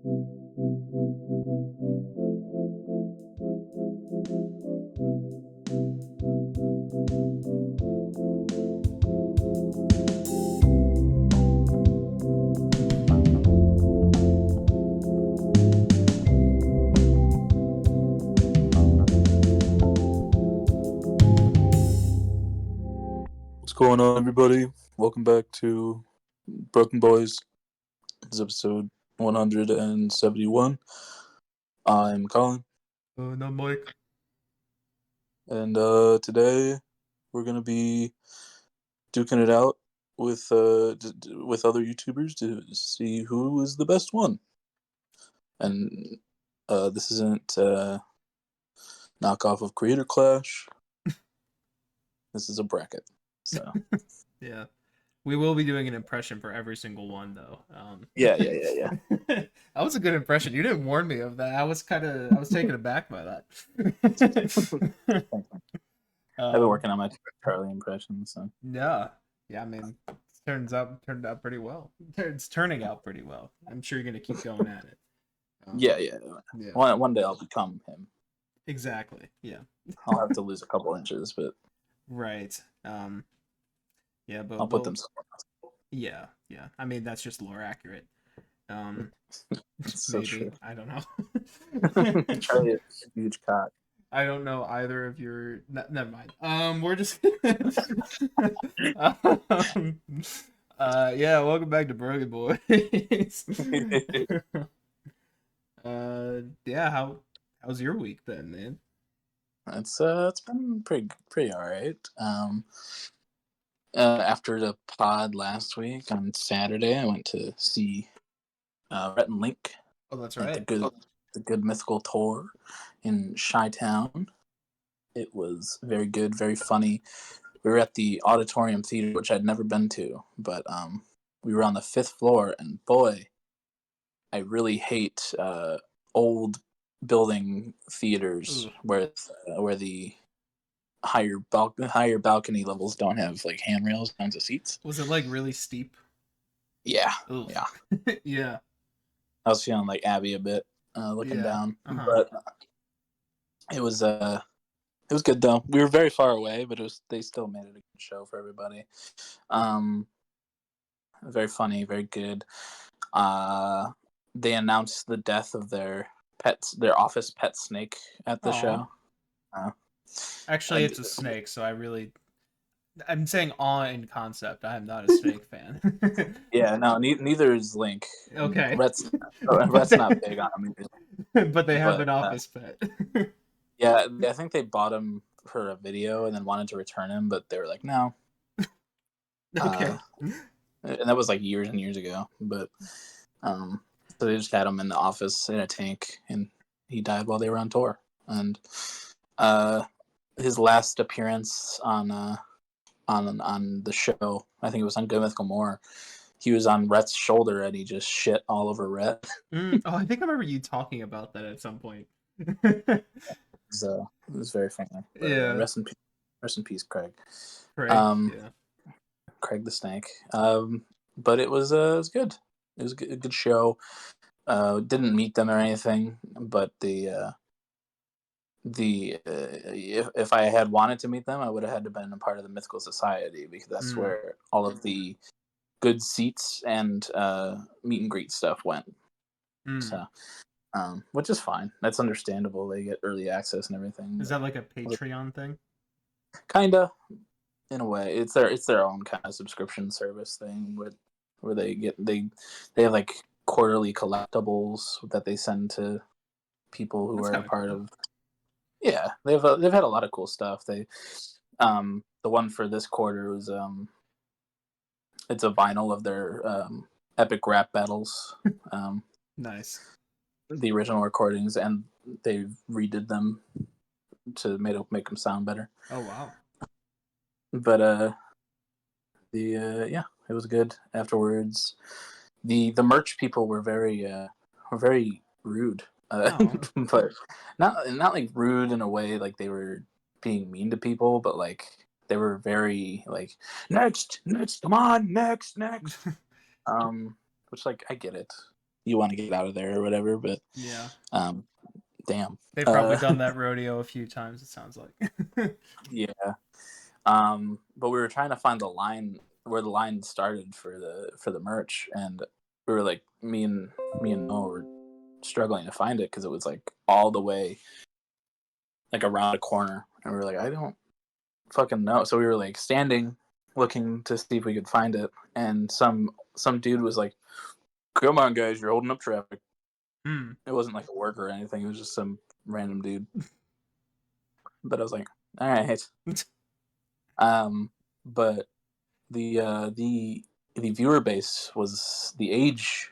What's going on, everybody? Welcome back to BrokeN Boys. This is episode 171. I'm Colin, No, Mike. and today we're gonna be duking it out with other YouTubers to see who is the best one. And this isn't knockoff of Creator Clash. This is a bracket. So Yeah. We will be doing an impression for every single one, though. yeah. That was a good impression. You didn't warn me of that. I was taken aback by that. I've been working on my Charlie impression. So Yeah. I mean, it turned out pretty well. It's turning out pretty well. I'm sure you're gonna keep going at it. Yeah. One day I'll become him. Exactly. Yeah. I'll have to lose a couple inches, but Right. Yeah, but I'll put them somewhere else. Yeah. I mean, that's just lore accurate. So Maybe. true. I don't know. Charlie is a huge cock. I don't know either of your. Never mind. We're just. Yeah. Welcome back to BrokeN Boys. Yeah. How's your week been, man? It's been pretty all right. After the pod last week on Saturday, I went to see Rhett and Link Oh, that's at right. the Good Mythical Tour in Chi-Town. It was very good, very funny. We were at the Auditorium Theater, which I'd never been to, but we were on the 5th floor, and boy, I really hate old building theaters where the higher balcony levels don't have like handrails down to seats. Was it like really steep? Yeah, Oof. yeah. Yeah. I was feeling like Abby a bit looking down, but it was good though. We were very far away, but they still made it a good show for everybody. Very funny, very good. They announced the death of their office pet snake at the show. Actually, it's a snake, so I'm saying awe in concept. I am not a snake fan. Yeah, no, neither is Link. Okay. Rhett's not big on him either. But they have an office pet. Yeah, I think they bought him for a video and then wanted to return him, but they were like, no. Okay. And that was like years and years ago. But so they just had him in the office in a tank, and he died while they were on tour. And his last appearance on the show, I think it was on Good Mythical More, he was on Rhett's shoulder and he just shit all over Rhett. Oh, I think I remember you talking about that at some point. It was very funny. But, yeah. Rest in peace, Craig. Yeah. Craig the Snake. But it was good. It was a good show. Didn't meet them or anything, but if I had wanted to meet them, I would have had to been a part of the Mythical Society, because that's where all of the good seats and meet and greet stuff went. So, which is fine. That's understandable. They get early access and everything. Is that like a Patreon thing? Kinda, in a way. It's their own kind of subscription service thing where they have like quarterly collectibles that they send to people who are a part of. Yeah, they've had a lot of cool stuff. They the one for this quarter was it's a vinyl of their epic rap battles. Nice. The original recordings, and they redid them to make them sound better. Oh wow. But it was good. Afterwards, the merch people were very rude. But not like rude in a way like they were being mean to people, but like they were very like next, come on, next. Which, like, I get it. you want to get out of there or whatever. But Yeah. damn. They've probably done that rodeo a few times, it sounds like. Yeah. But we were trying to find the line where the line started for the merch, and we were like, me and Noah were struggling to find it because it was like all the way like around a corner, and we were like, I don't fucking know. So we were like standing, looking to see if we could find it, and some dude was like, "Come on, guys, you're holding up traffic." It wasn't like a worker or anything. It was just some random dude. But I was like, all right. But the viewer base was the age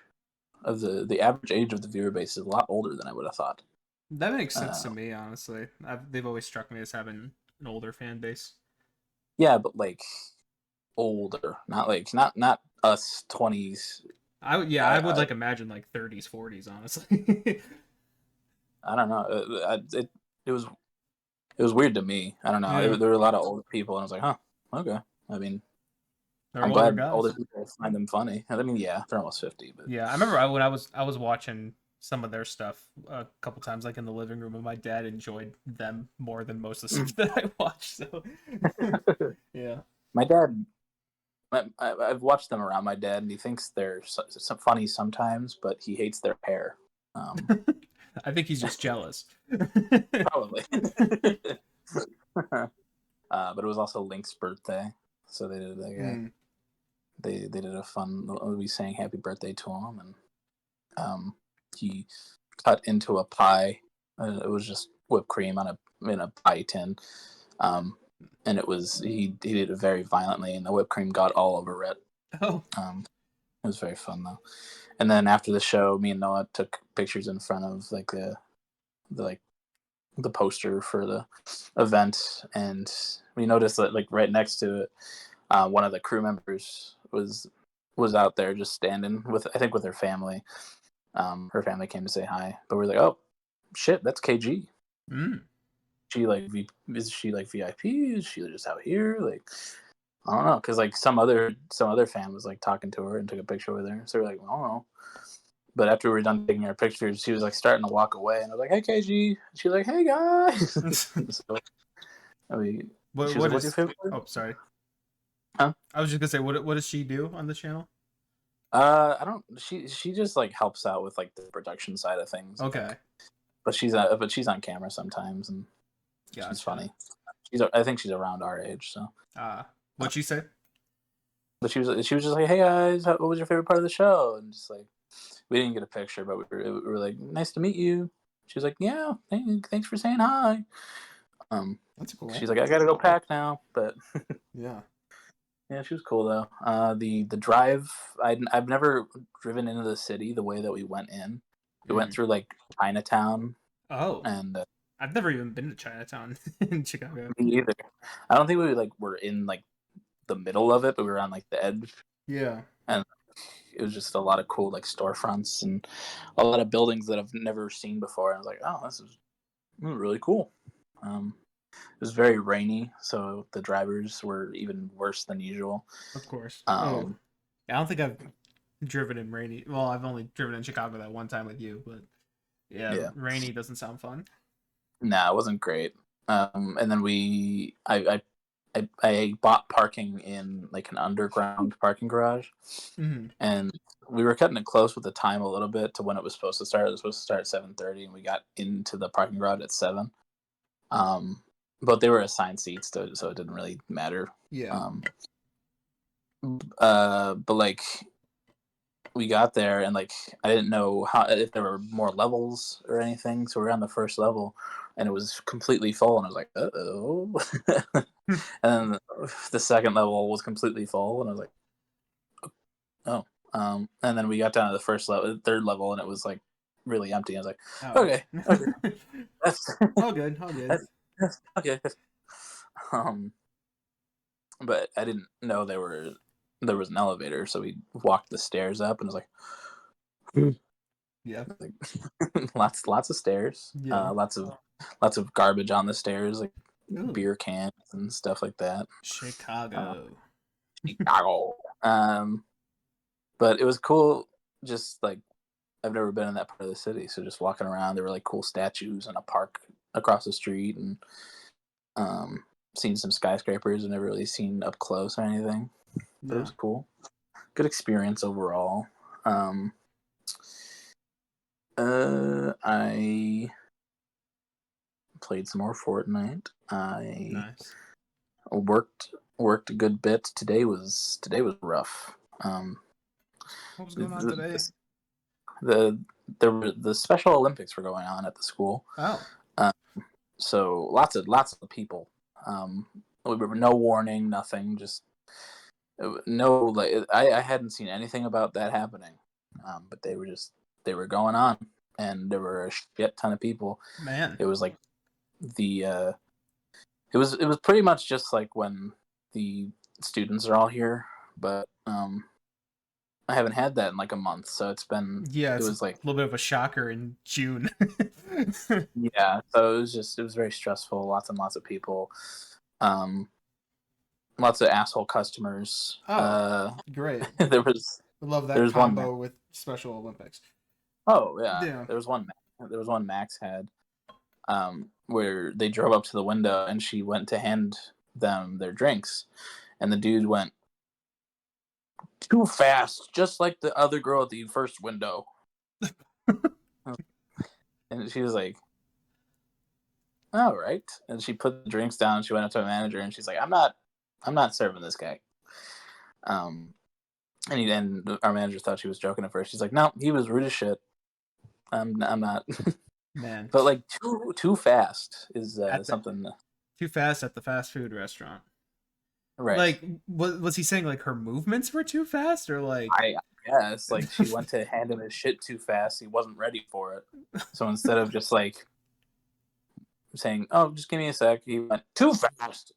of the average age of the viewer base is a lot older than I would have thought. That makes sense to me, honestly. They've always struck me as having an older fan base. Yeah, but like older, not like not us 20s. I would like imagine like 30s, 40s, honestly. I don't know. It was weird to me. I don't know. Yeah, There were a lot of older people, and I was like, huh, okay. I mean, they're I'm older glad guys. older people find them funny. I mean, yeah, they're almost 50, but Yeah, I remember when I was watching some of their stuff a couple times, like in the living room, and my dad enjoyed them more than most of the stuff that I watched. So, yeah, my dad, I've watched them around my dad, and he thinks they're funny sometimes, but he hates their hair. Um, I think he's just jealous. Probably. But it was also Link's birthday, so they did like they did a fun. We sang happy birthday to him, and he cut into a pie. It was just whipped cream in a pie tin, and he did it very violently, and the whipped cream got all over it. Oh, It was very fun though. And then after the show, me and Noah took pictures in front of like the poster for the event, and we noticed that like right next to it, one of the crew members was out there just standing with, I think, with her family. Her family came to say hi, but we're like, oh shit, that's KG. She like is she like VIP? Is she just out here? Like, I don't know, because like some other fan was like talking to her and took a picture with her. So we're like, I don't know. But after we were done taking our pictures, she was like starting to walk away, and I was like, "Hey, KG." She was like, "Hey, guys." So, I mean, she was what like, "What's your is? favorite word?" Oh, sorry. Huh? I was just gonna say, what does she do on the channel? I don't. She just like helps out with like the production side of things. Okay, Like, but she's on camera sometimes, and she's gotcha. funny. I think she's around our age, so. What'd she say? But she was just like, "Hey guys, what was your favorite part of the show?" And just like, we didn't get a picture, but we were like, "Nice to meet you." She was like, "Yeah, thanks for saying hi." That's cool. She's like, "I gotta go pack now," but Yeah. yeah, she was cool though. The drive, I've never driven into the city the way that we went in. We went through like Chinatown, Oh, and I've never even been to Chinatown in Chicago. me either. I don't think we like were in like the middle of it, but we were on like the edge, Yeah. and it was just a lot of cool like storefronts and a lot of buildings that I've never seen before. I was like, oh, this is really cool. It was very rainy, so the drivers were even worse than usual. Of course. Oh, Um, I don't think I've driven in rainy. Well, I've only driven in Chicago that one time with you, but yeah, yeah, rainy doesn't sound fun. nah, it wasn't great. And then I bought parking in like an underground parking garage, Mm-hmm. and we were cutting it close with the time a little bit to when it was supposed to start. It was supposed to start at 7:30, and we got into the parking garage at 7. Um, but they were assigned seats, so it didn't really matter. Yeah. Um, but like we got there, and like I didn't know how if there were more levels or anything, so we were on the first level, and it was completely full, and I was like, uh oh. And then the second level was completely full, and I was like, oh. And then we got down to the third level, and it was like really empty. I was like, Oh. okay, okay, that's All good. All good. that's okay. Um, but I didn't know there was an elevator, so we walked the stairs up, and it was Yeah. like lots of stairs, Yeah. lots of garbage on the stairs, like Ooh. beer cans and stuff like that. Uh, Chicago. Chicago. But it was cool, just like I've never been in that part of the city, so just walking around, there were like cool statues and a park across the street, and um, seen some skyscrapers. I've never really seen up close or anything, but it Yeah. was cool. Good experience overall. Um, I played some more Fortnite. I Nice. worked a good bit. Today was rough. What was going on the, today? the the Special Olympics were going on at the school. Oh. So lots of people. Um, no warning, nothing. Just no. Like I hadn't seen anything about that happening, but they were going on, and there were a shit ton of people. Man. It was like the it was pretty much just like when the students are all here, but I haven't had that in like a month, so Yeah, it it's a was like little bit of a shocker in June. yeah, so it was very stressful, lots and lots of people. Um Lots of asshole customers. Oh, great. There was I love there that was one Max. combo with Special Olympics. Oh yeah, Yeah. there was one Max had where they drove up to the window and she went to hand them their drinks, and the dude went too fast, just like the other girl at the first window. And she was like, "All right." And she put the drinks down. And she went up to a manager and she's like, "I'm not serving this guy." Um, and our manager thought she was joking at first. She's like, "No, he was rude as shit. I'm not." Man. But like too fast is At the something, Too fast at the fast food restaurant. right? Like, was he saying like her movements were too fast, or like? I guess like she went to hand him his shit too fast. He wasn't ready for it. So instead of just like saying, "Oh, just give me a sec," he went too fast.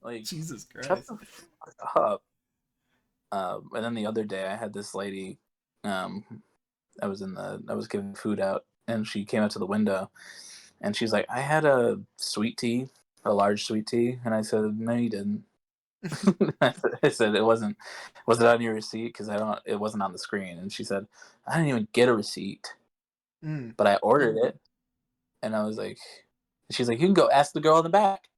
Like, Jesus shut Christ. the fuck up. And then the other day, I had this lady. Um, I was giving food out, and she came out to the window, and she's like, "I had a sweet tea, a large sweet tea," and I said, "No, you didn't." I said, "It wasn't. Was it on your receipt? Because I don't. It wasn't on the screen." And she said, "I didn't even get a receipt, Mm. but I ordered it." And I was like, she's like, "You can go ask the girl in the back."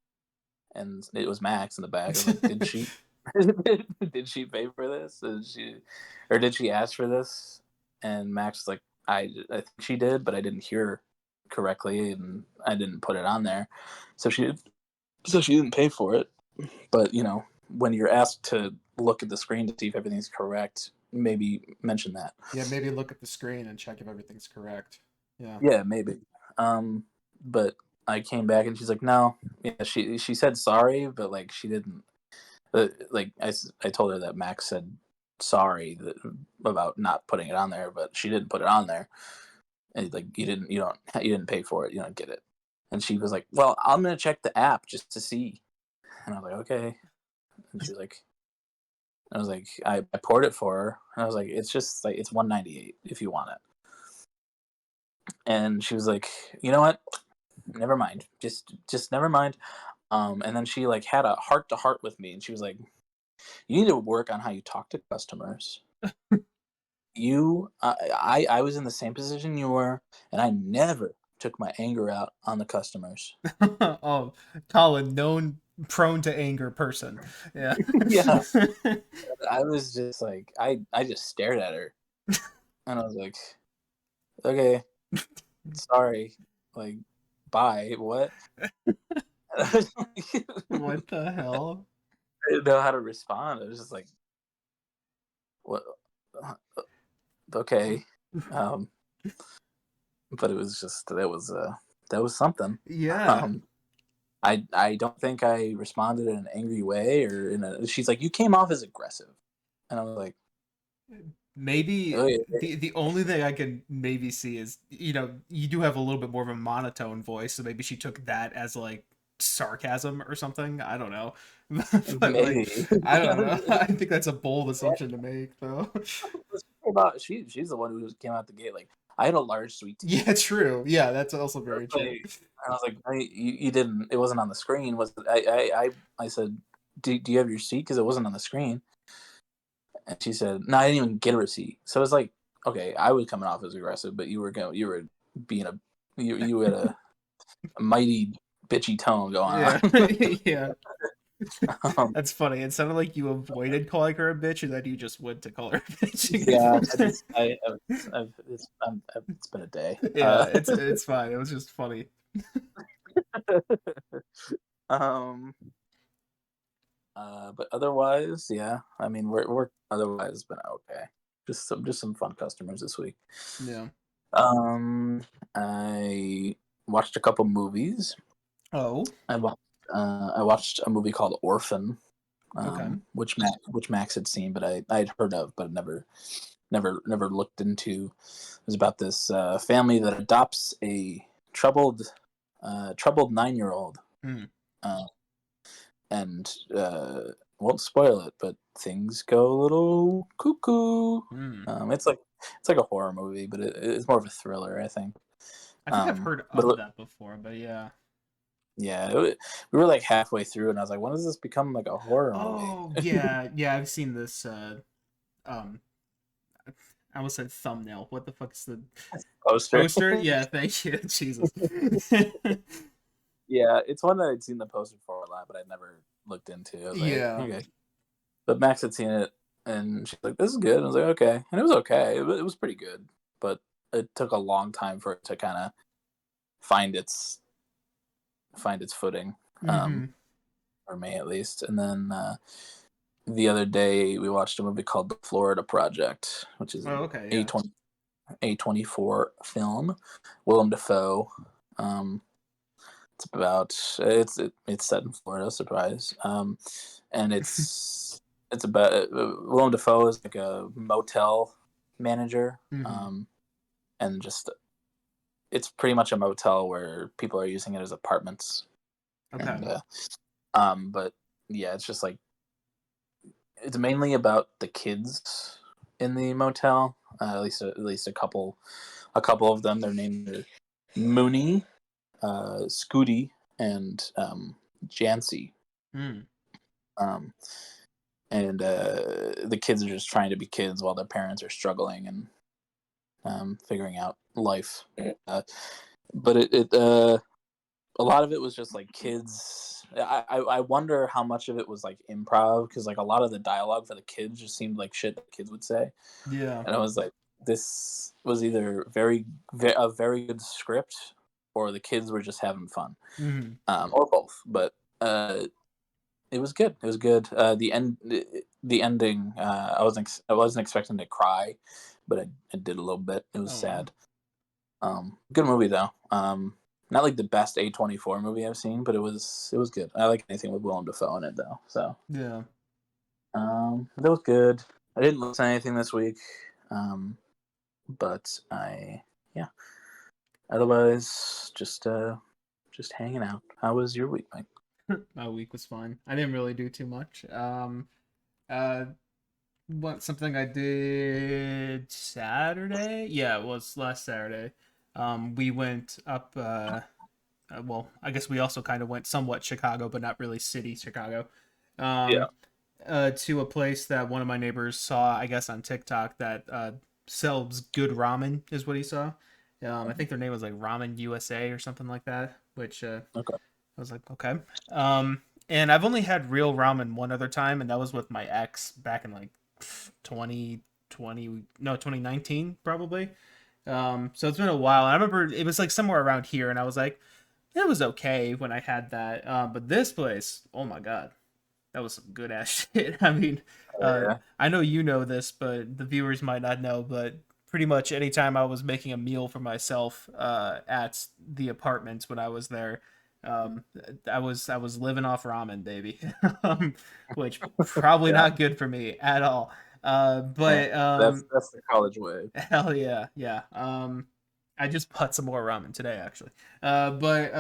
And it was Max in the back. I was like, "Did she? Did she pay for this? Did she ask for this?" And Max was like, I think she did, but I didn't hear correctly, and I didn't put it on there, so she didn't pay for it. But when you're asked to look at the screen to see if everything's correct, maybe mention that. Yeah, maybe look at the screen and check if everything's correct. Yeah. Yeah, maybe. But I came back and she's like, no. Yeah, she said sorry, but like she didn't. Like I told her that Max said sorry about not putting it on there, but she didn't put it on there. And like you didn't pay for it, you don't get it. And she was like, well, I'm gonna check the app just to see. And I was like, okay. And she was like, I was like, I poured it for her, and I was like, it's just like it's 198 if you want it. And she was like, you know what? Never mind. Just never mind. And then she like had a heart to heart with me, and she was like, you need to work on how you talk to customers. I was in the same position you were, and I never took my anger out on the customers. Oh, Colin, known prone to anger person. Yeah. Yeah, I was just like, I just stared at her, and I was like, okay, sorry, like, bye. What? I was like, What the hell? I didn't know how to respond. I was just like, what? Okay. Um, but it was just that was something. Yeah. Um, I don't think I responded in an angry way or in a. She's like, you came off as aggressive, and I was like, Maybe oh yeah, the only thing I can maybe see is, you do have a little bit more of a monotone voice, so maybe she took that as like sarcasm or something. I don't know. But like, maybe. I don't know. I think that's a bold assumption to make though. She's the one who came out the gate like, I had a large sweet tea. Yeah, true. Yeah, that's also very true. Like, I was like, you didn't. It wasn't on the screen. Was it? I said, do you have your receipt? Because it wasn't on the screen. And she said, no, I didn't even get a receipt. So it was like, okay, I was coming off as aggressive, but you were being you had a mighty bitchy tone going Yeah, on. yeah. um, That's funny. It sounded like you avoided calling her a bitch, and then you just went to call her a yeah, bitch. it's been a day. Yeah, it's fine. It was just funny. Um, but otherwise, yeah. I mean, we're otherwise been okay. Just some fun customers this week. Yeah. Um, I watched a couple movies. Oh, I watched a movie called Orphan, okay. which Max had seen, but I'd heard of, but never looked into. It was about this family that adopts a troubled 9-year-old, Hmm. uh, and won't spoil it, but things go a little cuckoo. Hmm. It's like a horror movie, but it's more of a thriller, I think. I think I've heard But of that before, but yeah. yeah, we were like halfway through, and I was like, when does this become like a horror movie? Oh, yeah, yeah. I've seen this. Um, I almost said thumbnail. What the fuck is the Poster. poster? Yeah, thank you. Jesus. Yeah, it's one that I'd seen the poster for a lot, but I'd never looked into. I was like, Yeah. okay. But Max had seen it, and she's like, "This is good." And I was like, "Okay," and it was okay. It was pretty good, but it took a long time for it to kind of find its footing, Mm-hmm. for me at least. And then the other day we watched a movie called The Florida Project, which is Oh, an okay. Yeah. A24 film. Willem Dafoe. Um, it's set in Florida. Surprise. And it's about Willem Dafoe is like a motel manager, Mm-hmm. and just it's pretty much a motel where people are using it as apartments, Okay. and but yeah, it's just like it's mainly about the kids in the motel. At least a couple of them. Their names are Mooney, Scooty, and Jancy. Mm. Um, and the kids are just trying to be kids while their parents are struggling and figuring out life. But a lot of it was just like kids. I wonder how much of it was like improv, because like a lot of the dialogue for the kids just seemed like shit that kids would say, Yeah. and I was like, this was either a very good script, or the kids were just having fun, Mm-hmm. or both. But it was good. It was good. The ending. I wasn't expecting to cry, but I did a little bit. It was Oh wow. sad. Good movie though. Not like the best A24 movie I've seen, but it was good. I like anything with Willem Dafoe in it though. So Yeah. that was good. I didn't listen to anything this week, um, but yeah. Otherwise, just hanging out. How was your week, Mike? My week was fine. I didn't really do too much. Uh, what something I did Saturday? Yeah, it was last Saturday. We went up. Well, I guess we also kind of went somewhat Chicago, but not really city Chicago. Yeah. Um, to a place that one of my neighbors saw, I guess on TikTok, that sells good ramen, is what he saw. I think their name was like Ramen USA or something like that, which Okay. I was like, okay. And I've only had real ramen one other time, and that was with my ex back in like 2020, no, 2019 probably. So it's been a while. I remember it was like somewhere around here, and I was like, it was okay when I had that. But this place, oh my god, that was some good ass shit. I mean, Oh, yeah. I know you know this, but the viewers might not know. But pretty much anytime I was making a meal for myself at the apartments when I was there, um, I was living off ramen, baby, which probably Yeah. not good for me at all. Yeah. But That's the college way. hell yeah, yeah. I just bought some more ramen today, actually. But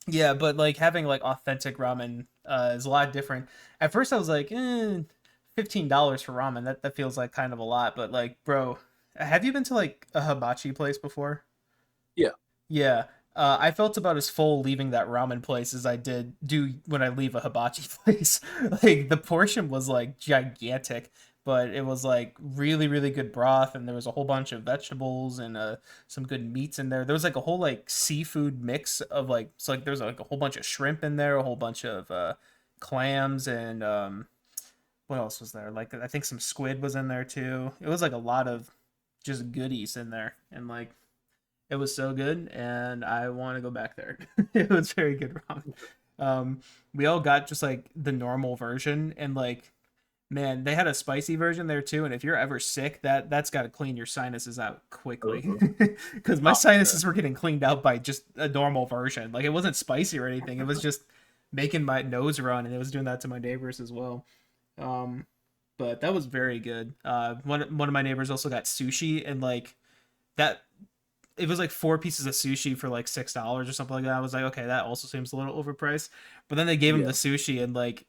yeah, but like having like authentic ramen is a lot different. At first, I was like, $15 for ramen. That feels like kind of a lot. But like, bro, have you been to like a hibachi place before? Yeah. Yeah. I felt about as full leaving that ramen place as I do when I leave a hibachi place. Like the portion was like gigantic, but it was like really really good broth, and there was a whole bunch of vegetables and some good meats in there. There was like a whole like seafood mix of like, so like there's like a whole bunch of shrimp in there, a whole bunch of clams, and what else was there? Like I think some squid was in there too. It was like a lot of just goodies in there, and like it was so good, and I want to go back there. It was very good ramen. We all got just like the normal version, and like man, they had a spicy version there too. And if you're ever sick, that's got to clean your sinuses out quickly, Mhm. because my Oh, sinuses were getting cleaned out by just a normal version. Like it wasn't spicy or anything. It was just making my nose run, and it was doing that to my neighbors as well. Um, but that was very good. One of my neighbors also got sushi, and like that, it was like 4 pieces of sushi for like $6 or something like that. I was like, okay, that also seems a little overpriced. But then they gave him yeah. the sushi, and like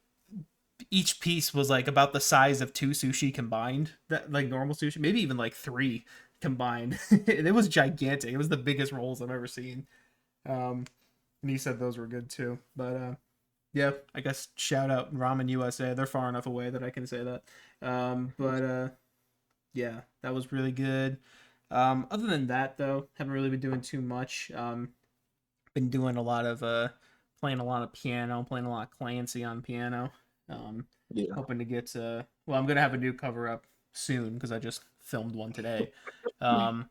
each piece was like about the size of 2 sushi combined. That like normal sushi, maybe even like 3 combined. It was gigantic. It was the biggest rolls I've ever seen. Um, and he said those were good too. But yeah, I guess shout out Ramen USA. They're far enough away that I can say that. But yeah, that was really good. Other than that, though, haven't really been doing too much. Been doing a lot of playing a lot of piano, playing a lot of Clancy on piano. Um, Yeah. Hoping to get well, I'm gonna have a new cover up soon because I just filmed one today. Um,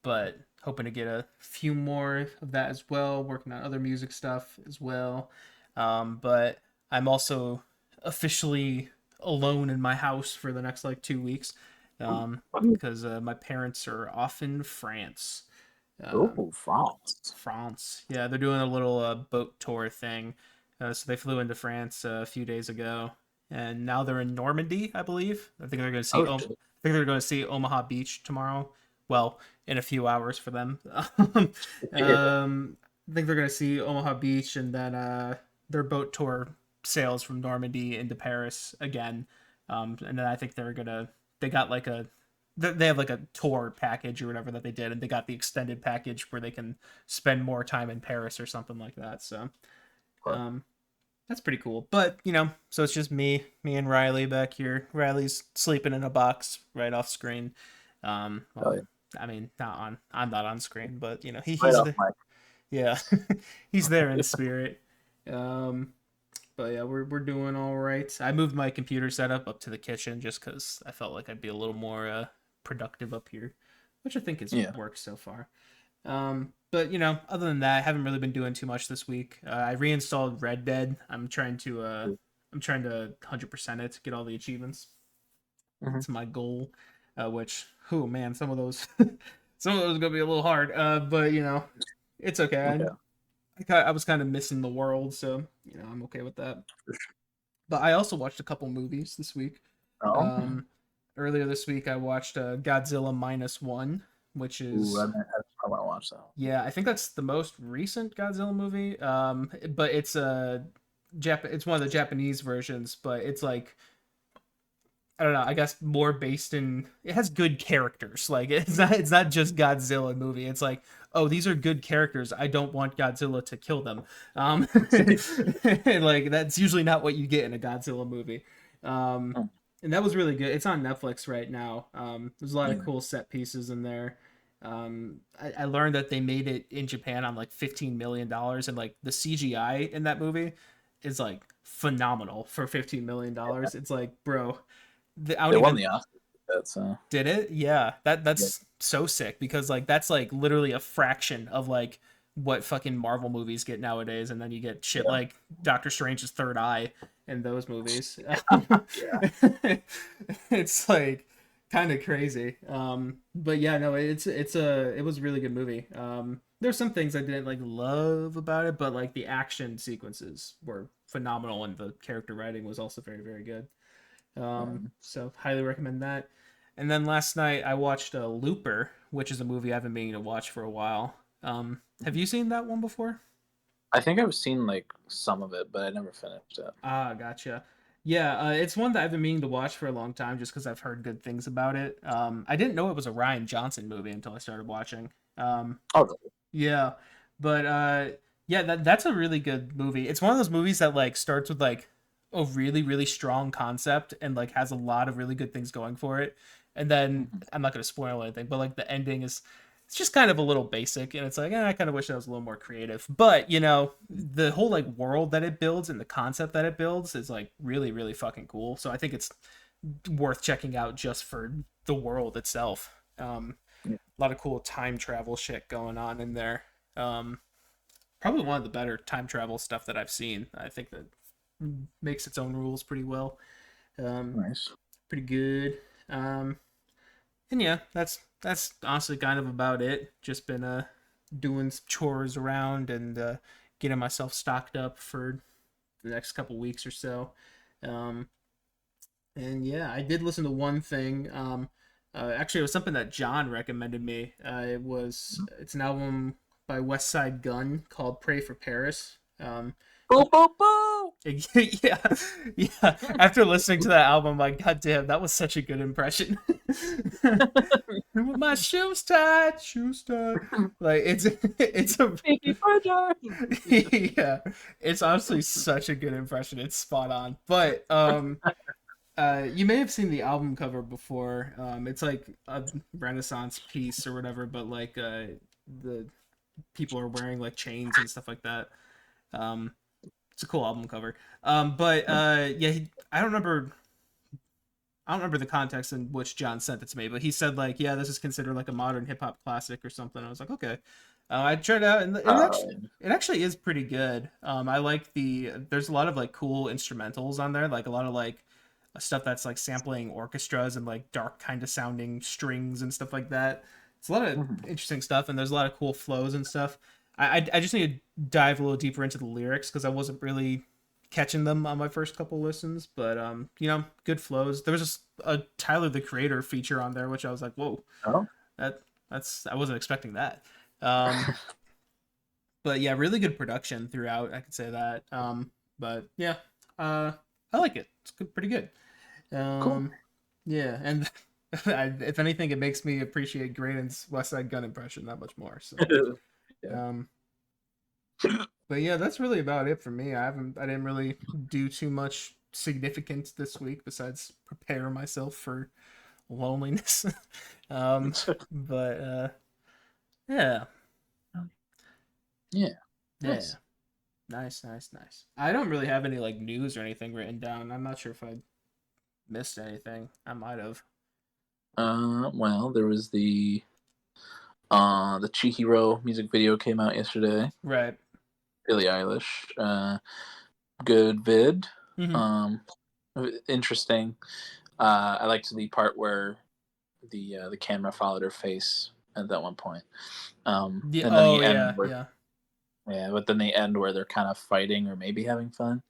but hoping to get a few more of that as well. Working on other music stuff as well. But I'm also officially alone in my house for the next like 2 weeks, because my parents are off in France. Um, Oh, France. France. Yeah, they're doing a little boat tour thing. So they flew into France a few days ago, and now they're in Normandy, I believe. I think they're going to see. Oh, I shit. think they're going to see Omaha Beach tomorrow. Well, in a few hours for them. Yeah. I think they're going to see Omaha Beach, and then their boat tour sails from Normandy into Paris again. And then I think they're gonna. They got like a they have like a tour package or whatever that they did, and they got the extended package where they can spend more time in Paris or something like that. So Huh. um, that's pretty cool. But so it's just me and Riley back here. Riley's sleeping in a box right off screen. Oh, Well, yeah. I mean, not on. I'm not on screen, but Right he's off the my. yeah, he's there in spirit. Um, but yeah, we're doing all right. I moved my computer setup up to the kitchen just because I felt like I'd be a little more productive up here, which I think has Yeah. worked so far. But other than that, I haven't really been doing too much this week. I reinstalled Red Dead. I'm trying to 100% it to get all the achievements. Mm-hmm. It's my goal. Which, oh man, some of those some of those are gonna be a little hard. But it's okay. Yeah. I was kind of missing the world, so I'm okay with that. But I also watched a couple movies this week. Oh. Um, Earlier this week, I watched Godzilla Minus One, which Ooh, is, I want to watch that. yeah, I think that's the most recent Godzilla movie. But it's it's one of the Japanese versions, but it's like, I don't know. I guess more based in. It has good characters. Like it's not just Godzilla movie. It's like, oh, these are good characters. I don't want Godzilla to kill them. Like that's usually not what you get in a Godzilla movie. Um, Hmm. and that was really good. It's on Netflix right now. There's a lot of Yeah. cool set pieces in there. I learned that they made it in Japan on like $15 million, and like the CGI in that movie is like phenomenal for $15 million. It's like, bro, I don't They won even the Oscar. That's did it. Yeah, yeah. that's so sick because like that's like literally a fraction of like what fucking Marvel movies get nowadays, and then you get shit Yeah. like Doctor Strange's third eye in those movies. Yeah. It's like kind of crazy. But yeah, no, it was a really good movie. There's some things I didn't like love about it, but like the action sequences were phenomenal, and the character writing was also very very good. So highly recommend that. And then last night I watched Looper, which is a movie I've been meaning to watch for a while. Have you seen that one before? I think I've seen like some of it, but I never finished it. Ah, gotcha. Yeah, it's one that I've been meaning to watch for a long time just because I've heard good things about it. I didn't know it was a Ryan Johnson movie until I started watching. Oh, really? Yeah, but yeah, that's a really good movie. It's one of those movies that like starts with like a really really strong concept and like has a lot of really good things going for it. And then Mhm. I'm not going to spoil anything, but like the ending is it's just kind of a little basic, and it's like I kind of wish I was a little more creative. But you know, the whole like world that it builds and the concept that it builds is like really really fucking cool. So I think it's worth checking out just for the world itself. Yeah. A lot of cool time travel shit going on in there. Um, Probably one of the better time travel stuff that I've seen. I think that makes its own rules pretty well. Um, Nice. Pretty good. Um, and yeah, that's honestly kind of about it. Just been doing chores around and getting myself stocked up for the next couple weeks or so. Um, and yeah, I did listen to one thing. Actually, it was something that John recommended me. It's an album by West Side Gun called "Pray for Paris." Boo, boo, boo! Yeah, yeah. After listening to that album, like, goddamn, that was such a good impression. With my shoes tied, shoes tied. Like it's a Pinky Projo! yeah, it's honestly such a good impression. It's spot on. But you may have seen the album cover before. It's like a Renaissance piece or whatever, but like the people are wearing like chains and stuff like that. Um, it's a cool album cover. But yeah, I don't remember the context in which John sent it to me, but he said like, yeah, this is considered like a modern hip hop classic or something. I was like, okay. I tried it out, and it actually is pretty good. I like there's a lot of like cool instrumentals on there, like a lot of like stuff that's like sampling orchestras and like dark kind of sounding strings and stuff like that. It's a lot of Mhm. interesting stuff, and there's a lot of cool flows and stuff. I just need to dive a little deeper into the lyrics because I wasn't really catching them on my first couple listens, but you know, good flows. There was just a Tyler the Creator feature on there, which I was like, whoa, Oh, that's I wasn't expecting that. Um, but yeah, really good production throughout. I could say that. But yeah, uh, I like it. It's good, pretty good. cool. Yeah, and if anything, it makes me appreciate Graydon's West Side Gun impression that much more. So, Yeah. um, but yeah, that's really about it for me. I didn't really do too much significant this week besides prepare myself for loneliness. um, but yeah, Yeah. yeah, Nice. nice, nice, nice. I don't really have any like news or anything written down. I'm not sure if I missed anything. I might have. Well, there was the Chihiro music video came out yesterday. Right. Billie Eilish. Good vid. Mm-hmm. Um, interesting. I liked the part where the camera followed her face at that one point. Yeah. And then Oh the end yeah. where Yeah. yeah, but then the end where they're kind of fighting or maybe having fun.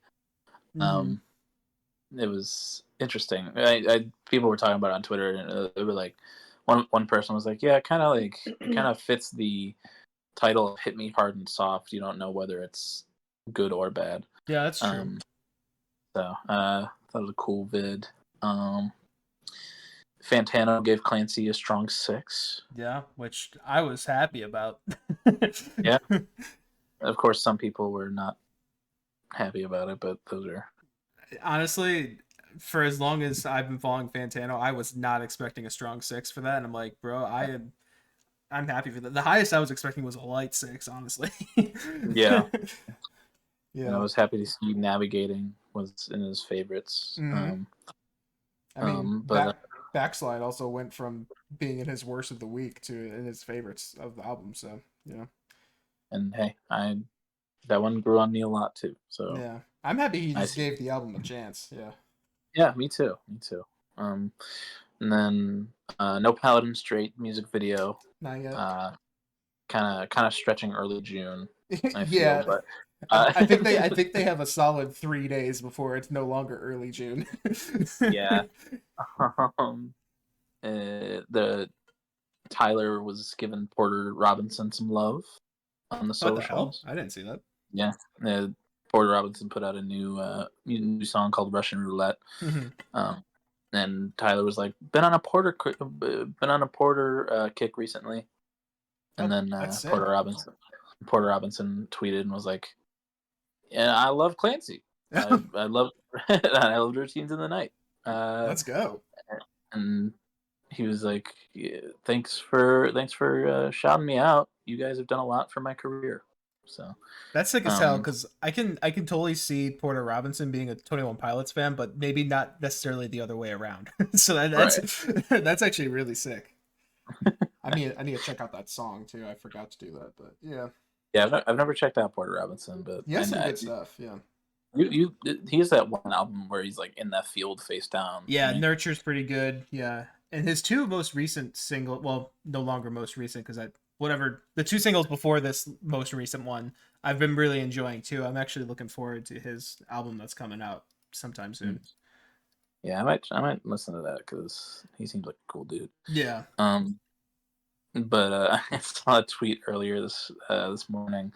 Mm-hmm. Um, it was interesting. People were talking about it on Twitter, and it was like one person was like, "Yeah, it kind of fits the title of Hit Me Hard and Soft. You don't know whether it's good or bad." Yeah, that's true. Um, so that was a cool vid. Um, Fantano gave Clancy a strong 6. Yeah, which I was happy about. Yeah, of course, some people were not happy about it, but those are Honestly, for as long as I've been following Fantano, I was not expecting a strong 6 for that, and I'm like, bro, I'm happy for that. The highest I was expecting was a light 6, honestly. yeah. And I Yeah. was happy to see Navigating was in his favorites. Hmm. I mean, But Backslide also went from being in his worst of the week to in his favorites of the album. So yeah, and hey, I that one grew on me a lot too. So yeah, I'm happy he I just see. gave the album a chance. Yeah, Yeah, me too. Me too. Um, and then No Paladin Straight music video. not yet. Uh, kind of stretching early June. I feel, Yeah, but I think they have a solid 3 days before it's no longer early June. yeah. Um, the Tyler was giving Porter Robinson some love on the What the hell? socials. I didn't see that. Yeah, Porter Robinson put out a new song called Russian Roulette. Hmm. Um, and Tyler was like, "Been on a Porter kick recently." And Oh, then that's sick. Porter Robinson tweeted and was like, "Yeah, I love Clancy." I love I loved Routines in the Night. Let's go. And he was like, yeah, thanks for shouting me out. You guys have done a lot for my career. So That's sick as hell um, because I can totally see Porter Robinson being a 21 Pilots fan, but maybe not necessarily the other way around. So right. that's actually really sick. I need to check out that song too. I forgot to do that, but yeah, Yeah, I've never checked out Porter Robinson, but he has some good stuff. Yeah, he has that one album where he's like in that field face down, yeah, right? Nurture's pretty good. Yeah, and his two most recent single, well, no longer most recent because I whatever the two singles before this most recent one, I've been really enjoying too. I'm actually looking forward to his album that's coming out sometime Mm. soon. Yeah, I might listen to that because he seems like a cool dude. Yeah. Um, but I saw a tweet earlier this morning.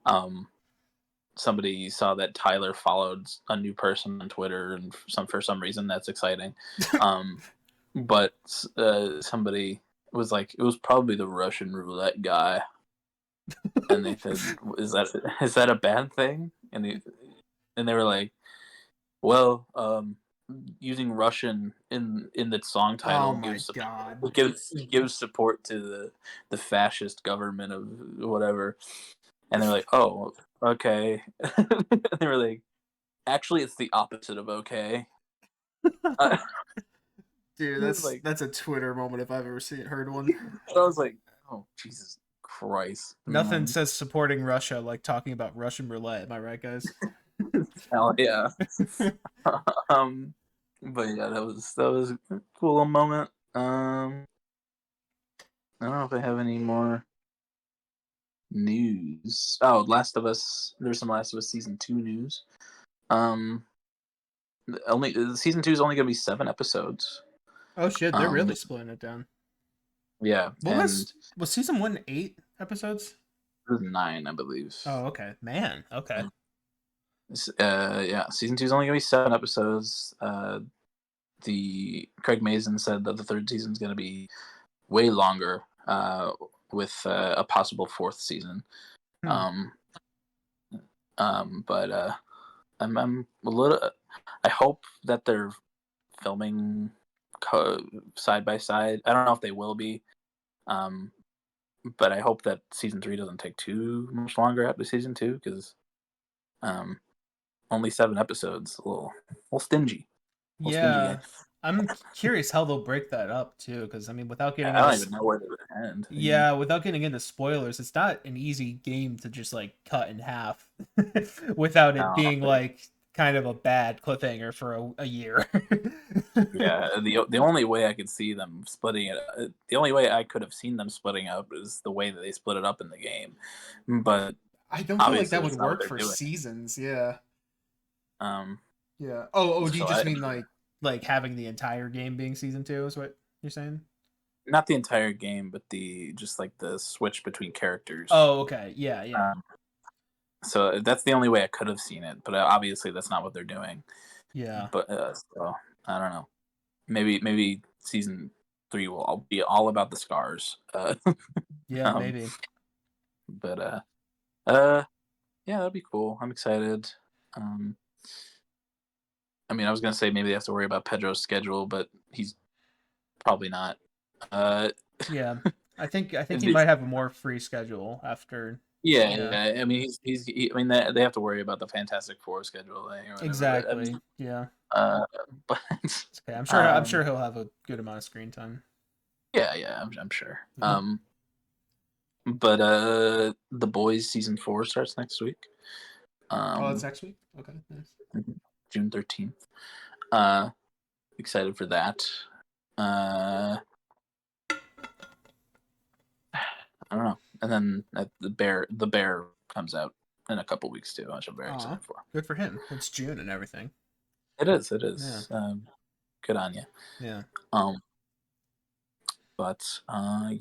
Um, Somebody saw that Tyler followed a new person on Twitter, and for some reason that's exciting. Um, but somebody was like, it was probably the Russian roulette guy, and they said, "Is that a bad thing?" And they were like, "Well, using Russian in the song Oh title my gives support, god. gives support to the fascist government of whatever." And they're like, "Oh, okay." And they were like, "Actually, it's the opposite of okay." Uh, Dude, it was like, that's a Twitter moment if I've ever heard one. I was like, "Oh, Jesus Christ!" Nothing says supporting Russia like talking about Russian roulette. Am I right, guys? Hell yeah. um, but yeah, that was a cool little moment. I don't know if I have any more news. Oh, Last of Us. There's some Last of Us season 2 news. Um, only season 2 is only gonna be 7 episodes. Oh shit, they're Um, really splitting it down. yeah, What and was season one 8 episodes? it was 9, I believe. Oh, okay. Man, okay. Yeah, season 2 is only gonna be 7 episodes. The Craig Mazin said that the third season is gonna be way longer. With a possible fourth season. Hmm. Um, but I'm a little. I hope that they're filming side by side. I don't know if they will be. Um, but I hope that season 3 doesn't take too much longer after season 2 because um, only 7 episodes, a little stingy, a little stingy. Yeah. I'm curious how they'll break that up too, because I mean, I don't even know where they would end. Yeah. yeah, without getting into spoilers, it's not an easy game to just like cut in half without it being Um, like kind of a bad cliffhanger for a year. Yeah, the only way I could see them splitting it, the only way I could have seen them splitting up is the way that they split it up in the game, but I don't feel like obviously that would that's not what work they're for doing. seasons. Yeah. Um, Yeah. Oh, do you so just mean like having the entire game being season two is what you're saying? not the entire game, but the just like the switch between characters. Oh, okay. Yeah, yeah. Um, so that's the only way I could have seen it, but obviously that's not what they're doing. Yeah. But so I don't know. Maybe season 3 will all be all about the scars. Yeah, Um, maybe. but uh, yeah, that'd be cool. I'm excited. Um, I mean, I was gonna say maybe they have to worry about Pedro's schedule, but he's probably not. Uh, Yeah. I think he the- might have a more free schedule after. yeah, Yeah. yeah. I mean, I mean, they have to worry about the Fantastic Four schedule or whatever. But I Exactly. mean, Yeah. but It's okay. I'm um, sure he'll have a good amount of screen time. yeah, yeah, I'm sure. Yeah. But the Boys season 4 starts next week. Oh, that's Um, next week. Okay. Nice. June 13th. Uh, Excited for that. Uh, I don't know. And then the bear comes out in a couple weeks too, which I'm very Aw, excited for. good for him. It's June and everything. It is. It Yeah. is. Good on you. Yeah. Um, but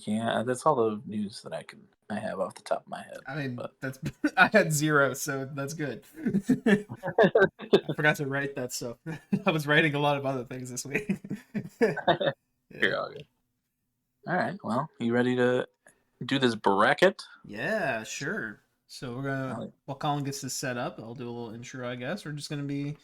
yeah, that's all the news that I have off the top of my head. I mean, But that's I had zero, so that's good. I forgot to write that stuff. I was writing a lot of other things this week. Yeah. you're all good. All right. Well, you ready to do this bracket? Yeah, sure. So we're gonna, while Colin gets this set up, I'll do a little intro, I guess. We're just gonna be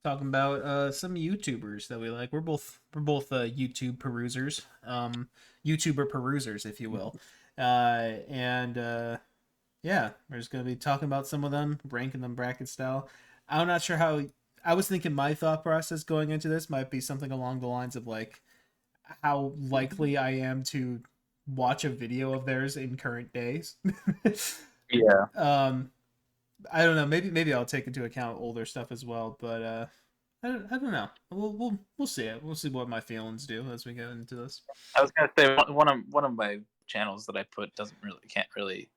talking about some YouTubers that we like. We're both YouTube perusers, YouTuber perusers, if you will. And Yeah, we're just gonna be talking about some of them, ranking them bracket style. I'm not sure how. I was thinking my thought process going into this might be something along the lines of like how likely I am to watch a video of theirs in current days. Yeah, um, I don't know. Maybe I'll take into account older stuff as well, but I don't know. We'll see it. We'll see what my feelings do as we get into this. I was gonna say one of my channels that I put doesn't really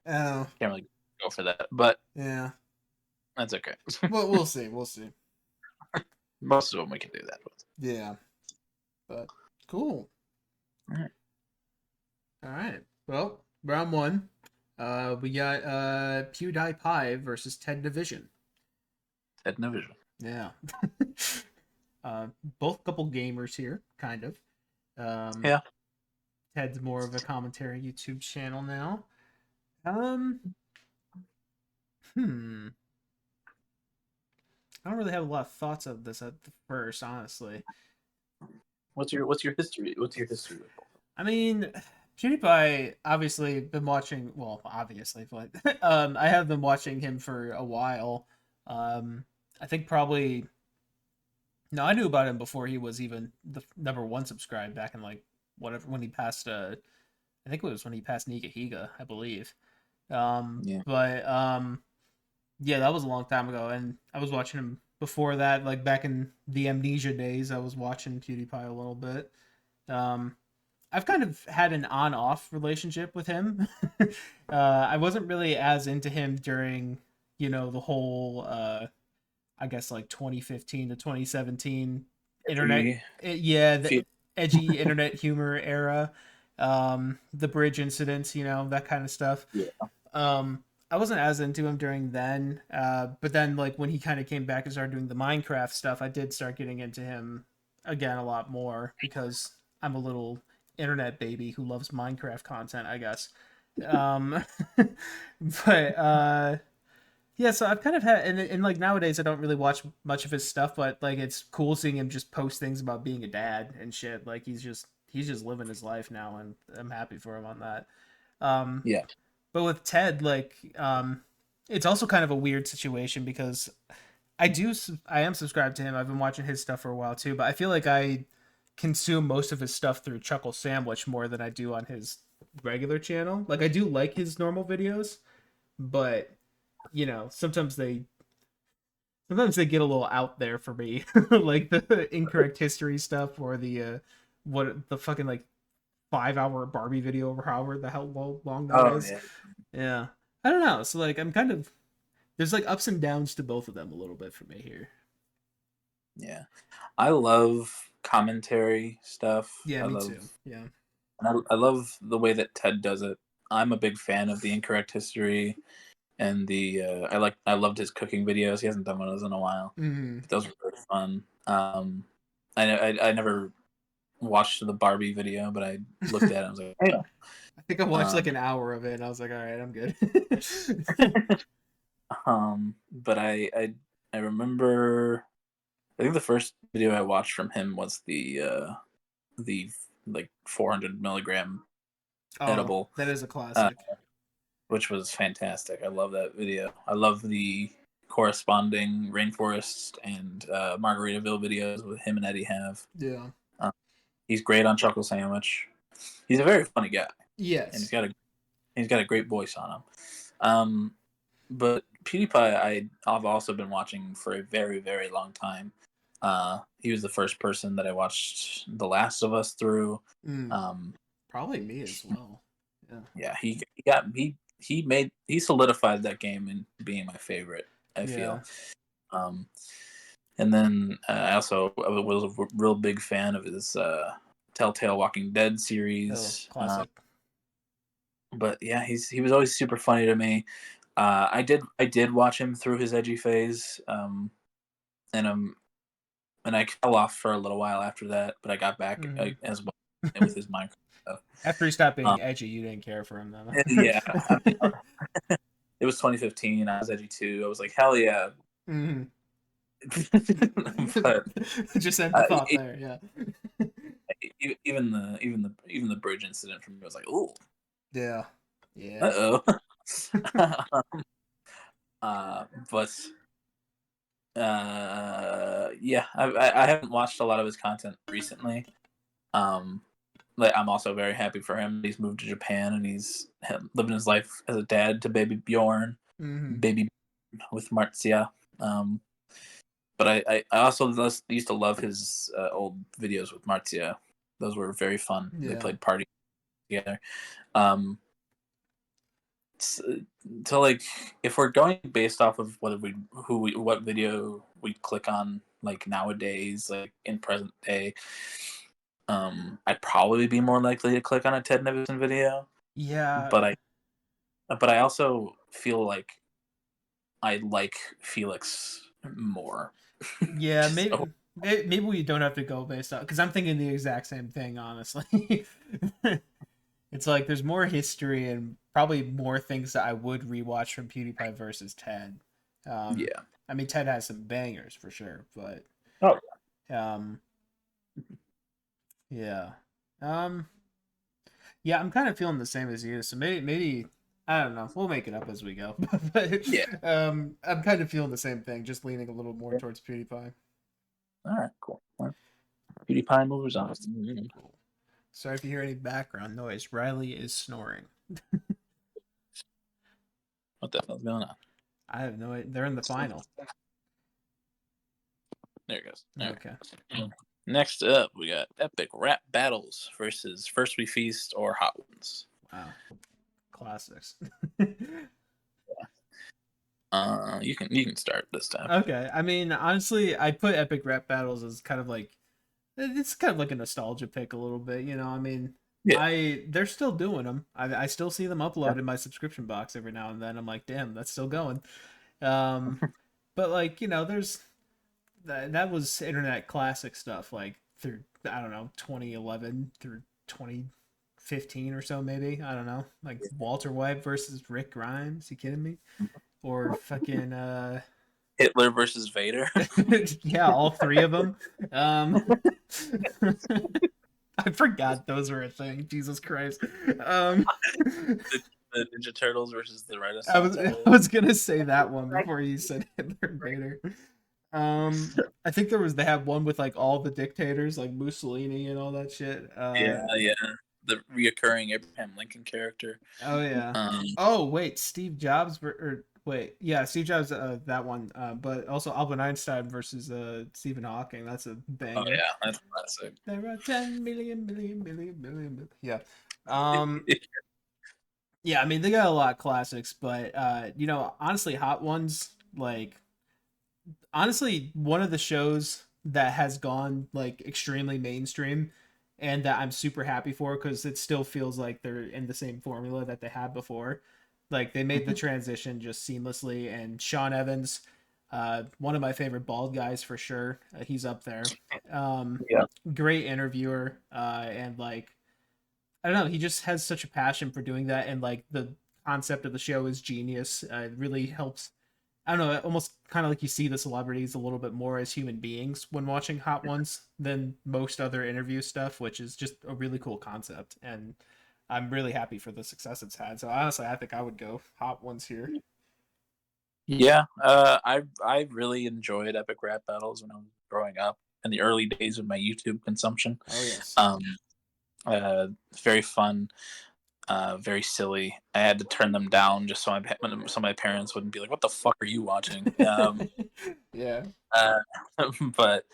Oh, can't really go for that, but yeah. that's okay. Well, we'll see. We'll see. Most of them we can do that with. Yeah, but cool. All right. All right. Well, round one. We got PewDiePie versus Ted Division. Ted Division. Yeah. uh, both couple gamers here, kind of. Yeah. Ted's more of a commentary YouTube channel now. Um, hmm. I don't really have a lot of thoughts of this at the first, honestly. What's your history? What's your history with both? I mean, PewDiePie obviously been watching. Well, obviously, but I have been watching him for a while. I think probably no, I knew about him before he was even the number one subscribed back in like whatever when he passed. I think it was when he passed Nika Higa, I believe. Yeah. But yeah, that was a long time ago, and I was watching him before that, like back in the Amnesia days. I was watching PewDiePie a little bit. Um, I've kind of had an on-off relationship with him. I wasn't really as into him during, the whole, I guess like 2015 to 2017 internet, yeah, the edgy internet humor era, the bridge incidents, that kind of stuff. Yeah. I wasn't as into him during then, but then like when he kind of came back and started doing the Minecraft stuff, I did start getting into him again a lot more because I'm a little internet baby who loves Minecraft content, I guess. Um, but yeah, so I've kind of had, and like nowadays I don't really watch much of his stuff, but like it's cool seeing him just post things about being a dad and shit. Like he's just living his life now, and I'm happy for him on that. Um, Yeah. but with Ted, like, it's also kind of a weird situation because I am subscribed to him. I've been watching his stuff for a while too, but I feel like I consume most of his stuff through Chuckle Sandwich more than I do on his regular channel. Like I do like his normal videos, but sometimes they get a little out there for me, like the incorrect history stuff or the what the fucking like 5 hour Barbie video or however the hell long that Oh is. yeah. Yeah, I don't know. So like I'm kind of there's like ups and downs to both of them a little bit for me here. Yeah. I love commentary stuff. Yeah, I me love too. Yeah. I love the way that Ted does it. I'm a big fan of the incorrect history and the I loved his cooking videos. He hasn't done one of those in a while, Mm-hmm. but those were very fun. I never watched the Barbie video, but I looked at it and I was like, hey. I think I watched like Um, an hour of it and I was like, all right, I'm good. but I remember I think the first video I watched from him was the like 400 milligram Oh, edible, that is a uh, classic. which was fantastic. I love that video. I love the corresponding rainforest and Margaritaville videos with him and Eddie have. Yeah. Uh, he's great on Chuckle Sandwich. He's a very funny guy, and Yes. he's got a great voice on him. Um, but PewDiePie, I've also been watching for a very very long time. He was the first person that I watched The Last of Us through. Mm, Um, probably me as well. Yeah. yeah, he solidified that game in being my favorite. I Yeah. feel. Um, and then I also was a real big fan of his Telltale Walking Dead Oh, series. classic. But yeah, he was always super funny to me. I did watch him through his edgy phase, and and I fell off for a little while after that, but I got back Mm-hmm. as well with his Minecraft stuff. After he stopped Um, being edgy, you didn't care for him then. yeah, I mean, it was 2015. I was edgy too. I was like, hell yeah. Mm-hmm. But Just end the thought there. Yeah. even the bridge incident for me was like, ooh, Yeah. Yeah. uh oh. But yeah, I haven't watched a lot of his content recently. Um, like I'm also very happy for him. He's moved to Japan and he's living his life as a dad to baby Bjorn, Mm-hmm. baby with Marcia. Um, but I also used to love his old videos with Marcia. Those were very fun. They Yeah. played party together. Um, so like if we're going based off of what video we click on like nowadays, like in present day, I'd probably be more likely to click on a Ted Nivison video. Yeah. But I also feel like I like Felix more. Yeah. So Maybe we don't have to go based on, because I'm thinking the exact same thing, honestly. It's like there's more history and probably more things that I would rewatch from PewDiePie versus Ted. Um, yeah. I mean, Ted has some bangers for sure, but Oh um, yeah, um, yeah, I'm kind of feeling the same as you. So maybe I don't know. We'll make it up as we go. But yeah. I'm kind of feeling the same thing, just leaning a little more towards PewDiePie. All right. Cool. Well, PewDiePie moves on. Cool. Sorry if you hear any background noise. Riley is snoring. What the hell's going on? I have no idea. They're in the final. There it goes. All Okay. right. Next up, we got epic rap battles versus First We Feast or Hot Ones. Wow. Classics. You can start this time. Okay. I mean, honestly, I put epic rap battles as kind of like, it's kind of like a nostalgia pick a little bit, you know. I mean, Yeah. they're still doing them. I still see them upload in my subscription box every now and then. I'm like, damn, that's still going. Um, but like, you know, there's that was internet classic stuff like through, I don't know, 2011 through 2015 or so, maybe. I don't know. Like Walter White versus Rick Grimes. You kidding me? Or fucking Hitler versus Vader. yeah, all three of them. Um, I forgot those were a thing. Jesus Christ. Um, the Ninja Turtles versus the I was Renaissance I Old. was gonna say that one before you said Hitler and Vader. I think they had one with like all the dictators, like Mussolini and all that shit. Yeah. The reoccurring Abraham Lincoln character. Oh yeah. Um, Oh wait, Steve Jobs or wait, yeah, Steve Jobs, that one. But also Albert Einstein versus Stephen Hawking. That's a oh banger. yeah, that's classic. There are 10 million. Yeah. Um. Yeah. I mean, they got a lot of classics, but you know, honestly, Hot Ones, like, honestly, one of the shows that has gone like extremely mainstream, and that I'm super happy for because it still feels like they're in the same formula that they had before. Like they made the transition just seamlessly, and Sean Evans, one of my favorite bald guys for sure. He's up there. Um, Yeah. Great interviewer, and like I don't know, he just has such a passion for doing that, and like the concept of the show is genius. It really helps. I don't know, almost kind of like you see the celebrities a little bit more as human beings when watching Hot Ones than most other interview stuff, which is just a really cool concept. And I'm really happy for the success it's had. So honestly, I think I would go Hot Ones here. Yeah, I really enjoyed epic rap battles when I was growing up in the early days of my YouTube consumption. Oh yes. Um, very fun, very silly. I had to turn them down just so my parents wouldn't be like, "What the fuck are you watching?" Yeah. Uh, but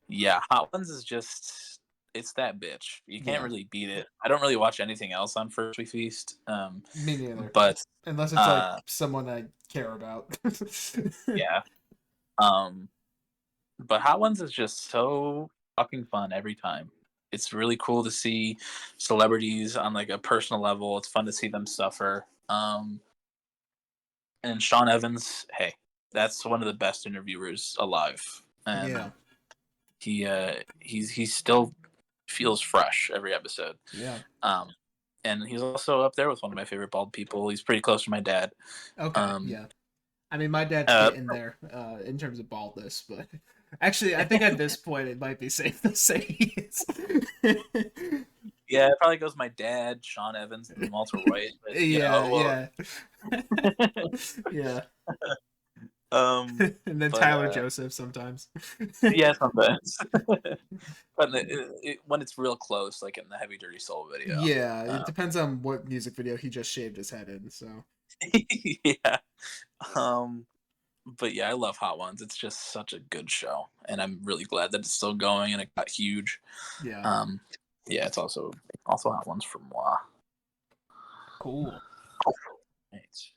yeah, Hot Ones is just it's that bitch. You can't Yeah. really beat it. I don't really watch anything else on First We Feast. Me neither. But Unless it's like uh, someone I care about. yeah. Um, but Hot Ones is just so fucking fun every time. It's really cool to see celebrities on like a personal level. It's fun to see them suffer. And Sean Evans, hey, that's one of the best interviewers alive, Yeah. and he still feels fresh every episode. Yeah. Um, and he's also up there with one of my favorite bald people. He's pretty close to my dad. Okay, Um, yeah. I mean, my dad's uh, getting there in terms of baldness, but actually, I think at this point it might be safe to say he is. yeah, it probably goes my dad, Sean Evans, and Walter White. But Yeah, well, yeah, yeah. um, And then but Tyler Joseph sometimes. yeah, sometimes. But when it's real close, like in the Heavy Dirty Soul video. Yeah, it Uh, depends on what music video he just shaved his head in. So yeah. Um, but yeah, I love Hot Ones. It's just such a good show, and I'm really glad that it's still going and it got huge. yeah, Um, yeah, it's also Hot Ones from Bois. cool. Right.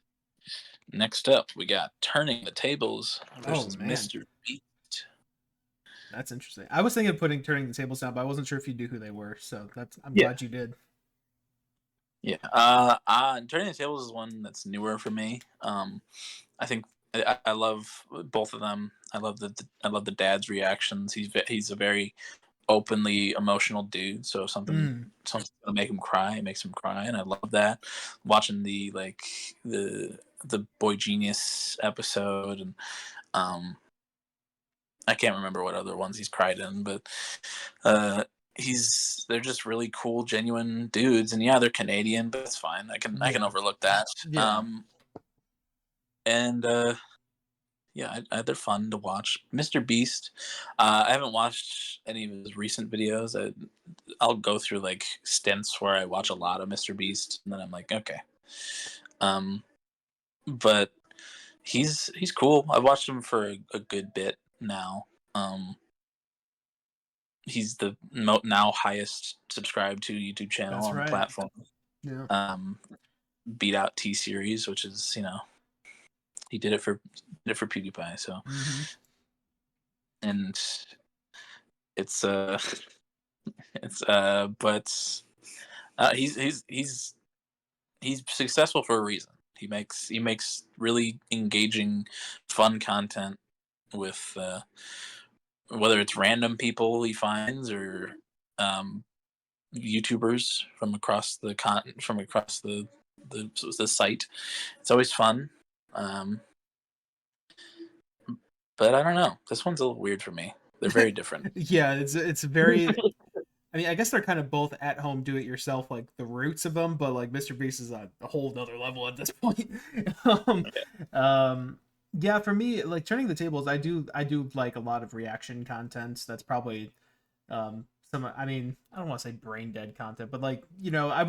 Next up, we got Turning the Tables Oh versus man, Mr. Beast. that's interesting. I was thinking of putting turning the tables down, but I wasn't sure if you knew who they were. So that's I'm Yeah, glad you did. yeah. Turning the Tables is one that's newer for me. I think I love both of them. I love the dad's reactions. He's a very openly emotional dude. So if Mm, something's gonna make him cry, it makes him cry, and I love that. Watching the Boy Genius episode, and um, I can't remember what other ones he's cried in, but uh, they're just really cool, genuine dudes. And yeah, they're Canadian, but it's fine. I can yeah, overlook that. yeah. And yeah, they're fun to watch. Mr. Beast, I haven't watched any of his recent videos. I'll go through like stints where I watch a lot of Mr. Beast, and then I'm like, okay. Um, but he's cool. I've watched him for a good bit now. He's the now highest subscribed to YouTube channel That's on the right. platform. Yeah. Um, beat out T Series, which is he did it for PewDiePie. So Mm-hmm. and it's it's but he's successful for a reason. He makes really engaging, fun content with whether it's random people he finds or um, YouTubers from across the site. It's always fun. Um, but I don't know. This one's a little weird for me. They're very different. Yeah, it's very. I mean, I guess they're kind of both at home, do it yourself, like the roots of them. But like Mr. Beast is a whole other level at this point. um, um, yeah, for me, like turning the tables, I do like a lot of reaction content. That's probably some. I mean, I don't want to say brain dead content, but like I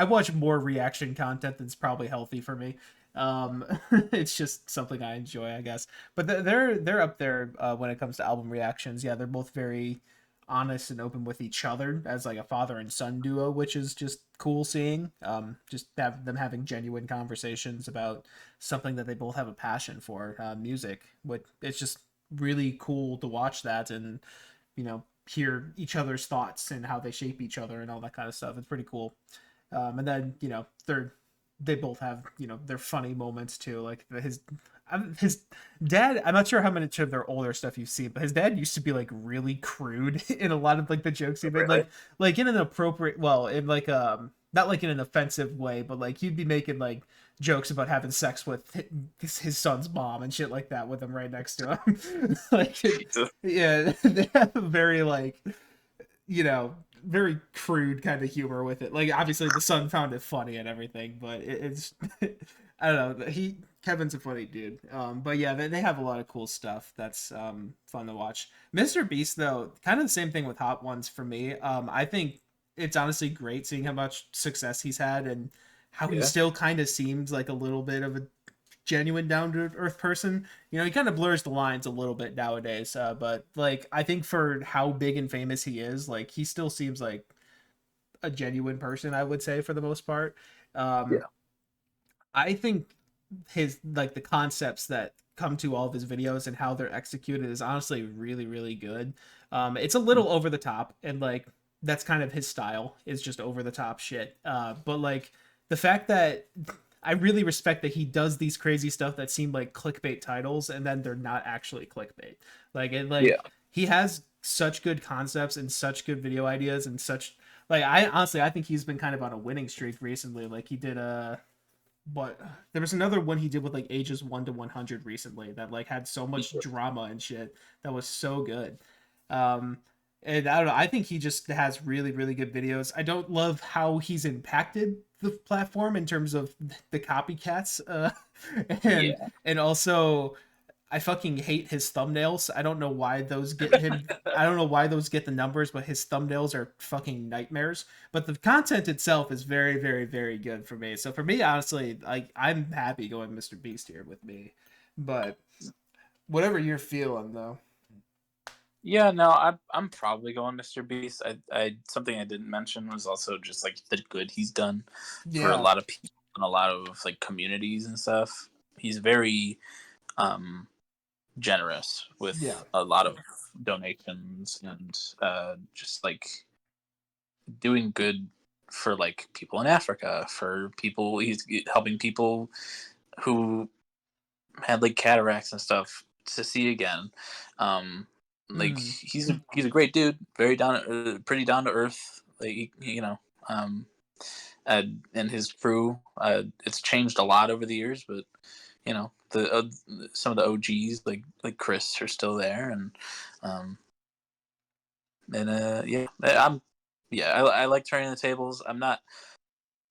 watch more reaction content that's probably healthy for me. Um, it's just something I enjoy, I guess. But they're up there when it comes to album reactions. Yeah, they're both very honest and open with each other as like a father and son duo, which is just cool seeing. Just have them having genuine conversations about something that they both have a passion for, music. What it's just really cool to watch that and hear each other's thoughts and how they shape each other and all that kind of stuff. It's pretty cool. And then they both have their funny moments too. Like his dad. I'm not sure how much of their older stuff you've seen, but his dad used to be like really crude in a lot of like the jokes he made, Really? like in an appropriate, well, in like not like in an offensive way, but like he'd be making like jokes about having sex with his son's mom and shit like that with him right next to him. Like, Jesus. yeah, they have a very like very crude kind of humor with it. Like obviously the son found it funny and everything, but it's I don't know. Kevin's a funny dude. But yeah, they have a lot of cool stuff that's fun to watch. Mr. Beast though, kind of the same thing with Hot Ones for me. I think it's honestly great seeing how much success he's had and how he Yeah. still kind of seems like a little bit of a genuine down to earth person. He kind of blurs the lines a little bit nowadays. But like I think for how big and famous he is, like he still seems like a genuine person. I would say for the most part. Um, Yeah. I think his like the concepts that come to all of his videos and how they're executed is honestly really really good. It's a little over the top and like that's kind of his style is just over the top shit. But like the fact that I really respect that he does these crazy stuff that seem like clickbait titles and then they're not actually clickbait. Like Yeah. he has such good concepts and such good video ideas and such Like I honestly, I think he's been kind of on a winning streak recently. Like he did but there was another one he did with like ages 1 to 100 recently that like had so much drama and shit that was so good. Um, and I don't know. I think he just has really, really good videos. I don't love how he's impacted the platform in terms of the copycats, and Yeah. and also I fucking hate his thumbnails. I don't know why those get him. I don't know why those get the numbers, but his thumbnails are fucking nightmares. But the content itself is very, very, very good for me. So for me, honestly, like I'm happy going Mr. Beast here with me. But whatever you're feeling, though. Yeah, no, I'm probably going Mr. Beast. I something I didn't mention was also just like the good he's done for a Yeah, lot of people and a lot of like communities and stuff. He's very um generous yeah, with a lot of donations and just like doing good for like people in Africa, for people he's helping people who had like cataracts and stuff to see again. Um, like mm, he's a great dude, very pretty down to earth. Like um, and his crew. It's changed a lot over the years, but the some of the OGs like Chris are still there, um, yeah, I like turning the tables. I'm not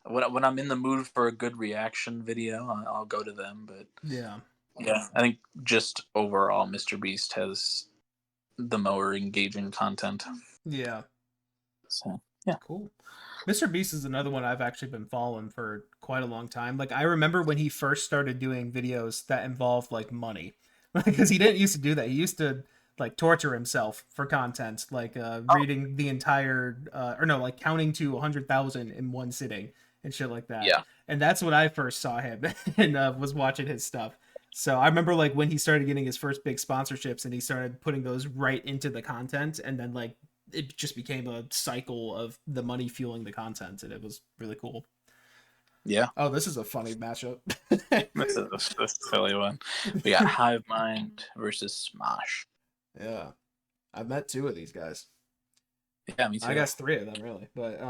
when I'm in the mood for a good reaction video, I'll go to them, but yeah, yeah, I think just overall, Mr. Beast has the more engaging content. yeah. So yeah, Cool. Mr. Beast is another one I've actually been following for quite a long time. Like I remember when he first started doing videos that involved like money, because he didn't used to do that. He used to like torture himself for content, like oh reading the entire or no, like counting to 100,000 in one sitting and shit like that. yeah, And that's when I first saw him and was watching his stuff. So I remember like when he started getting his first big sponsorships and he started putting those right into the content, and then like it just became a cycle of the money fueling the content, and it was really cool. yeah. Oh, this is a funny matchup. This is a silly one. We got Hive Mind versus Smosh. Yeah, I've met two of these guys. Yeah, me I too. guess three of them really, but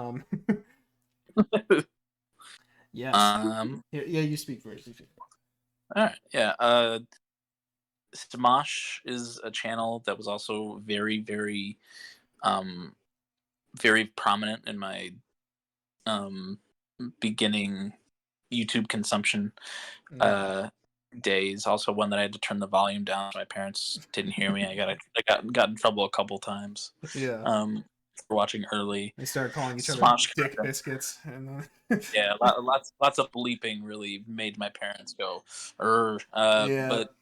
yes. um, Yeah, you speak first. You speak first. all right, yeah. Smosh is a channel that was also um, very prominent in my um beginning YouTube consumption Mm. uh days. Also one that I had to turn the volume down. My parents didn't hear me. I got in trouble a couple times Yeah, for watching early they started calling each other Smosh dick content. biscuits, and Yeah, lots of bleeping really made my parents go, yeah, but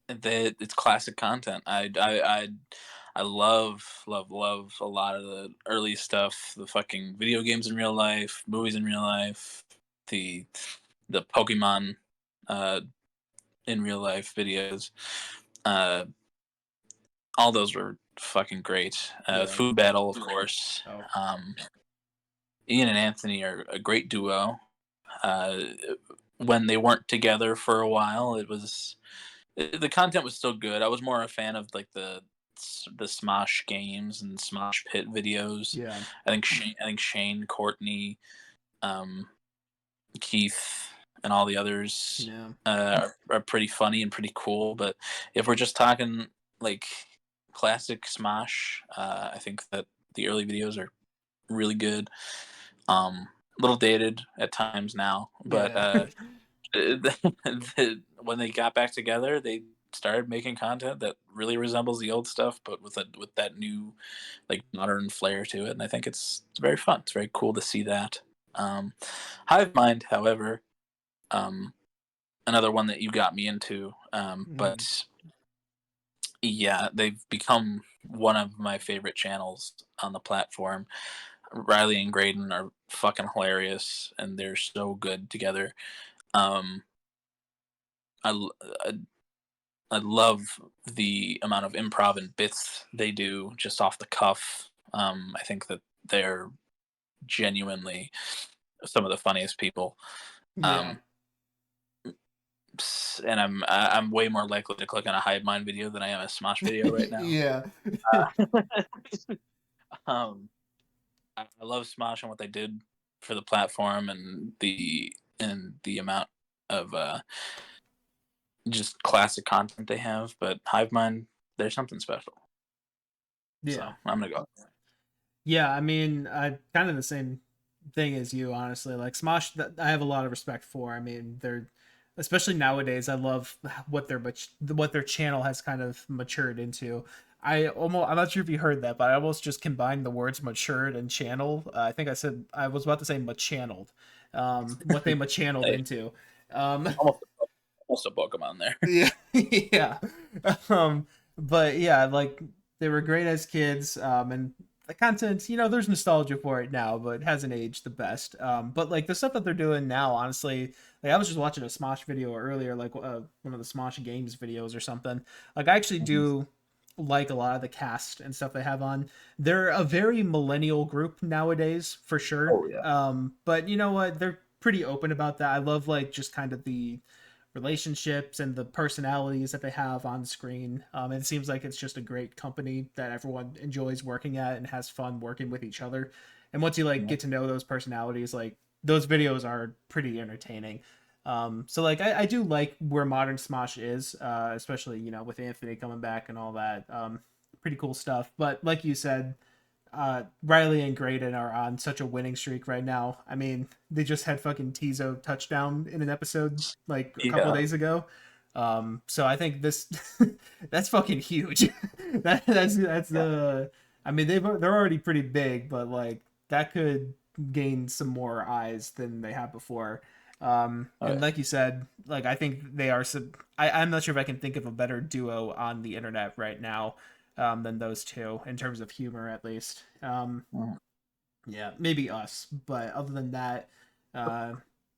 it's classic content. I love a lot of the early stuff, the fucking video games in real life, movies in real life, the the Pokemon uh, in real life videos. Uh, all those were fucking great. yeah. Food Battle, of course. Oh, Ian and Anthony are a great duo. Uh, when they weren't together for a while, the content was still good. I was more a fan of like the Smosh games and Smosh Pit videos. yeah, I think Shane, Courtney, um, Keith, and all the others yeah, are pretty funny and pretty cool. But if we're just talking like classic Smosh, I think that the early videos are really good. A little dated at times now, but yeah, when they got back together, they started making content that really resembles the old stuff, but with that new like modern flair to it. And I think it's very fun. It's very cool to see that. Um, Hive Mind, however, um, another one that you got me into, mm. but yeah, they've become one of my favorite channels on the platform. Riley and Graydon are fucking hilarious, and they're so good together. Um, I, I I love the amount of improv and bits they do just off the cuff. I think that they're genuinely some of the funniest people. Yeah, Um, and I'm way more likely to click on a Hive Mind video than I am a Smosh video right now. yeah, Uh, um, I love Smosh and what they did for the platform and the amount of just classic content they have. But Hive Mind, there's something special. So Yeah. I'm gonna go. Yeah, I mean, I kind of the same thing as you, honestly. Like Smosh, I have a lot of respect for. I mean, they're especially nowadays. I love what their channel has kind of matured into. I'm not sure if you heard that, but I almost just combined the words matured and channel. I think I was about to say machanneled. What they machanneled Hey, into. Um, almost almost a Pokemon there. yeah, yeah. Um, but yeah, like they were great as kids, and the content, there's nostalgia for it now, but it hasn't aged the best. But like the stuff that they're doing now, honestly, like I was just watching a Smosh video earlier, like one of the Smosh Games videos or something. Like I actually Mhm. do like a lot of the cast and stuff they have on. They're a very millennial group nowadays, for sure. Oh yeah. But you know what? They're pretty open about that. I love like just kind of the relationships and the personalities that they have on screen. It seems like it's just a great company that everyone enjoys working at and has fun working with each other. And once you like Yeah. get to know those personalities, like those videos are pretty entertaining. So like I do like where modern Smosh is, especially with Anthony coming back and all that. Pretty cool stuff. But like you said, Riley and Graydon are on such a winning streak right now. I mean, they just had fucking Tizo touchdown in an episode like a couple Yeah. days ago. So I think this that's fucking huge. That's Yeah. the. I mean, they're already pretty big, but like that could gain some more eyes than they have before. Oh And yeah. like you said, like I think they are. I'm not sure if I can think of a better duo on the internet right now than those two in terms of humor, at least. Mhm. Yeah, maybe us, but other than that, uh,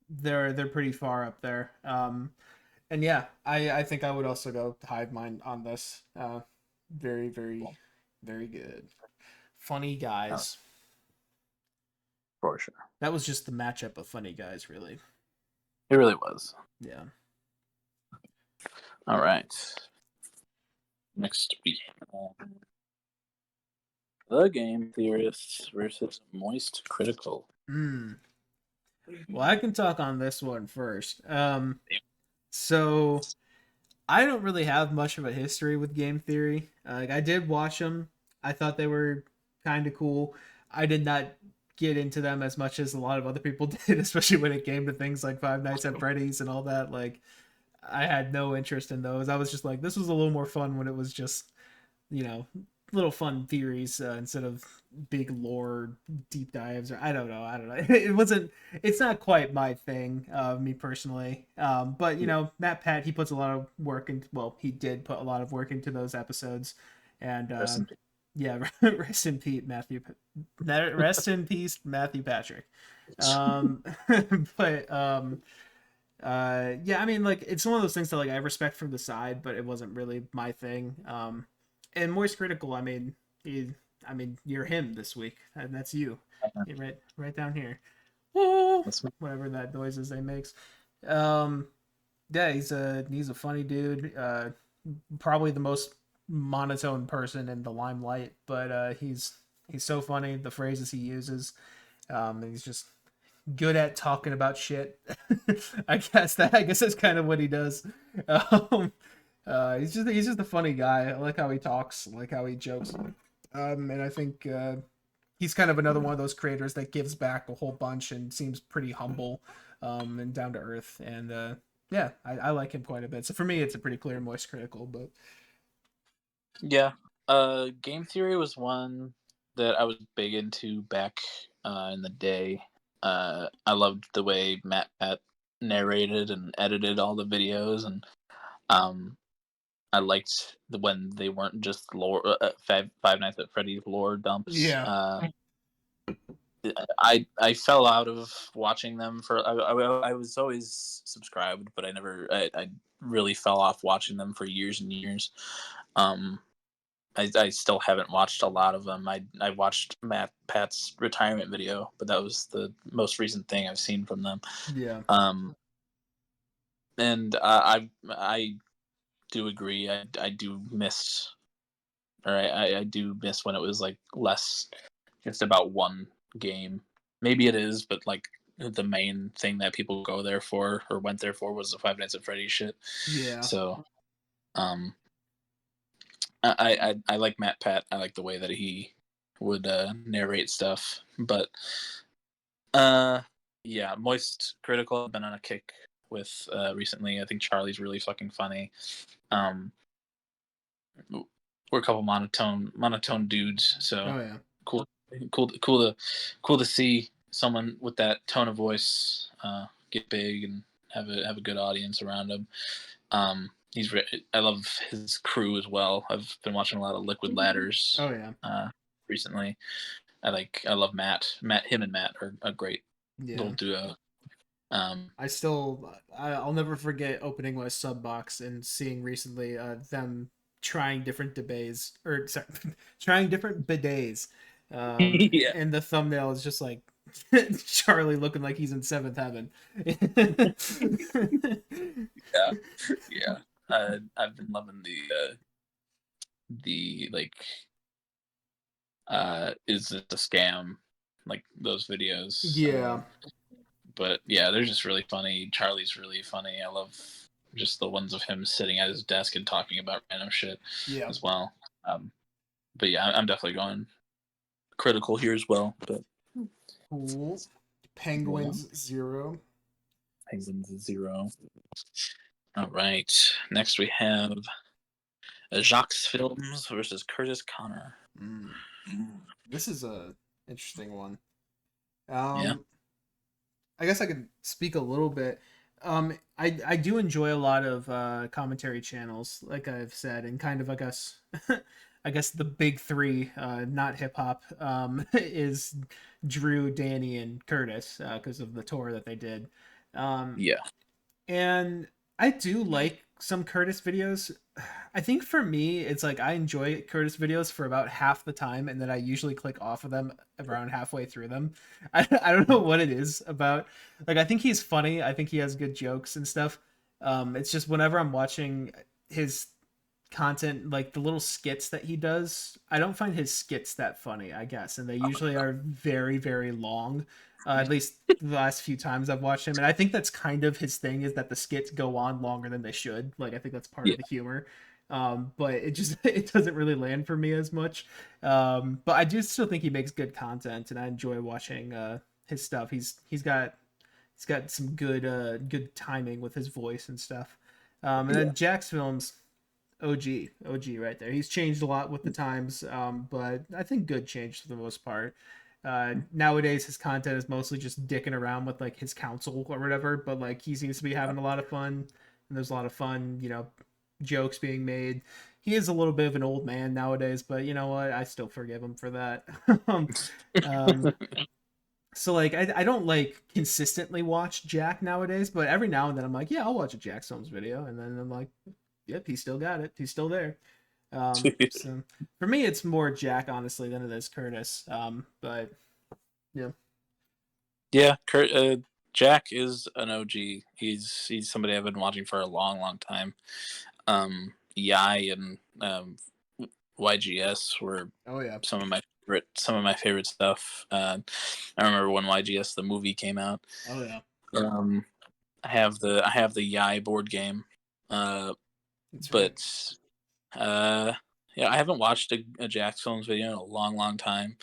they're pretty far up there. And yeah, I think I would also go Hive Mind on this. Very very very good. Funny Oh, guys. for sure. That was just the matchup of funny guys, really. It really was. Yeah. All right. Next we have the game theorists versus moist critical. Mm. Well, I can talk on this one first. So I don't really have much of a history with game theory. Like I did watch them. I thought they were kind of cool. I did not get into them as much as a lot of other people did, especially when it came to things like Five Nights at Freddy's and all that. Like I had no interest in those. I was just like, this was a little more fun when it was just you know little fun theories instead of big lore deep dives, or I don't know it wasn't it's not quite my thing, me personally. But Matt Pat, he puts a lot of work in, well, he did put a lot of work into those episodes. And Rest in yeah, rest in peace Matthew, rest in peace Matthew Patrick. peace. But yeah, I mean, like it's one of those things that like I respect from the side, but it wasn't really my thing. And Moist Critical, I mean, you're him this week, and that's you. You're right down here. Woo! That's me. Whatever that noise is they makes. Um, yeah, he's a funny dude. Probably the most monotone person in the limelight, but he's so funny. The phrases he uses, he's just good at talking about shit. I guess that's kind of what he does. Um, he's just a funny guy. I like how he talks, I like how he jokes. And I think he's kind of another one of those creators that gives back a whole bunch and seems pretty humble, and down to earth. And yeah, I like him quite a bit. So for me, it's a pretty clear Moist Critical. But Yeah. Game theory was one that I was big into back in the day. I loved the way Matt Pat narrated and edited all the videos, and um, I liked when they weren't just lore Five Nights at Freddy's lore dumps. yeah, I fell out of watching them for I was always subscribed, but I really fell off watching them for years and years. Um, I still haven't watched a lot of them. I watched Matt Pat's retirement video, but that was the most recent thing I've seen from them. yeah, Um, and I do agree. I do miss, or I do miss when it was like less just about one game. Maybe it is, but like the main thing that people go there for or went there for was the Five Nights at Freddy's shit. Yeah. So, um, I like Matt Pat. I like the way that he would narrate stuff. But uh, yeah, Moist Critical. I've been on a kick with recently. I think Charlie's really fucking funny. Um, we're a couple monotone dudes, so Oh yeah. cool, cool to see someone with that tone of voice get big and have a good audience around him. I love his crew as well. I've been watching a lot of Liquid Ladders Oh yeah. recently. I love Matt. Him and Matt are a great Yeah. little duo. I'll never forget opening my sub box and seeing recently them trying different debates or sorry, trying different bidets. Yeah, And the thumbnail is just like Charlie looking like he's in seventh heaven. yeah, yeah. I've been loving the like is it a scam, like those videos. Yeah. But yeah, they're just really funny. Charlie's really funny. I love just the ones of him sitting at his desk and talking about random shit Yeah. as well. Um, but yeah, I'm definitely going critical here as well. But Cool. yeah, Penguins 0. Penguins is 0. All right. Next we have Jacques Films versus Curtis Connor. Mm. This is a interesting one. Yeah. I guess I could speak a little bit. I do enjoy a lot of commentary channels, like I've said, and kind of I guess I guess the big three, not hip hop, is Drew, Danny, and Curtis because of the tour that they did. Um, Yeah. and I do like some Curtis videos. I think for me, it's like I enjoy Curtis videos for about half the time, and then I usually click off of them around halfway through them. I don't know what it is about. Like, I think he's funny. I think he has good jokes and stuff. It's just whenever I'm watching his content, like the little skits that he does, I don't find his skits that funny, I guess. And they usually are very, very long. At least the last few times I've watched him. And I think that's kind of his thing is that the skits go on longer than they should. Like, I think that's part Yeah. of the humor. But it just it doesn't really land for me as much. But I do still think he makes good content, and I enjoy watching his stuff. He's got some good timing with his voice and stuff. And Yeah. then Jack's films, OG right there. He's changed a lot with the times, but I think good change for the most part. Nowadays, his content is mostly just dicking around with like his counsel or whatever, but like he seems to be having a lot of fun, and there's a lot of fun, jokes being made. He is a little bit of an old man nowadays, but you know what? I still forgive him for that. um, so like I don't like consistently watch Jack nowadays, but every now and then I'm like, yeah, I'll watch a Jack Soames video, and then I'm like, yep, he still got it. He's still there. So for me, it's more Jack honestly than it is Curtis. But yeah, Yeah, Jack is an OG. He's somebody I've been watching for a long time. Yai and YGS were oh yeah, some of my favorite stuff. I remember when YGS the movie came out. oh yeah, Um, I have the Yai board game, that's right. but uh, yeah, I haven't watched a Jax Films video in a long time.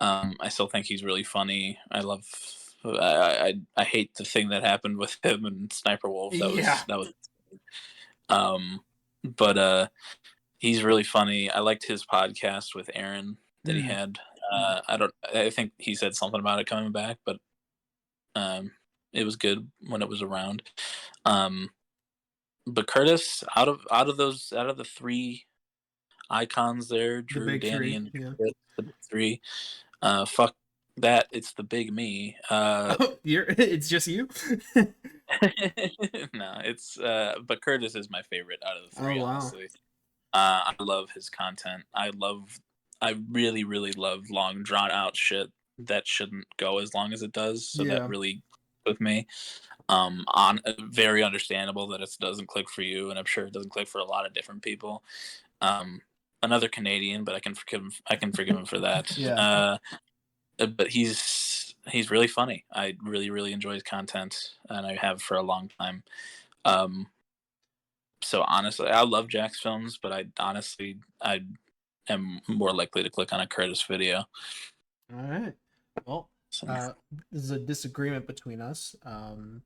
I still think he's really funny. I hate the thing that happened with him and Sniper Wolf. Yeah. That was um, but he's really funny. I liked his podcast with Aaron that he Mm. had. I think he said something about it coming back, but um, it was good when it was around. Um, but Curtis, out of the three icons there, The Drew, big Danny, three. and Yeah. Chris, the big three. Fuck that. It's the big me. Oh, it's just you. No, it's but Curtis is my favorite out of the Oh three, wow. honestly. I love his content. I really love long drawn out shit that shouldn't go as long as it does. So that Yeah. really with me. On very understandable that it doesn't click for you, and I'm sure it doesn't click for a lot of different people. Um, another Canadian, but I can forgive him. I can forgive him for that. Yeah. but he's really funny. I really enjoy his content, and I have for a long time. Um, so honestly, I love Jack's films, but I am more likely to click on a Curtis video. All right. Well, So, this is a disagreement between us.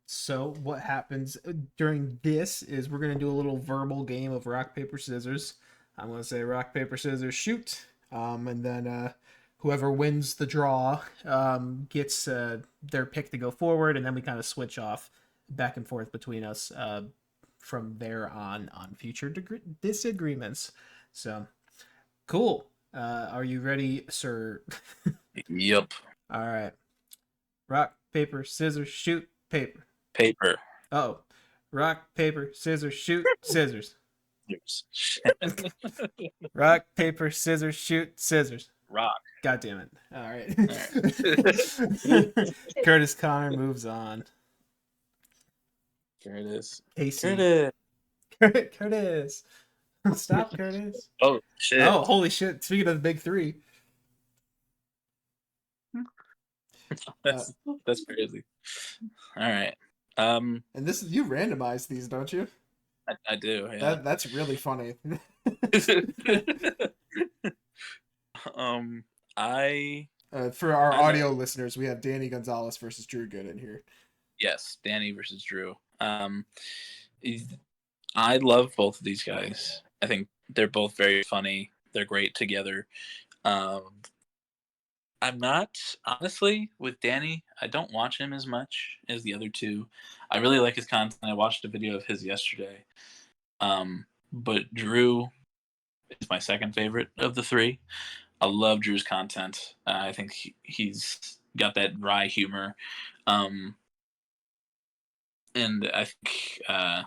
So what happens during this is we're gonna do a little verbal game of rock paper scissors. I'm gonna say rock paper scissors shoot, and then whoever wins the draw gets their pick to go forward, and then we kind of switch off back and forth between us from there on future disagreements. So cool. Are you ready, sir? yep. All right. Rock, paper, scissors, shoot, paper. Paper. Oh. Rock, paper, scissors, shoot, scissors. Rock, paper, scissors, shoot, scissors. Rock. God damn it. All right. All right. Curtis Connor moves on. Curtis. AC. Curtis. Stop, Curtis. Oh, shit. Oh, holy shit. Speaking of the big three. That's crazy. All right. And this is, you randomize these, don't you? I do. Yeah. That's really funny. I For our I audio listeners, we have Danny Gonzalez versus Drew Gooden here. yes, Danny versus Drew. I love both of these guys. I think they're both very funny. They're great together. I'm not honestly with Danny. I don't watch him as much as the other two. I really like his content. I watched a video of his yesterday. But Drew is my second favorite of the three. I love Drew's content. I think he's got that dry humor. And I think I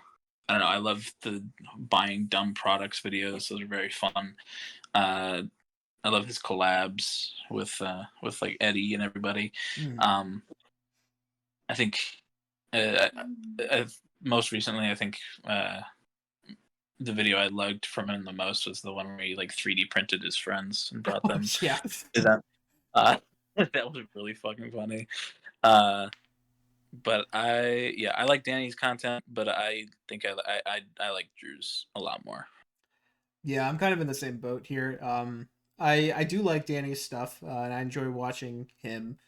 don't know. I love the buying dumb products videos. Those are very fun. I love his collabs with like Eddie and everybody. I think most recently, I think the video I liked from him the most was the one where he like 3D printed his friends and brought them. Yeah. That was really fucking funny. But I like Danny's content, but I think I like Drew's a lot more. Yeah, I'm kind of in the same boat here. I do like Danny's stuff, and I enjoy watching him.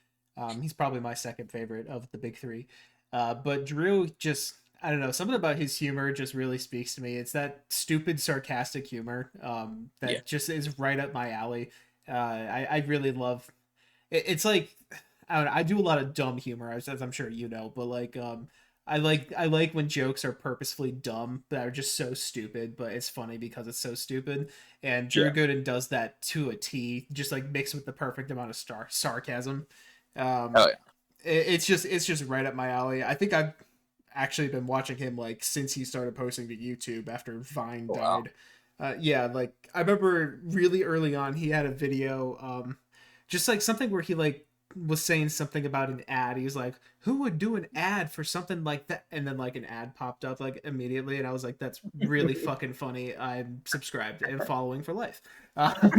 He's probably my second favorite of the big three. But Drew just, I don't know, something about his humor just really speaks to me. It's that stupid, sarcastic humor that just is right up my alley. I really love. It's like I don't know, I do a lot of dumb humor, as I'm sure you know, but like I like when jokes are purposefully dumb that are just so stupid, but it's funny because it's so stupid. And Drew Gooden does that to a T, just like mixed with the perfect amount of sarcasm. It's just right up my alley. I think I've actually been watching him like since he started posting to YouTube after Vine died. Yeah, like I remember really early on he had a video, just like something where he like was saying something about an ad. He was like, "Who would do an ad for something like that?" And then like an ad popped up like immediately, and I was like, "That's really fucking funny." I'm subscribed and following for life. But I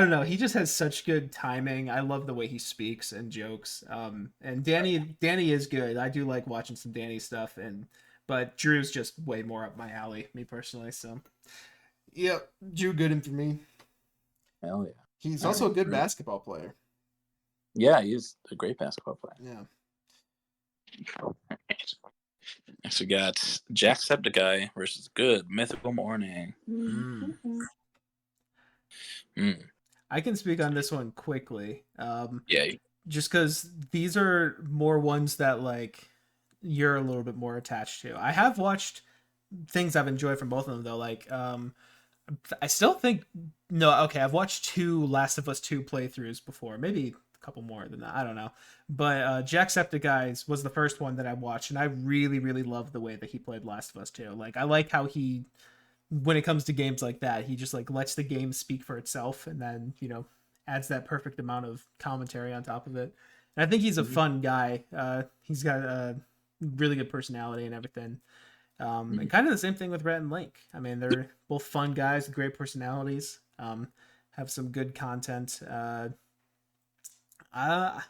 don't know. He just has such good timing. I love the way he speaks and jokes. And Danny is good. I do like watching some Danny stuff, but Drew's just way more up my alley, me personally. So, yep, Drew Gooden for me. Hell yeah. He's also a good basketball player. Yeah, he's a great basketball player. Yeah. Next we got Jacksepticeye versus Good Mythical Morning. I can speak on this one quickly. Yeah. Just because these are more ones that like you're a little bit more attached to. I have watched things I've enjoyed from both of them though. Like I still think no. Okay, I've watched 2 Last of Us 2 playthroughs before. Maybe a couple more than that. I don't know. But Jacksepticeye was the first one that I watched, and I really loved the way that he played Last of Us 2. Like I like how he, when it comes to games like that, he just like lets the game speak for itself, and then adds that perfect amount of commentary on top of it. And I think he's a fun guy. He's got a really good personality and everything. And kind of the same thing with Rhett and Link. I mean, they're both fun guys with great personalities. have some good content. Uh, I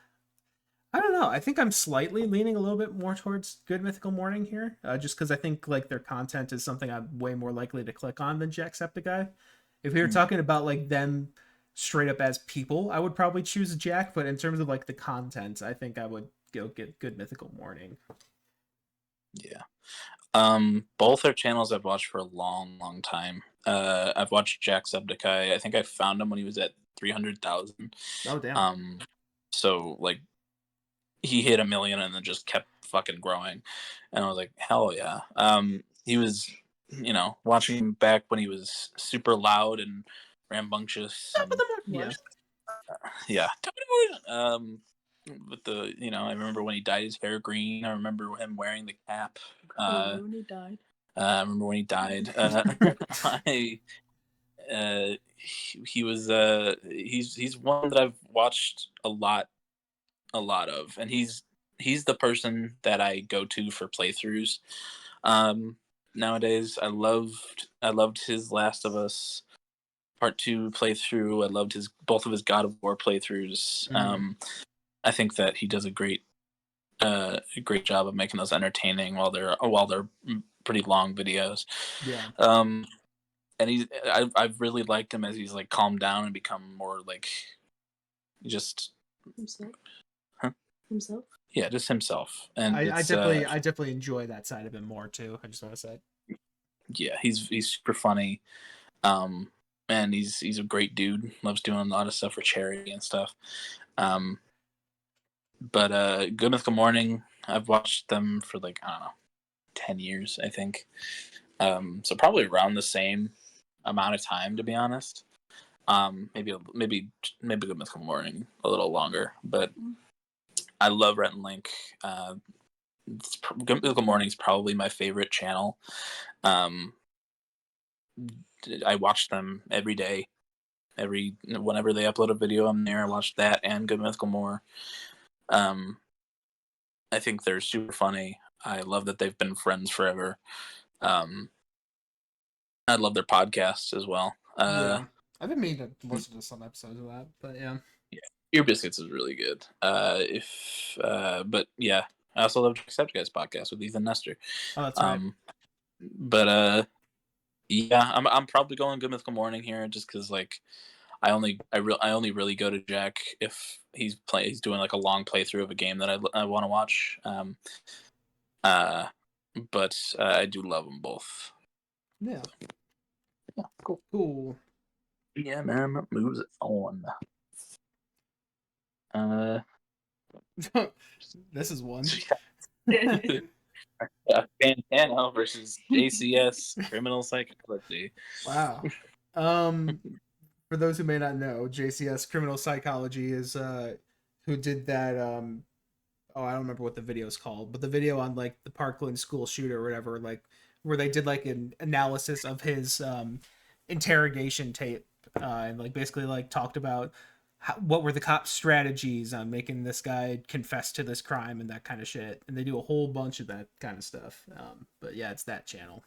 don't know. I think I'm slightly leaning a little bit more towards Good Mythical Morning here, just because I think like their content is something I'm way more likely to click on than Jacksepticeye. If we were talking about like them straight up as people, I would probably choose Jack. But in terms of like the content, I think I would go get Good Mythical Morning. Yeah. Both are channels I've watched for a long, long time. I've watched Jacksepticeye. I think I found him when he was at 300,000. Oh damn! So like he hit 1 million and then just kept fucking growing, and I was like, hell yeah. He was, watching him back when he was super loud and rambunctious, Top of and the morning. yeah. With the, I remember when he dyed his hair green. I remember him wearing the cap. When he died. I remember when he died. I he was he's one that I've watched a lot of, and he's the person that I go to for playthroughs. Nowadays, I loved his Last of Us Part 2 playthrough. I loved both of his God of War playthroughs. I think that he does a great job of making those entertaining while they're pretty long videos. Yeah. And I've really liked him as he's like calmed down and become more like just himself. Huh? Himself. Yeah, just himself. And I definitely enjoy that side of him more too. I just want to say. Yeah, he's super funny. And he's a great dude. Loves doing a lot of stuff for charity and stuff. But Good Mythical Morning, I've watched them for like, I don't know, 10 years, I think. So probably around the same amount of time, to be honest. Maybe Good Mythical Morning a little longer, but I love Rhett and Link. Good Mythical Morning is probably my favorite channel. I watch them every day. Whenever they upload a video, I'm there. I watch that and Good Mythical More. I think they're super funny. I love that they've been friends forever. I love their podcast as well. Yeah, I've been meaning to listen to some episodes of that, but yeah. Yeah, Ear Biscuits is really good. But yeah, I also love Jacksepticeye's podcast with Ethan Nestor. Oh, that's right. But yeah, I'm probably going Good Mythical Morning here just because like I only really go to Jack if he's doing like a long playthrough of a game that I want to watch. But I do love them both. Yeah. Yeah, cool. Cool. Yeah, man, moves on. This is one. Fantano versus JCS Criminal Psychology. Wow. For those who may not know, JCS Criminal Psychology is who did that oh, I don't remember what the video is called, but the video on like the Parkland school shooter or whatever, like where they did like an analysis of his interrogation tape and like basically like talked about what were the cops' strategies on making this guy confess to this crime and that kind of shit. And they do a whole bunch of that kind of stuff. But yeah, it's that channel.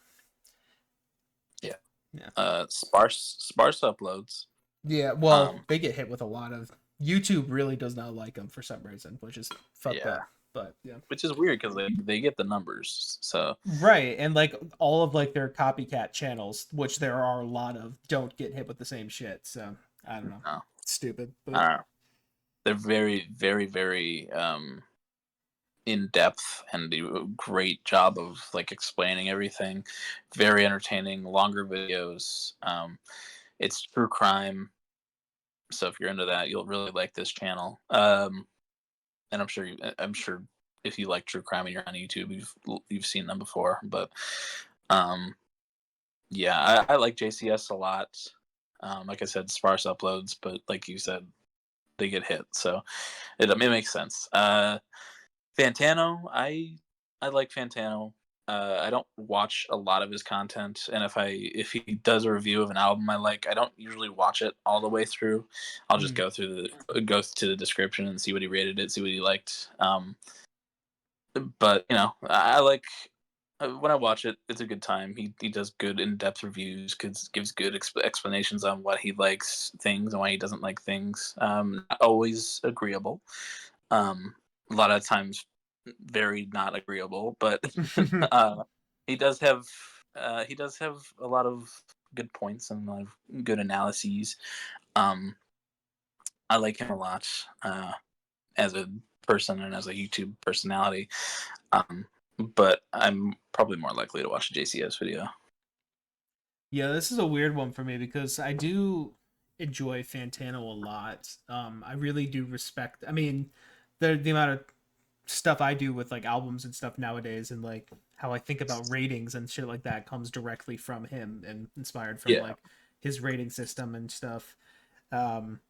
Yeah. Yeah. Sparse uploads. Yeah, well, they get hit with a lot of YouTube really does not like them for some reason, which is fucked up. But yeah, which is weird because they get the numbers. So right, and like all of like their copycat channels, which there are a lot of, don't get hit with the same shit. So I don't know. No. It's stupid. But... I don't know. They're very, very, very in depth and do a great job of like explaining everything. Very entertaining, longer videos. It's true crime, so if you're into that, you'll really like this channel. And I'm sure if you like true crime and you're on YouTube, you've seen them before. But yeah, I like JCS a lot. Like I said, sparse uploads, but like you said, they get hit, so it makes sense. Fantano, I like Fantano. I don't watch a lot of his content, and if he does a review of an album I like, I don't usually watch it all the way through. I'll just go to the description and see what he rated it, see what he liked. But I like when I watch it, it's a good time. He does good in-depth reviews, gives good explanations on what he likes things and why he doesn't like things. Not always agreeable. Um, a lot of times, very not agreeable. But uh, he does have a lot of good points and a lot of good analyses. Um, I like him a lot as a person and as a YouTube personality. Um, but I'm probably more likely to watch a JCS video. Yeah, this is a weird one for me because I do enjoy Fantano a lot. I really do respect. I mean, the amount of stuff I do with like albums and stuff nowadays, and like how I think about ratings and shit like that comes directly from him and inspired from Yeah, like his rating system and stuff. Um,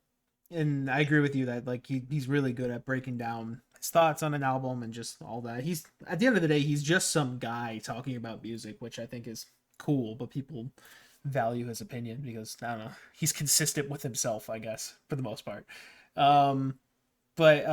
and I agree with you that like he's really good at breaking down his thoughts on an album and just all that. He's at the end of the day, he's just some guy talking about music, which I think is cool, but people value his opinion because I don't know, he's consistent with himself, I guess, for the most part. But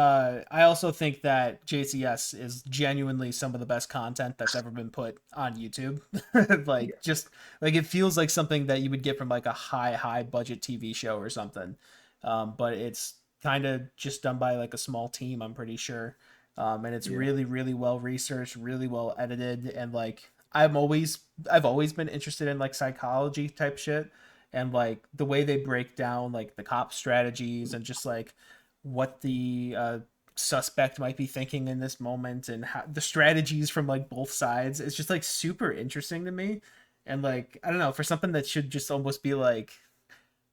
I also think that JCS is genuinely some of the best content that's ever been put on YouTube. yeah, Just like it feels like something that you would get from like a high budget TV show or something. But it's kind of just done by like a small team, I'm pretty sure. And it's yeah, really well researched, really well edited, and like I've always been interested in like psychology type shit, and like the way they break down like the cop strategies and just like what the suspect might be thinking in this moment and how the strategies from like both sides. It's just like super interesting to me. And like, I don't know, for something that should just almost be like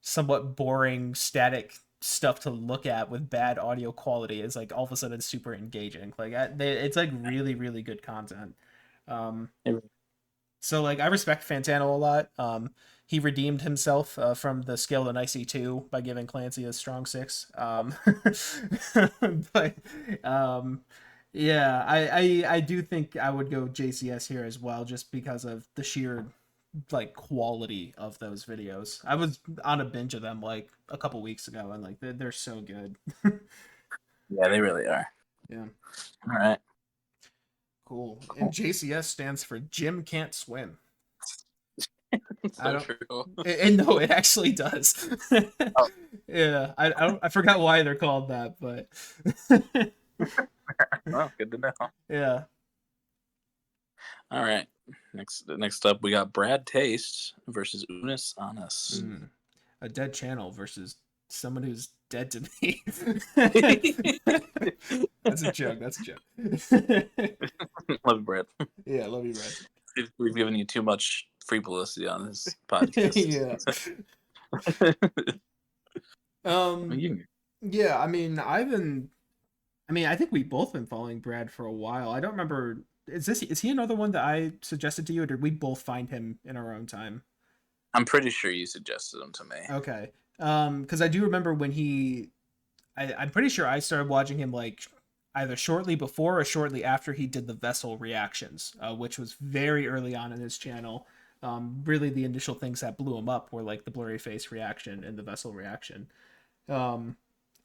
somewhat boring, static stuff to look at with bad audio quality is like all of a sudden super engaging. Like, it's like really good content. Um, yeah. so like I respect Fantano a lot. He redeemed himself from the scale to nicey 2 by giving Clancy a strong 6. But um, yeah, I do think I would go JCS here as well, just because of the sheer like quality of those videos. I was on a binge of them like a couple weeks ago, and like they're so good. Yeah, they really are. Yeah, All right, cool. And cool. JCS stands for Jim Can't Swim. I So don't. true. And no, it actually does. Oh, Yeah, I forgot why they're called that, but well, good to know. yeah. All right, next up, we got Brad Taste versus Unis Anas. Mm. A dead channel versus someone who's dead to me. That's a joke. That's a joke. Love you, Brad. Yeah, love you, Red. We've given you too much free publicity on this podcast. Yeah. You can- Yeah, I mean, I think we've both been following Brad for a while. I don't remember. Is he another one that I suggested to you, or did we both find him in our own time? I'm pretty sure you suggested them to me. Okay. Because I do remember when I'm pretty sure I started watching him like either shortly before or shortly after he did the Vessel reactions, which was very early on in his channel. Really, the initial things that blew him up were like the blurry face reaction and the Vessel reaction. Um,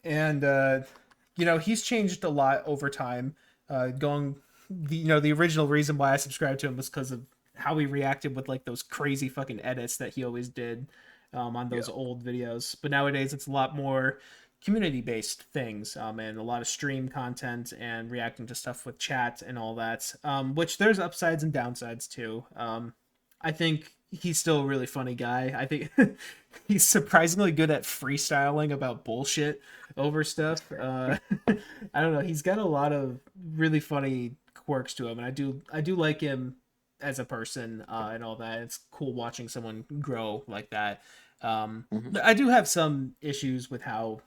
and he's changed a lot over time. The original reason why I subscribed to him was because of how he reacted with like those crazy fucking edits that he always did on those Yeah. old videos. But nowadays it's a lot more community based things and a lot of stream content and reacting to stuff with chat and all that. Which there's upsides and downsides too. I think he's still a really funny guy. I think he's surprisingly good at freestyling about bullshit over stuff. I don't know. He's got a lot of really funny quirks to him, and I do like him as a person and all that. It's cool watching someone grow like that. Mhm. But I do have some issues with how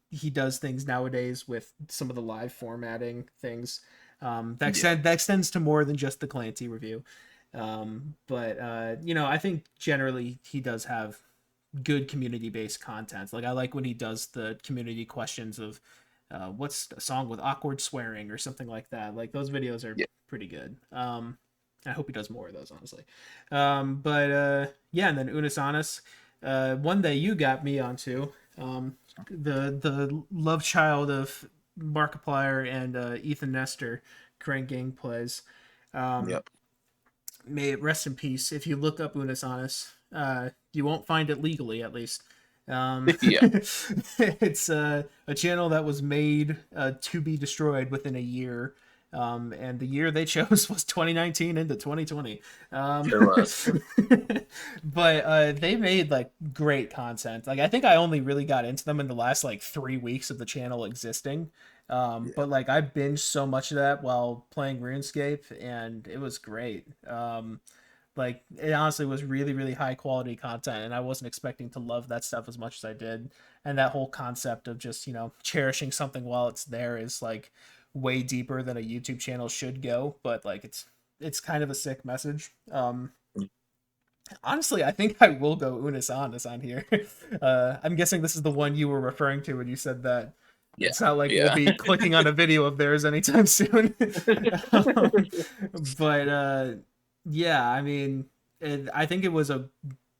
he does things nowadays with some of the live formatting things. Yeah. That extends to more than just the Clancy review. But I think generally he does have good community based content. Like I like when he does the community questions of what's a song with awkward swearing or something like that. Like those videos are Yeah. pretty good. I hope he does more of those, honestly. But yeah, and then Unis Anas, one that you got me onto, the love child of Markiplier and Ethan Nestor, Crank Gang plays. Um, Yep. may it rest in peace. If you look up Unis Honest, you won't find it legally, at least. Yeah. It's a channel that was made to be destroyed within a year. And the year they chose was 2019 into 2020. Sure was. But they made like great content. Like I think I only really got into them in the last like 3 weeks of the channel existing. But like I binged so much of that while playing RuneScape, and it was great. Like it honestly was really really high quality content, and I wasn't expecting to love that stuff as much as I did. And that whole concept of just cherishing something while it's there is like way deeper than a YouTube channel should go, but like it's kind of a sick message. Honestly, I think I will go Unis Honest on here. I'm guessing this is the one you were referring to when you said that. Yeah. It's not like we'll Yeah. be clicking on a video of theirs anytime soon. But yeah, I mean, I think it was a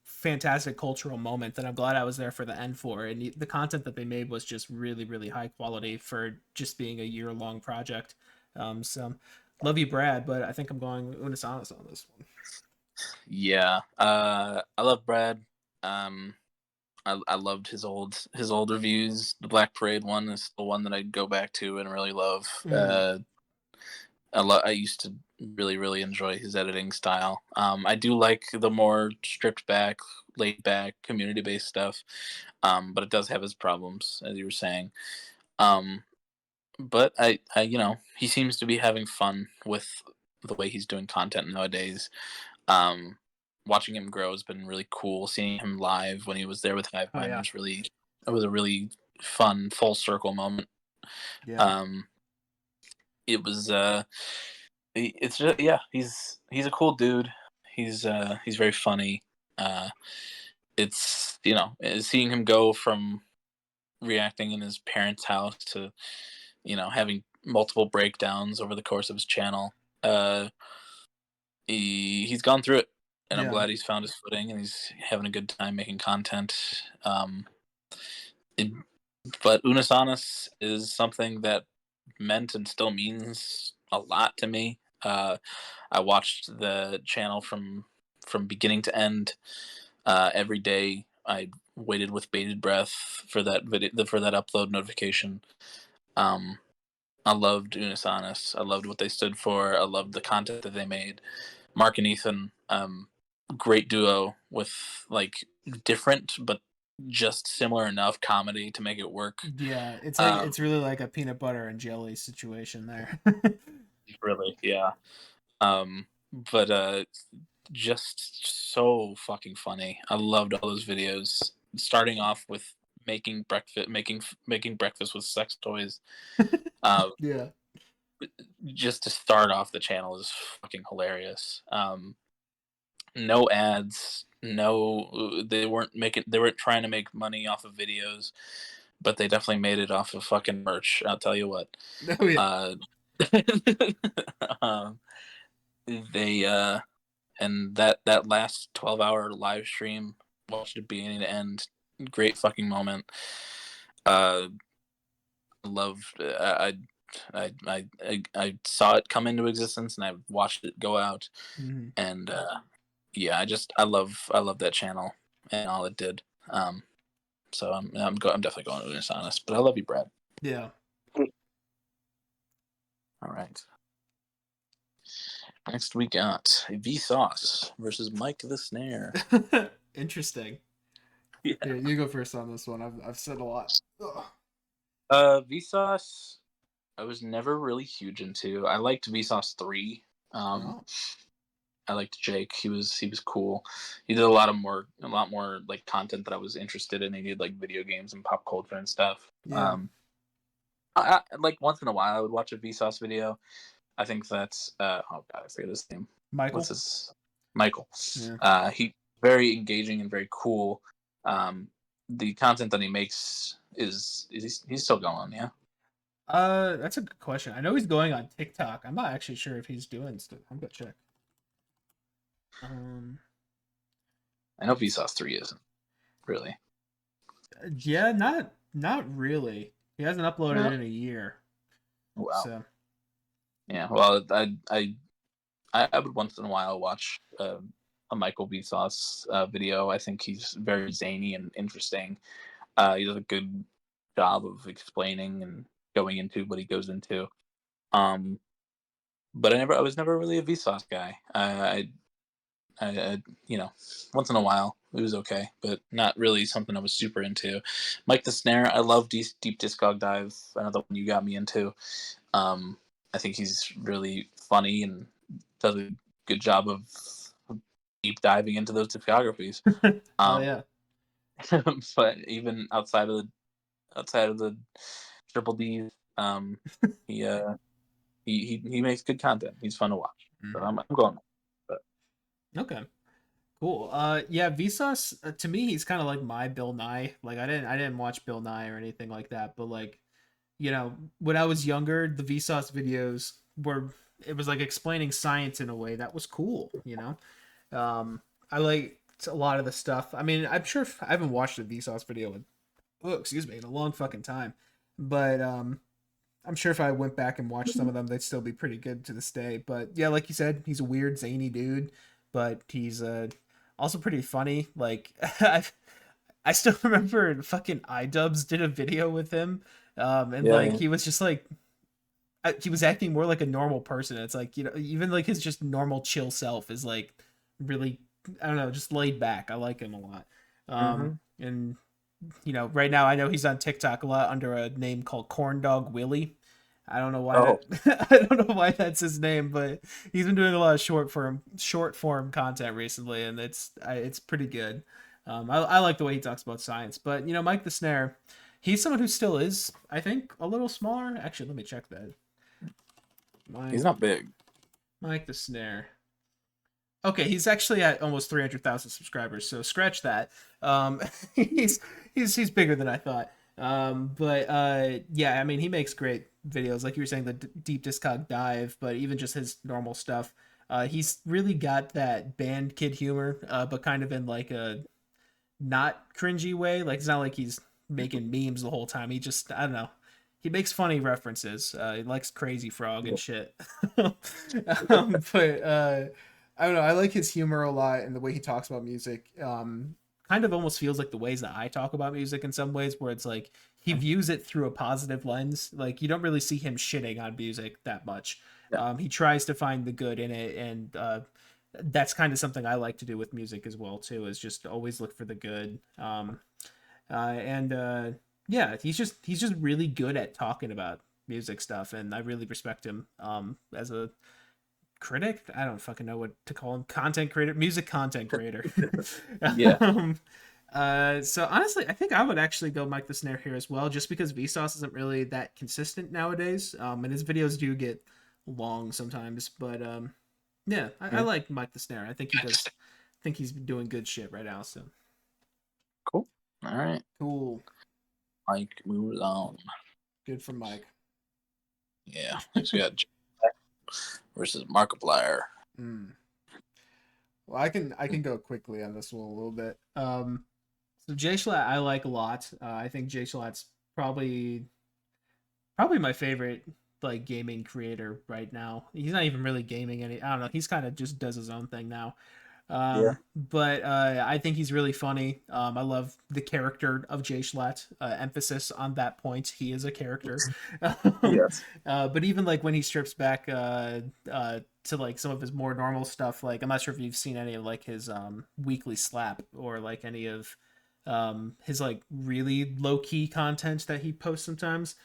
fantastic cultural moment that I'm glad I was there for the end for. And the content that they made was just really, really high quality for just being a year-long project. So love you, Brad, but I think I'm going Unis Honest on this one. Yeah. I love Brad. I loved his old reviews. The Black Parade one is the one that I'd go back to and really love. I used to really really enjoy his editing style. I do like the more stripped back, laid back, community based stuff. But it does have its problems, as you were saying. But he seems to be having fun with the way he's doing content nowadays. Um, Watching him grow has been really cool. Seeing him live when he was there with Hive Oh Mind yeah, was a really fun full circle moment. yeah, Um, it was it's just, yeah, he's a cool dude. He's very funny. It's seeing him go from reacting in his parents' house to having multiple breakdowns over the course of his channel. He's gone through it, and I'm yeah, glad he's found his footing and he's having a good time making content. It, but Unisonus is something that meant and still means a lot to me. I watched the channel from beginning to end. Every day, I waited with bated breath for that video, for that upload notification. I loved Unisonus. I loved what they stood for. I loved the content that they made. Mark and Ethan, great duo with like different but just similar enough comedy to make it work. yeah. It's like Um, it's really like a peanut butter and jelly situation there. really, yeah. But just so fucking funny. I loved all those videos. Starting off with making breakfast with sex toys. Uh, Yeah, just to start off the channel is fucking hilarious. No ads, no, they weren't trying to make money off of videos, but they definitely made it off of fucking merch. I'll tell you what. oh yeah, Uh, um, they and that last 12-hour live stream, watched it beginning to end, great fucking moment. Uh, loved. I saw it come into existence, and I watched it go out, mm-hmm. and yeah, I love that channel and all it did. So I'm definitely going to be honest, but I love you, Brad. Yeah. All right. Next we got Vsauce versus Mike the Snare. Interesting. Yeah. Here, you go first on this one. I've said a lot. Ugh. Vsauce, I was never really huge into. I liked Vsauce 3. Oh, I liked Jake. He was cool. He did a lot more like content that I was interested in. He did like video games and pop culture and stuff. yeah. I like once in a while I would watch a Vsauce video. I think that's oh god, I forget his name. What's Michael. his Michael. Yeah. He very engaging and very cool. The content that he makes he's still going, yeah. That's a good question. I know he's going on TikTok. I'm not actually sure if he's doing stuff. I'm gonna check. Um, I know Vsauce 3 isn't really. yeah, not really. He hasn't uploaded Yeah. in a year. Wow. So Yeah. Well, I would once in a while watch a Michael Vsauce video. I think he's very zany and interesting. He does a good job of explaining and going into what he goes into. Um, but I was never really a Vsauce guy. You know, once in a while it was okay, but not really something I was super into. Mike the Snare, I love Deep Discog Dive, another one you got me into. I think he's really funny and does a good job of deep diving into those discographies. Oh yeah. But even outside of the triple D's, he he makes good content. He's fun to watch. So I'm going. But Okay. Cool. Yeah, Vsauce, to me he's kind of like my Bill Nye. Like I didn't watch Bill Nye or anything like that, but like, you know, when I was younger, the Vsauce videos were, it was like explaining science in a way that was cool, you know. I liked a lot of the stuff. I mean, I'm sure I haven't watched a Vsauce video in, oh, excuse me, in a long fucking time. But I'm sure if I went back and watched some of them, they'd still be pretty good to this day. But yeah, like you said, he's a weird, zany dude, but he's also pretty funny. Like I still remember fucking iDubbbz did a video with him, and yeah, like yeah. he was just like he was acting more like a normal person. It's like, you know, even like his just normal chill self is like really, I don't know, just laid back. I like him a lot. Mm-hmm. And you know, right now I know he's on TikTok a lot under a name called Corn Dog Willie. I don't know why Oh, that I don't know why that's his name, but he's been doing a lot of short form content recently, and it's pretty good. I like the way he talks about science, but you know, Mike the Snare, he's someone who still is, I think, a little smaller. Actually, let me check that. he's Mike not big. Mike the Snare. Okay, he's actually at almost 300,000 subscribers, so scratch that. Um, he's he's bigger than I thought. But yeah, I mean, he makes great videos, like you were saying, the deep discog dive, but even just his normal stuff. He's really got that band kid humor, but kind of in like a not cringy way. Like it's not like he's making memes the whole time. He just, I don't know. He makes funny references. He likes Crazy Frog and shit. But I don't know. I like his humor a lot and the way he talks about music. Kind of almost feels like the ways that I talk about music in some ways, where it's like he views it through a positive lens. Like you don't really see him shitting on music that much. Yeah. He tries to find the good in it, and that's kind of something I like to do with music as well too. Is just always look for the good. And yeah, he's just really good at talking about music stuff, and I really respect him as a critic. I don't fucking know what to call him. Content creator, music content creator. Yeah. So honestly, I think I would actually go Mike the Snare here as well, just because Vsauce isn't really that consistent nowadays. And his videos do get long sometimes, but yeah, I like Mike the Snare. I think he does. I think he's doing good shit right now. So Cool. All right. cool, Mike moves on. good for Mike. Yeah. Next we got versus Markiplier. Well, I can go quickly on this one a little bit. So Jay Schlatt I like a lot. I think Jay Schlatt's probably my favorite like gaming creator right now. He's not even really gaming any. I don't know. He's kind of just does his own thing now. Yeah. But I think he's really funny. I love the character of Jay Schlatt. Emphasis on that point. He is a character. Yes. But even like when he strips back to like some of his more normal stuff, like I'm not sure if you've seen any of like his weekly slap or like any of his like really low key content that he posts sometimes.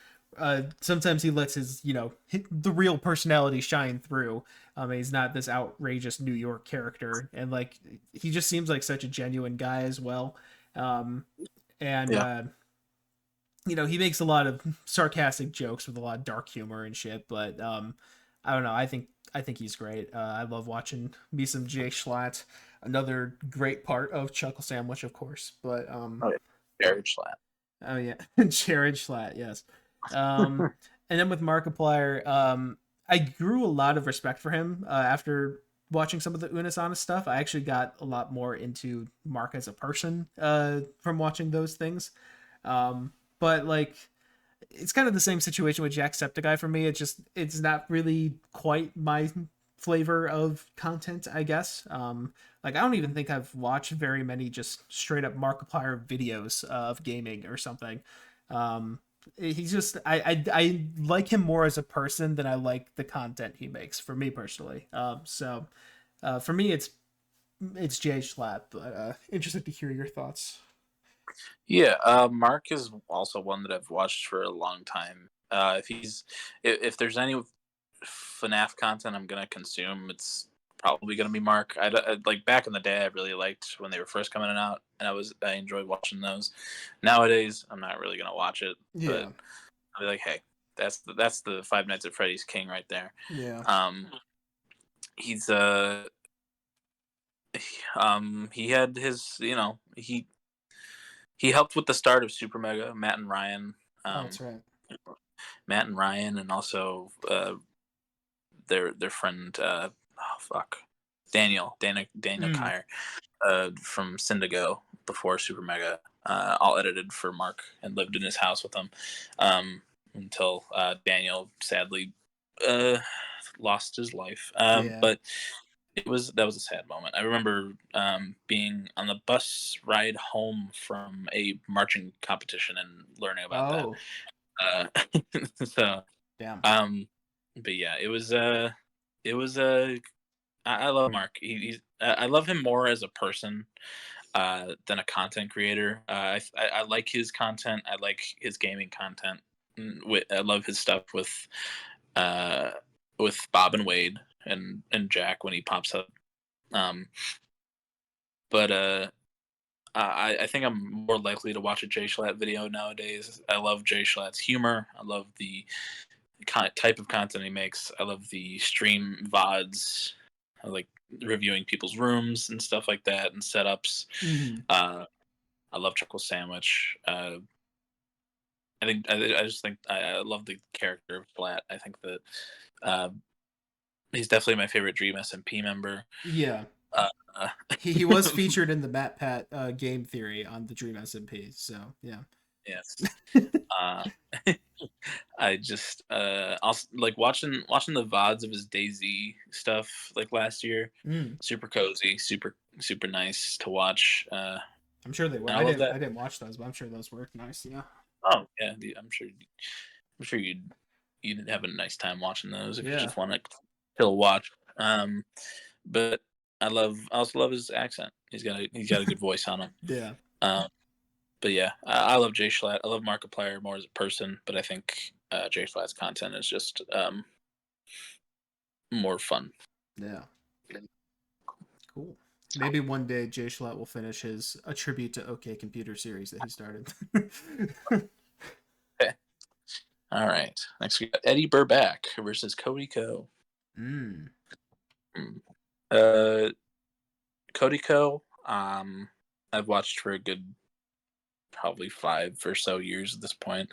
Sometimes he lets his, you know, the real personality shine through. He's not this outrageous New York character, and like he just seems like such a genuine guy as well. And Yeah. you know, he makes a lot of sarcastic jokes with a lot of dark humor and shit. But I don't know. I think he's great. I love watching me some Jay Schlatt. Another great part of Chuckle Sandwich, of course. But Oh, yeah. Jared Schlatt. oh yeah, Jared Schlatt, yes. And then with Markiplier, I grew a lot of respect for him after watching some of the Unis Honest stuff. I actually got a lot more into Mark as a person from watching those things. But like, it's kind of the same situation with Jacksepticeye for me. It's not really quite my flavor of content, I guess. Like I don't even think I've watched very many just straight up Markiplier videos of gaming or something. He's just I like him more as a person than I like the content he makes. For me personally, for me it's Jay Schlatt, but interested to hear your thoughts. Yeah, Mark is also one that I've watched for a long time. If there's any FNAF content I'm gonna consume, it's probably gonna be Mark. Like back in the day, I really liked when they were first coming out, and I enjoyed watching those. Nowadays, I'm not really gonna watch it, but Yeah, I'll be like, hey, that's the Five Nights at Freddy's king right there. yeah. He's he had his he helped with the start of Super Mega. Oh, that's right. Matt and Ryan, and also their friend Daniel Mm, Kyer from Syndigo before Super Mega, all edited for Mark and lived in his house with him until Daniel sadly lost his life. yeah. But that was a sad moment. I remember being on the bus ride home from a marching competition and learning about that. Oh, So, damn. but yeah, it was I love Mark. I love him more as a person than a content creator. I like his content. I like his gaming content. I love his stuff uh, with Bob and Wade and Jack when he pops up. Um, but I think I'm more likely to watch a Jay Schlatt video nowadays. I love Jay Schlatt's humor. I love the type of content he makes. I love the stream VODs. I like reviewing people's rooms and stuff like that and setups. Mm, I love Chuckle Sandwich. I just think I love the character of Schlatt. I think that uh, he's definitely my favorite Dream SMP member. yeah. Uh, He was featured in the Matt Pat game theory on the Dream SMP. So yeah. yes. Uh, I just also like watching the VODs of his DayZ stuff like last year. Mm, Super cozy, super nice to watch. I'm sure they were. And I love that. I didn't watch those, but I'm sure those were nice. Yeah. Oh yeah, I'm sure you'd have a nice time watching those if you Yeah. just want to chill watch. But I also love his accent. He's got a good voice on him. Yeah. Um, but yeah, I love Jay Schlatt. I love Markiplier more as a person, but I think Jay Schlatt's content is just more fun. Yeah. Cool. Maybe one day Jay Schlatt will finish his a tribute to OK Computer series that he started. Okay. All right. Next we got Eddie Burback versus Cody Co. Mm. Uh, Cody Co. I've watched for a good probably 5 or so years at this point.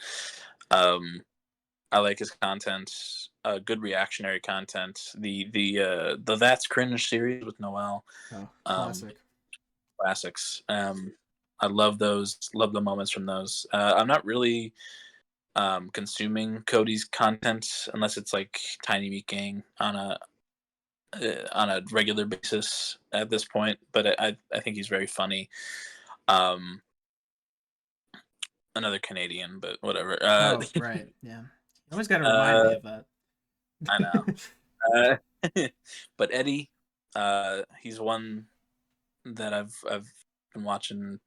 I like his content. Good reactionary content. The That's Cringe series with Noel. Oh, Um, classic. classics. I love those. Love the moments from those. I'm not really consuming Cody's content unless it's like Tiny Meat Gang on a regular basis at this point. But I think he's very funny. Um, Another Canadian, but whatever. Oh, right. Yeah. You always got to remind me uh, of that. I know. But Eddie, he's one that I've been watching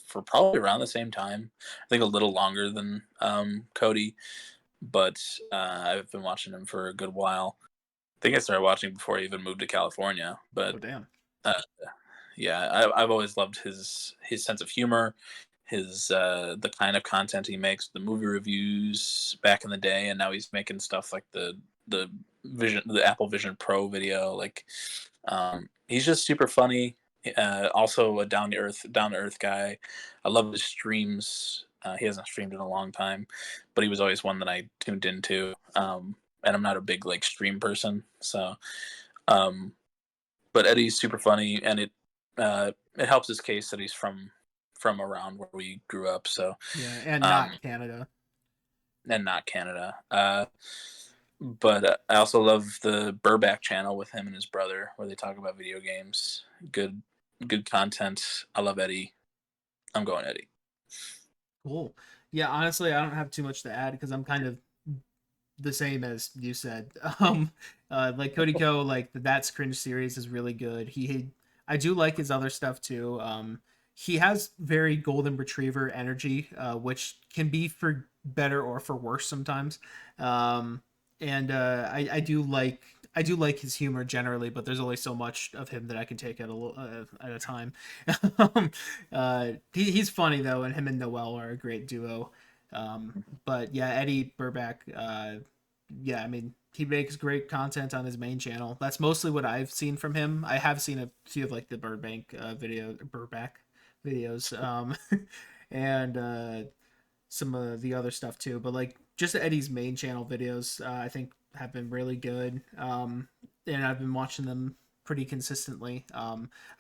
for probably around the same time. I think a little longer than Cody, but I've been watching him for a good while. I think I started watching before I even moved to California. But Oh, damn. uh, yeah, I've always loved his sense of humor, his the kind of content he makes, the movie reviews back in the day, and now he's making stuff like the Apple Vision Pro video. Like, he's just super funny. Also a down to earth guy. I love his streams. He hasn't streamed in a long time, but he was always one that I tuned into. And I'm not a big like stream person, so um, but Eddie's super funny, and it helps his case that he's from around where we grew up. So Yeah, and um, not Canada. and not Canada. But I also love the Burback channel with him and his brother, where they talk about video games. Good content. I love Eddie. I'm going Eddie. Cool. Yeah, honestly, I don't have too much to add because I'm kind of the same as you said. Like Cody Co, like the That's Cringe series is really good. I do like his other stuff too. He has very golden retriever energy, which can be for better or for worse sometimes. Um, and I do like his humor generally, but there's only so much of him that I can take at a time. He's funny though, and him and Noel are a great duo. But yeah, Eddie Burback, yeah, I mean, he makes great content on his main channel. That's mostly what I've seen from him. I have seen a few of like the Burback videos, and some of the other stuff too. But like just Eddie's main channel videos, I think have been really good. And I've been watching them pretty consistently.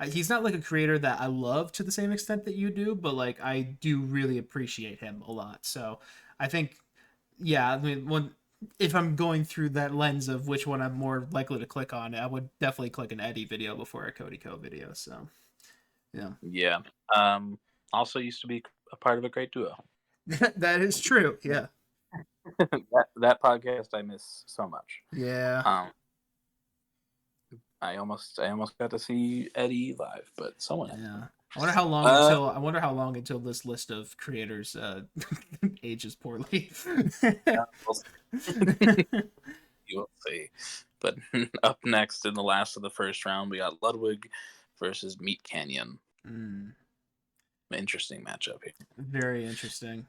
He's not like a creator that I love to the same extent that you do, but like I do really appreciate him a lot. So I think, yeah, I mean, if I'm going through that lens of which one I'm more likely to click on, I would definitely click an Eddie video before a Cody Co video. So yeah, Yeah. Also used to be a part of a great duo. that is true. Yeah, that podcast I miss so much. yeah. Um, I almost got to see Eddie live, but someone had Yeah. to. I wonder how long until this list of creators ages poorly. You will see. But up next in the last of the first round, we got Ludwig versus Meat Canyon. Interesting matchup here. Very interesting.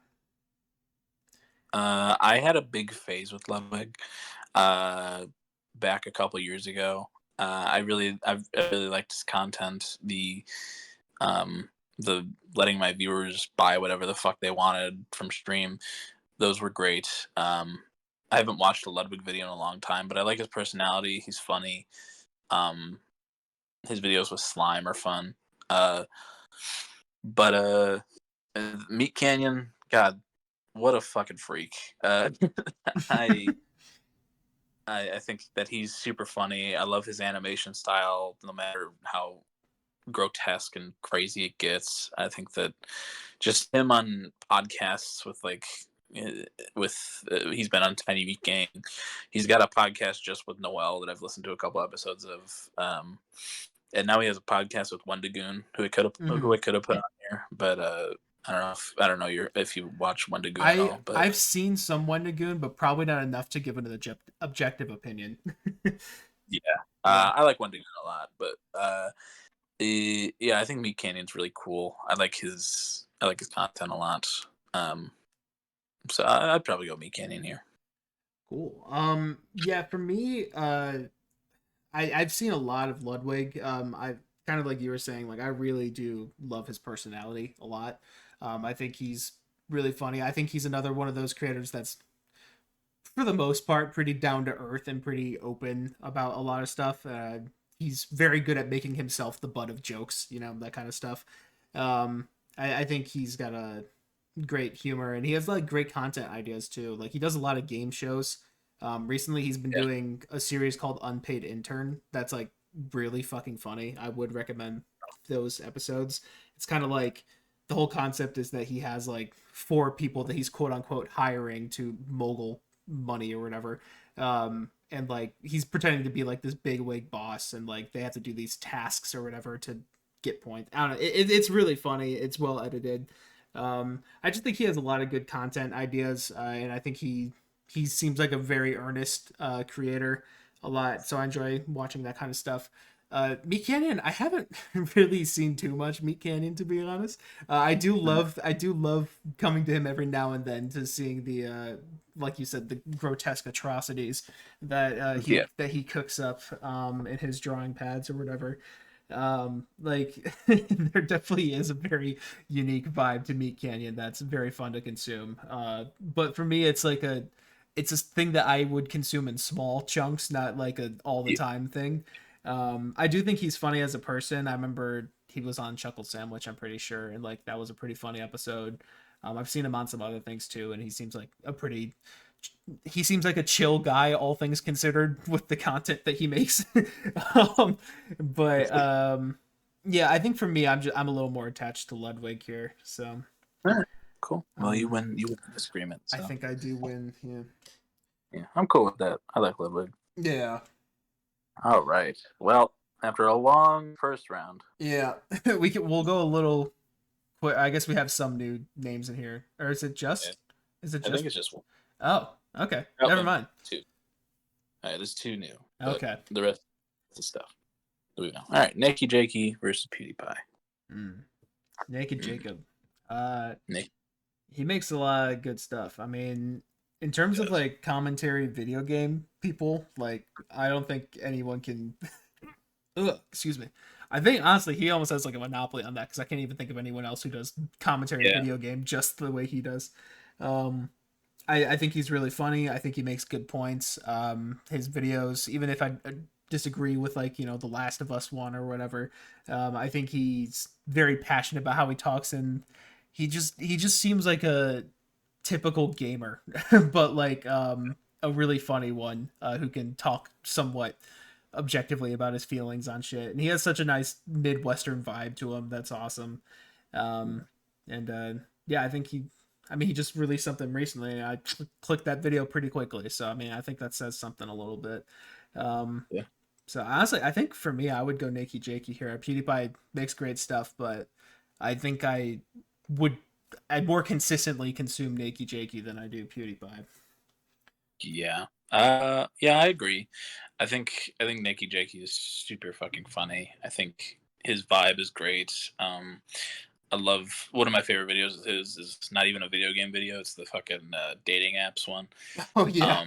I had a big phase with Ludwig back a couple years ago. I really liked his content. The letting my viewers buy whatever the fuck they wanted from stream. Those were great. I haven't watched a Ludwig video in a long time, but I like his personality. He's funny. His videos with slime are fun. But Meat Canyon, God, what a fucking freak. I I think that he's super funny. I love his animation style, no matter how grotesque and crazy it gets. I think that just him on podcasts with he's been on Tiny Meat Gang. He's got a podcast just with Noel that I've listened to a couple episodes of. And now he has a podcast with Wendigoon, who I could have put on here, but I don't know if you watch Wendigoon at all. But I've seen some Wendigoon, but probably not enough to give an objective opinion. yeah, I like Wendigoon a lot, but yeah, I think Meat Canyon's really cool. I like his content a lot. So I'd probably go Meat Canyon here. Cool. Yeah, for me, I've seen a lot of Ludwig. I kind of like you were saying, like I really do love his personality a lot. I think he's really funny. I think he's another one of those creators that's for the most part pretty down to earth and pretty open about a lot of stuff. He's very good at making himself the butt of jokes, that kind of stuff. I think he's got a great humor and he has like great content ideas too. Like he does a lot of game shows. Recently he's been doing a series called Unpaid Intern that's like really fucking funny. I would recommend those episodes. It's kind of like the whole concept is that he has like four people that he's quote unquote hiring to mogul money or whatever. And like he's pretending to be like this big wig boss and like they have to do these tasks or whatever to get points. I don't know. It's really funny. It's well edited. I just think he has a lot of good content ideas, and I think he seems like a very earnest creator a lot. So I enjoy watching that kind of stuff. Meat Canyon, I haven't really seen too much Meat Canyon to be honest. I do love coming to him every now and then to seeing the like you said the grotesque atrocities that he cooks up in his drawing pads or whatever. Like there definitely is a very unique vibe to Meat Canyon that's very fun to consume. But for me, it's a thing that I would consume in small chunks, not like a all the time thing. I do think he's funny as a person. I remember he was on Chuckle Sandwich, I'm pretty sure, and like that was a pretty funny episode. I've seen him on some other things too, and he seems like a pretty he seems like a chill guy, all things considered, with the content that he makes. But yeah, I think for me, I'm a little more attached to Ludwig here. So All right, cool. Well, you um, win. You win the disagreement. I So think I do win. Yeah. yeah, I'm cool with that. I like Ludwig. Yeah. All right. Well, after a long first round, Yeah. We'll go a little quick. I guess we have some new names in here. Or is it yeah, just I think it's just one. Oh, okay. Oh, Never mind. two. All right, there's two new. But Okay. the rest is the stuff. We know. All right, Nikki Jakey versus PewDiePie. Naked Jacob. Nick. He makes a lot of good stuff. I mean, in terms of like commentary video game people, like I don't think anyone can Ugh, excuse me. I think honestly he almost has like a monopoly on that because I can't even think of anyone else who does commentary video game just the way he does. Um I think he's really funny. I think he makes good points. His videos, even if I disagree with like The Last of Us one or whatever, I think he's very passionate about how he talks, and he just seems like a typical gamer, but like a really funny one who can talk somewhat objectively about his feelings on shit. And he has such a nice Midwestern vibe to him. That's awesome. Um, and yeah, I think he just released something recently. And I clicked that video pretty quickly. So, I mean, I think that says something a little bit. Yeah. So, honestly, I think for me, I would go Nikki Jakey here. PewDiePie makes great stuff, but I think I'd more consistently consume Nikki Jakey than I do PewDiePie. Yeah. Yeah, I agree. I think Nikki Jakey is super fucking funny. I think his vibe is great. I love one of my favorite videos of his is not even a video game video. It's the fucking dating apps one. Oh, yeah.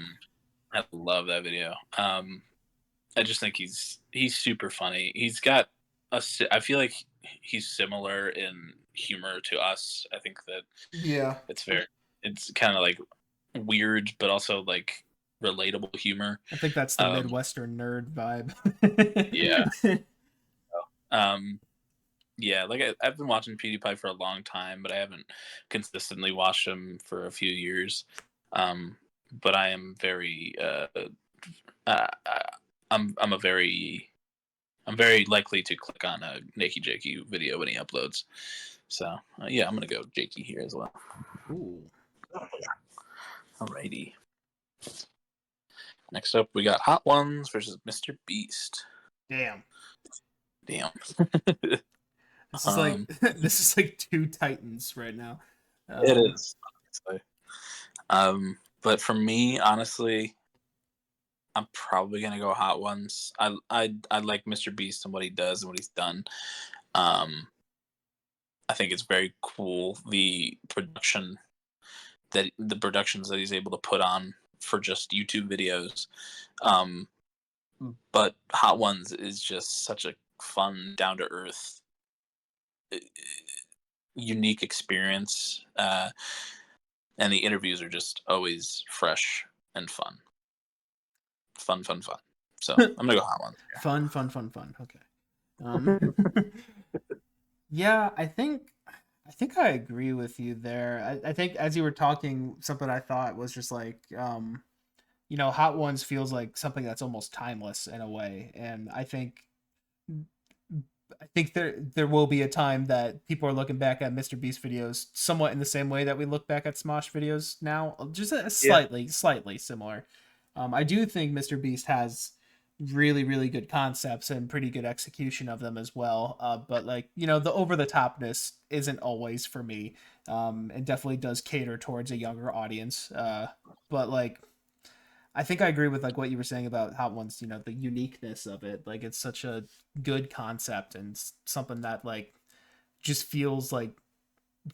I love that video. I just think he's super funny. He's got I feel like he's similar in humor to us. I think that Yeah. it's kind of like weird, but also like relatable humor. I think that's the Um, Midwestern nerd vibe. yeah. Um, yeah, like I've been watching PewDiePie for a long time, but I haven't consistently watched him for a few years. But I am very, uh, I'm very likely to click on a Nikki Jakey video when he uploads. So yeah, I'm gonna go Jakey here as well. Ooh. Alrighty. Next up, we got Hot Ones versus Mr. Beast. Damn. This is like this is like two titans right now. It is. But for me, honestly, I'm probably gonna go Hot Ones. I like Mr. Beast and what he does and what he's done. I think it's very cool the productions that he's able to put on for just YouTube videos. But Hot Ones is just such a fun, down to earth, unique experience, and the interviews are just always fresh and fun. Fun. So I'm gonna go Hot Ones. Fun. Okay. Yeah, I think I agree with you there. I think as you were talking, something I thought was just like Hot Ones feels like something that's almost timeless in a way, and I think there will be a time that people are looking back at Mr. Beast videos somewhat in the same way that we look back at Smosh videos now, just slightly similar. I do think Mr. Beast has really good concepts and pretty good execution of them as well. But like the over the topness isn't always for me. It definitely does cater towards a younger audience. But like I think I agree with like what you were saying about Hot Ones, the uniqueness of it. Like it's such a good concept and something that like just feels like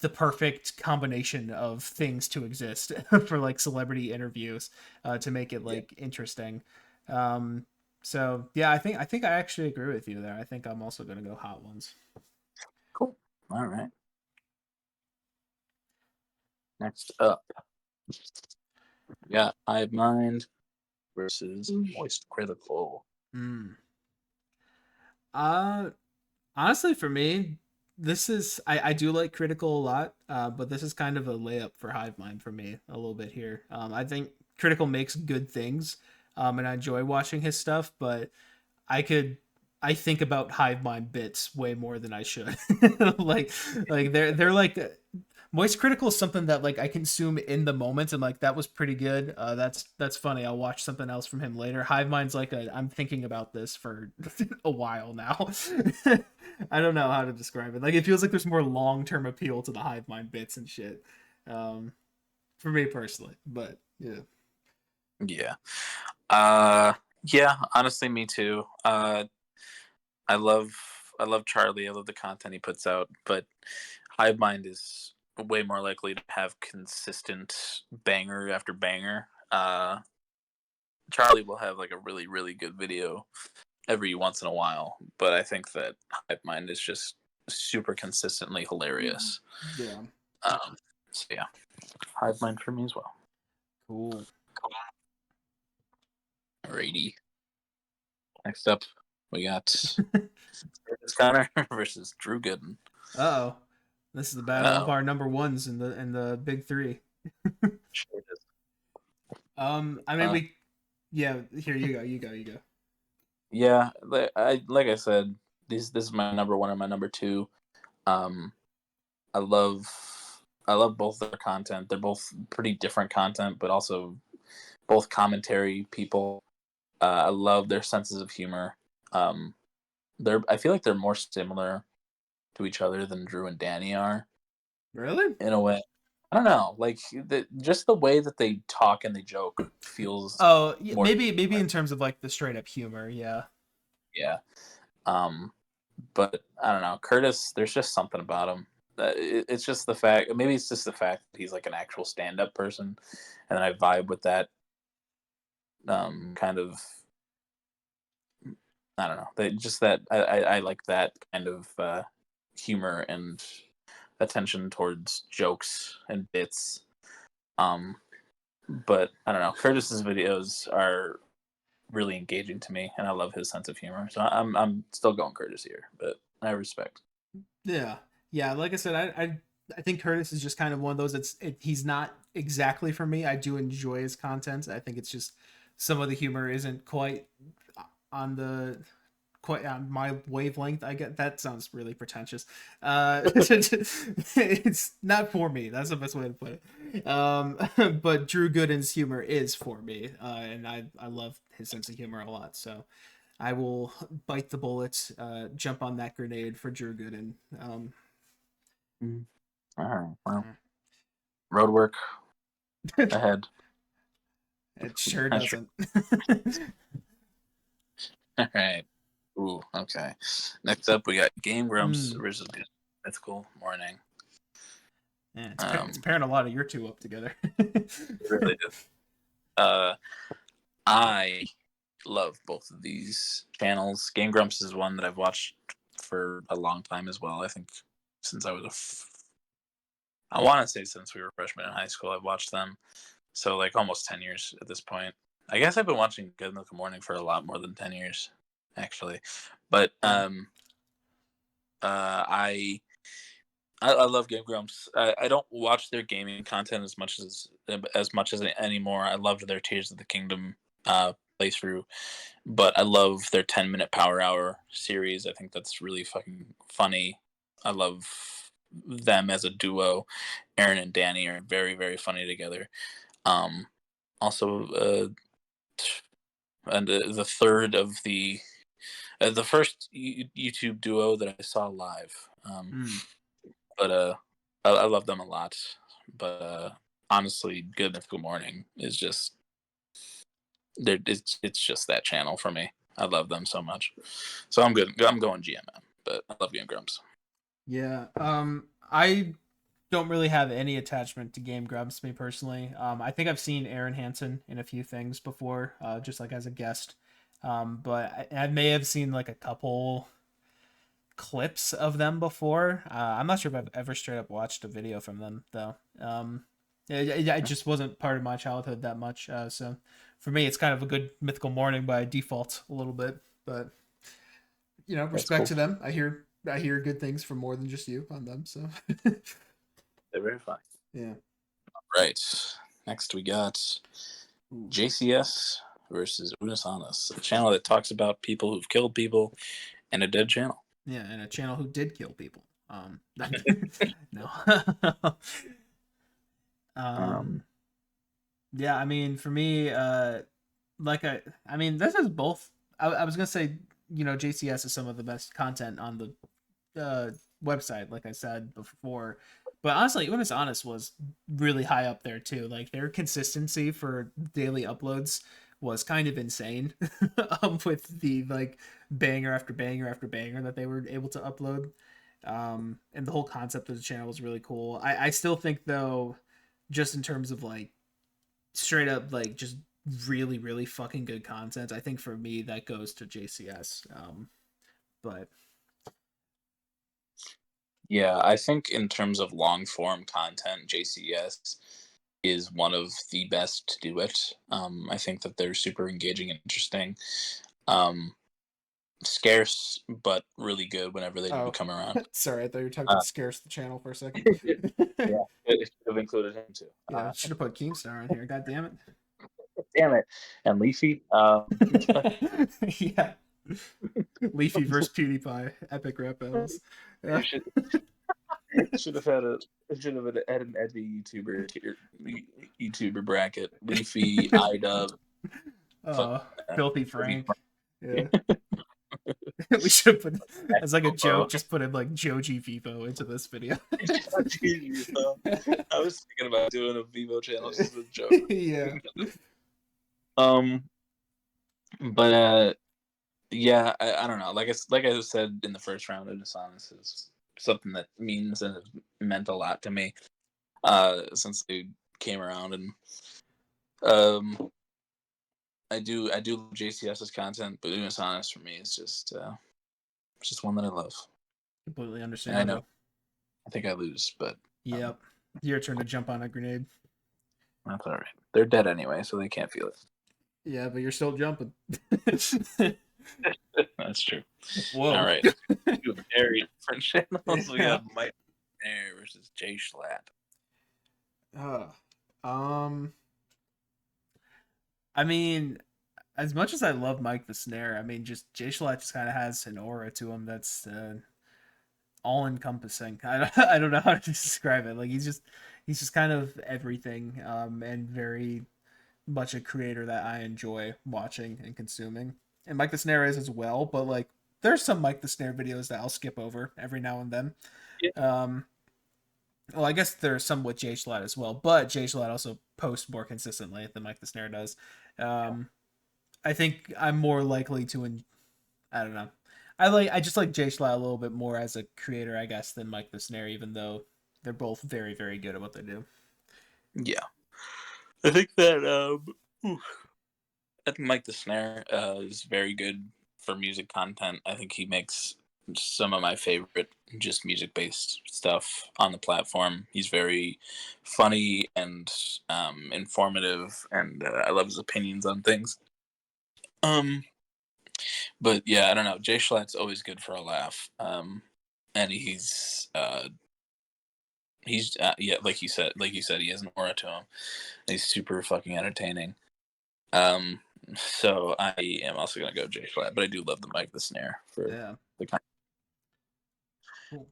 the perfect combination of things to exist for like celebrity interviews to make it like interesting. So yeah, I think I actually agree with you there. I think I'm also gonna go Hot Ones. Cool. All right. Next up, we got Hive Mind versus Moist Critical. Uh Honestly, for me, this is I do like Critical a lot, but this is kind of a layup for Hive Mind for me a little bit here. I think Critical makes good things, and I enjoy watching his stuff, but I think about hive mind bits way more than I should. like they're like Moist Critical is something that like I consume in the moment and like that was pretty good. That's funny. I'll watch something else from him later. Hive Mind's like I'm thinking about this for a while now. I don't know how to describe it. Like it feels like there's more long term appeal to the Hive Mind bits and shit. For me personally, but yeah. Yeah. Yeah, honestly me too. I love Charlie. I love the content he puts out, but Hive Mind is way more likely to have consistent banger after banger. Charlie will have like a really, really good video every once in a while, but I think that Hive Mind is just super consistently hilarious. Yeah. So yeah, Hive Mind for me as well. Cool. Alrighty. Next up, we got Curtis Connor versus Drew Gooden. Uh-oh. This is the battle of our number ones in the big three. Sure it is. I mean yeah, here you go. Yeah, like I said, this is my number one and my number two. Um, I love both their content. They're both pretty different content, but also both commentary people. I love their senses of humor. I feel like they're more similar to each other than Drew and Danny are. Really? In a way. I don't know, like just the way that they talk and they joke feels. Oh, yeah, more maybe like, in terms of like the straight up humor, yeah. yeah. But I don't know, Curtis. There's just something about him. It's just the fact. Maybe it's just the fact that he's like an actual stand-up person, and I vibe with that. Kind of. I don't know. Just that I like that kind of humor and attention towards jokes and bits. But I don't know. Curtis's videos are really engaging to me, and I love his sense of humor. So I'm still going Curtis here, but I respect. Yeah. Yeah, like I said, I think Curtis is just kind of one of those he's not exactly for me. I do enjoy his content. I think it's just some of the humor isn't on the quite on my wavelength. I get that sounds really pretentious. It's not for me. That's the best way to put it. But Drew Gooden's humor is for me, and I love his sense of humor a lot. So I will bite the bullet, jump on that grenade for Drew Gooden. All right, well, road work ahead. It sure That's doesn't. All right. Ooh, okay. Next up, we got Game Grumps versus Mythical Morning. Yeah, it's pairing a lot of your two up together. It really is. I love both of these channels. Game Grumps is one that I've watched for a long time as well. I think since I was I want to say since we were freshmen in high school, I've watched them. So like almost 10 years at this point. I guess I've been watching Good Milk Morning for a lot more than 10 years, actually. But I love Game Grumps. I don't watch their gaming content as much as anymore. I loved their Tears of the Kingdom playthrough, but I love their 10-minute Power Hour series. I think that's really fucking funny. I love them as a duo. Aaron and Danny are very, very funny together. Also, and the third of the first YouTube duo that I saw live. But I love them a lot. But honestly, Good Mythical Morning is just it's just that channel for me. I love them so much. So I'm good. I'm going GMM, but I love Game Grumps. Yeah. I don't really have any attachment to Game Grumps, me personally. I think I've seen Aaron Hansen in a few things before, just like as a guest. But I may have seen like a couple clips of them before. I'm not sure if I've ever straight up watched a video from them though. It just wasn't part of my childhood that much. So for me, it's kind of a Good Mythical Morning by default a little bit. But you know, respect cool. to them. I hear good things from more than just you on them. So They're very fun. yeah. Right. Next we got JCS versus Unisonus, a channel that talks about people who've killed people and a dead channel. Yeah, and a channel who did kill people. No. Um, Yeah, I mean, for me, like I mean, this is both. I was gonna say, JCS is some of the best content on the website, like I said before. But honestly, When It's Honest was really high up there too. Like their consistency for daily uploads was kind of insane. With the like banger after banger after banger that they were able to upload. And the whole concept of the channel was really cool. I still think though, just in terms of like straight up like just really really fucking good content, I think for me that goes to JCS. But yeah, I think in terms of long form content, JCS is one of the best to do it. I think that they're super engaging and interesting. Scarce, but really good whenever they do come around. Sorry, I thought you were talking about Scarce the channel for a second. Yeah, it should have included him too. Yeah, should have put Keemstar on here. God damn it. Damn it. And Leafy. Yeah. Leafy versus PewDiePie, epic rap battles. Yeah. Should have had an Eddie YouTuber bracket. Leafy, iDub. Filthy Frank. Yeah. We should put as like a joke, just put in like Joji Vivo into this video. I was thinking about doing a Vivo channel just as a joke. Yeah. But yeah, I don't know. Like I said in the first round, Dishonest is something that means and has meant a lot to me since they came around, and I do love JCS's content, but Dishonest for me is just one that I love. Completely And understandable. I know I think I lose, but yep. Your turn to jump on a grenade. that's all right. They're dead anyway, so they can't feel it. Yeah, but you're still jumping. That's true. Whoa. All right. Two very different channels. We got Mike versus Jay Schlatt. I mean, as much as I love Mike the Snare, I mean, just Jay Schlatt just kind of has an aura to him that's all encompassing. I don't know how to describe it. Like he's just kind of everything, and very much a creator that I enjoy watching and consuming. And Mike the Snare is as well, but like there's some Mike the Snare videos that I'll skip over every now and then. Yeah. Well, I guess there's some with Jay Schlatt as well, but Jay Schlatt also posts more consistently than Mike the Snare does. I think I'm more likely to, I don't know. I just like Jay Schlatt a little bit more as a creator, I guess, than Mike the Snare, even though they're both very, very good at what they do. Yeah. I think that I think Mike the Snare is very good for music content. I think he makes some of my favorite just music based stuff on the platform. He's very funny and informative, and I love his opinions on things. But yeah, I don't know. Jay Schlatt's always good for a laugh, and he's yeah, like you said, he has an aura to him. He's super fucking entertaining. So I am also gonna go Jay Schlatt, but I do love the Mike the Snare for the kind. Cool.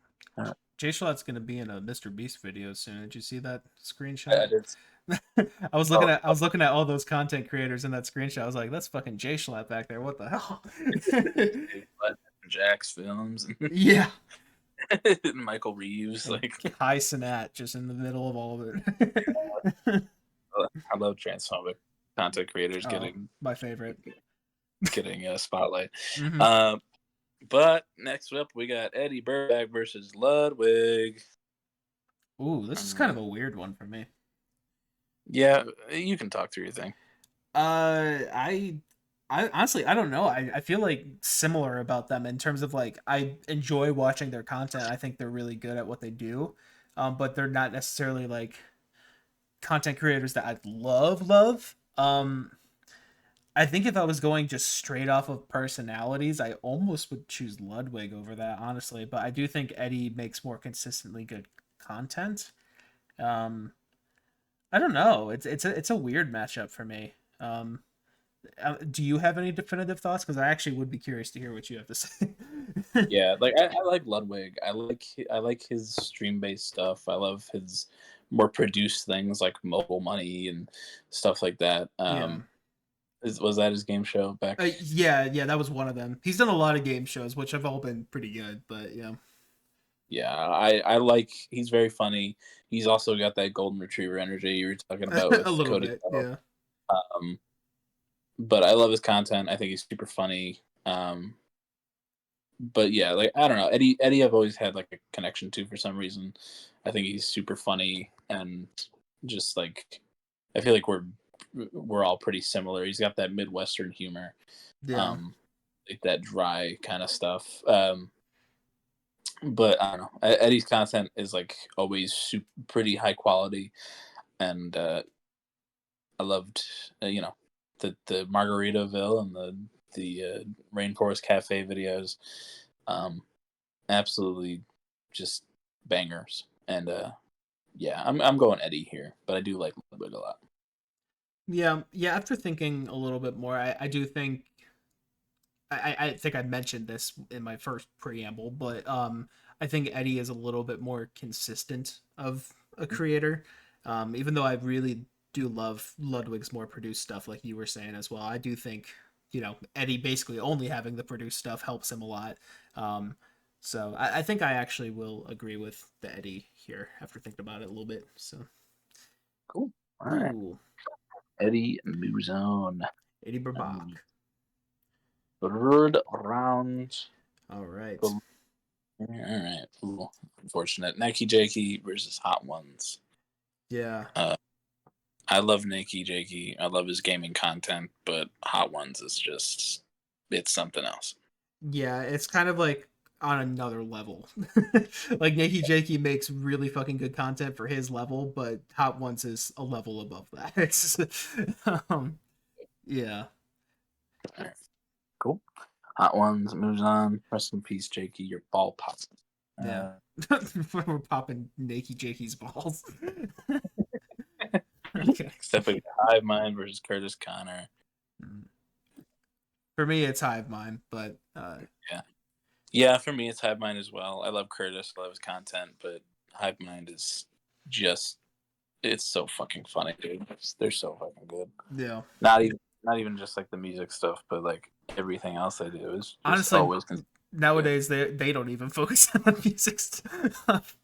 Jay Schlatt's gonna be in a Mr. Beast video soon. Did you see that screenshot? I did. I was looking at all those content creators in that screenshot. I was like, that's fucking Jay Schlatt back there. What the hell? Jack's films. Yeah. Michael Reeves, like Kai Cenat, just in the middle of all of it. I love transphobic content creators getting my favorite, getting a spotlight. Mm-hmm. But next up, we got Eddie Burback versus Ludwig. Ooh, this is kind of a weird one for me. Yeah, you can talk through your thing. I honestly, I don't know. I feel like similar about them in terms of like I enjoy watching their content. I think they're really good at what they do, but they're not necessarily like content creators that I love. I think if I was going just straight off of personalities, I almost would choose Ludwig over that, honestly. But I do think Eddie makes more consistently good content. I don't know. It's a weird matchup for me. Do you have any definitive thoughts? Because I actually would be curious to hear what you have to say. Yeah, like I like Ludwig. I like his stream based stuff. I love his more produced things like Mobile Money and stuff like that. Yeah. Was that his game show back? Yeah, that was one of them. He's done a lot of game shows, which have all been pretty good, but yeah. Yeah, I like. He's very funny. He's also got that golden retriever energy you were talking about A with little Cody. bit, yeah. Um, but I love his content. I think he's super funny. But yeah, like I don't know, Eddie, I've always had like a connection to for some reason. I think he's super funny and just like I feel like we're all pretty similar. He's got that Midwestern humor, Yeah. like that dry kind of stuff. But I don't know. Eddie's content is like always pretty high quality, and I loved the Margaritaville and the Rainforest Cafe videos. Absolutely, just bangers. And yeah, I'm going Eddie here, but I do like Ludwig a lot. Yeah. After thinking a little bit more, I do think I think I mentioned this in my first preamble, but I think Eddie is a little bit more consistent of a creator. Even though I really do love Ludwig's more produced stuff, like you were saying as well. I do think Eddie basically only having the produced stuff helps him a lot. So I think I actually will agree with the Eddie here after thinking about it a little bit. So Cool. All right, ooh, Eddie moves on. Eddie Burbach. Third round. All right. All right. Ooh, unfortunate. Nike Jakey versus Hot Ones. Yeah. I love Nike Jakey. I love his gaming content, but Hot Ones is just it's something else. Yeah, it's kind of like on another level. Like Nikki Jakey makes really fucking good content for his level, but Hot Ones is a level above that. It's, um, yeah, All right. Cool. Hot Ones moves on. Rest in peace, Jakey. Your ball popped. yeah. We're popping Nikki Jakey's balls. Okay. Except for Hive Mind versus Curtis Connor. For me, it's Hive Mind, but Yeah, for me, it's Hive Mind as well. I love Curtis. I love his content, but Hive Mind is just, it's so fucking funny, dude. They're so fucking good. yeah. Not even, not even just like the music stuff, but like everything else they do is just Honestly, always nowadays they don't even focus on the music stuff.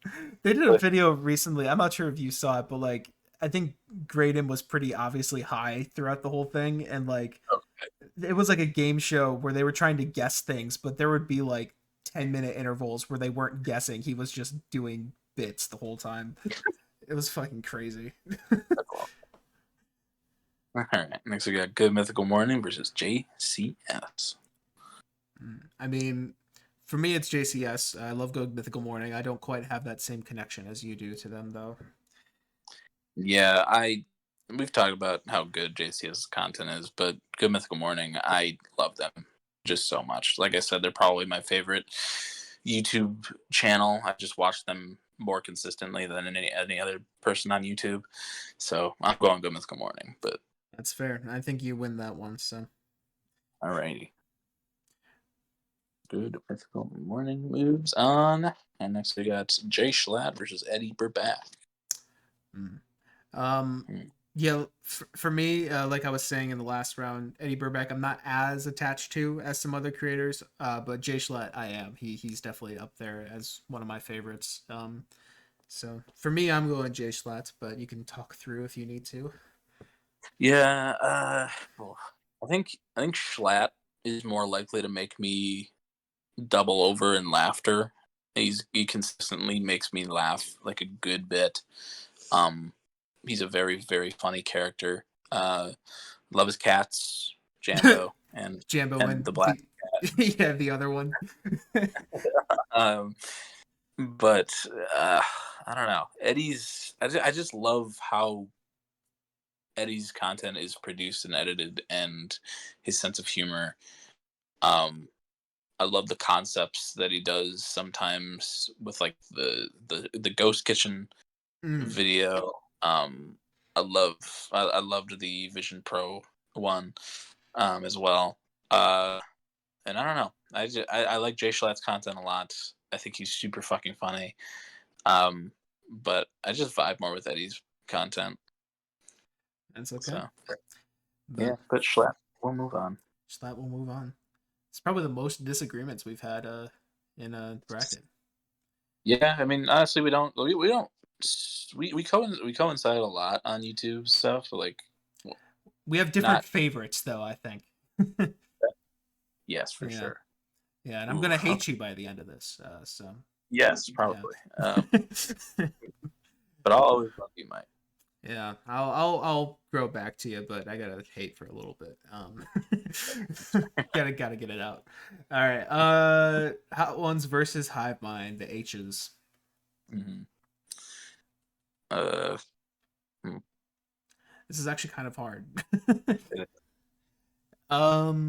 They did a video recently. I'm not sure if you saw it, but like I think Graydon was pretty obviously high throughout the whole thing, and like it was like a game show where they were trying to guess things, but there would be like 10-minute intervals where they weren't guessing. He was just doing bits the whole time. It was fucking crazy. All right, next we got Good Mythical Morning versus JCS. I mean, for me, it's JCS. I love Good Mythical Morning. I don't quite have that same connection as you do to them, though. Yeah, we've talked about how good JCS's content is, but Good Mythical Morning, I love them just so much. Like I said, they're probably my favorite YouTube channel. I just watch them more consistently than any other person on YouTube. So I'm going Good Mythical Morning, but That's fair. I think you win that one, so. alrighty. Good Mythical Morning moves on. And next we got Jay Schlatt versus Eddie Burback. Yeah, for me, like I was saying in the last round, Eddie Burback, I'm not as attached to as some other creators, but Jay Schlatt, I am. He's definitely up there as one of my favorites. So for me, I'm going Jay Schlatt, but you can talk through if you need to. Yeah, well, I think Schlatt is more likely to make me double over in laughter. He consistently makes me laugh like a good bit. He's a very very funny character. Love his cats, Jambo Jambo and and the black yeah, the other one. cat. But I don't know. I just love how Eddie's content is produced and edited, and his sense of humor. I love the concepts that he does sometimes with like the ghost kitchen video. I loved the Vision Pro one as well. And I don't know. I like Jay Schlatt's content a lot. I think he's super fucking funny. But I just vibe more with Eddie's content. That's okay. So But but Schlatt, we'll move on. Schlatt will move on. It's probably the most disagreements we've had in a bracket. Yeah, I mean, honestly, we don't we coincide a lot on YouTube stuff. But like, We have different favorites, though. I think. yes, for Yeah. sure. Yeah, and I'm gonna hate you by the end of this. So. Yes, probably. Yeah. But I'll always love you, Mike. Yeah, I'll grow back to you, but I gotta hate for a little bit. Gotta get it out. All right. Hot Ones versus Hive Mind, the H's. Mm-hmm. This is actually kind of hard. I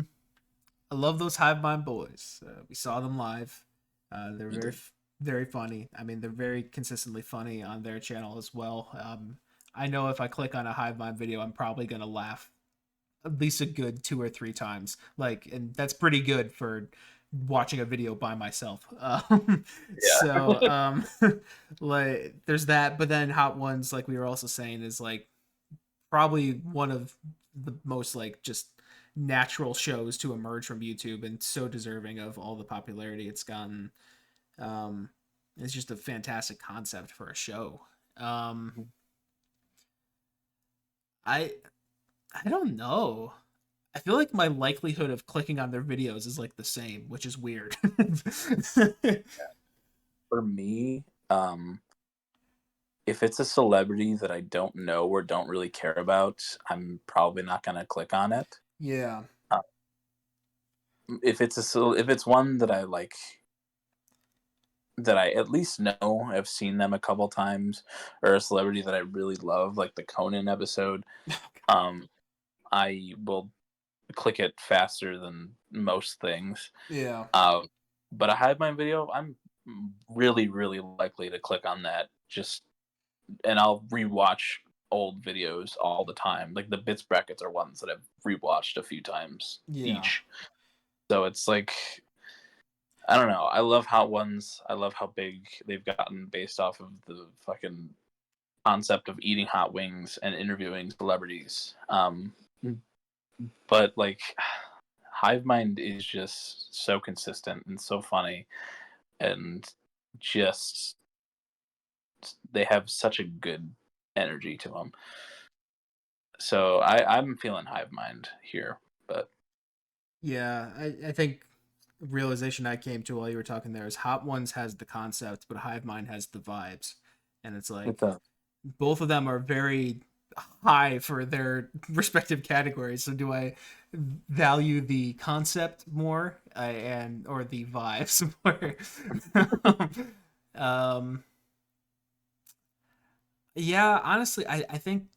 love those Hive Mind boys. We saw them live. They're very funny. I mean, they're very consistently funny on their channel as well. I know if I click on a Hive Mind video, I'm probably gonna laugh at least a good 2 or 3 times. And that's pretty good for watching a video by myself. So, like, there's that. But then Hot Ones, like we were also saying, is like probably one of the most like just natural shows to emerge from YouTube, and so deserving of all the popularity it's gotten. It's just a fantastic concept for a show. I don't know. I feel like my likelihood of clicking on their videos is like the same, which is weird. For me, if it's a celebrity that I don't know or don't really care about, I'm probably not gonna click on it. Yeah. If it's one that I like, that I at least know, I've seen them a couple times, or a celebrity that I really love, like the Conan episode, I will click it faster than most things. Yeah. But a Hive Mind video, I'm really, really likely to click on that. And I'll rewatch old videos all the time. Like the bits brackets are ones that I've rewatched a few times each. So it's like, I don't know. I love Hot Ones. I love how big they've gotten based off of the fucking concept of eating hot wings and interviewing celebrities. But like, Hive Mind is just so consistent and so funny, and just they have such a good energy to them. So I'm feeling Hive Mind here, but yeah, I think the realization I came to while you were talking there is Hot Ones has the concept, but Hive Mind has the vibes, and it's like both of them are very high for their respective categories. So do I value the concept more or the vibes more? Yeah, honestly, I think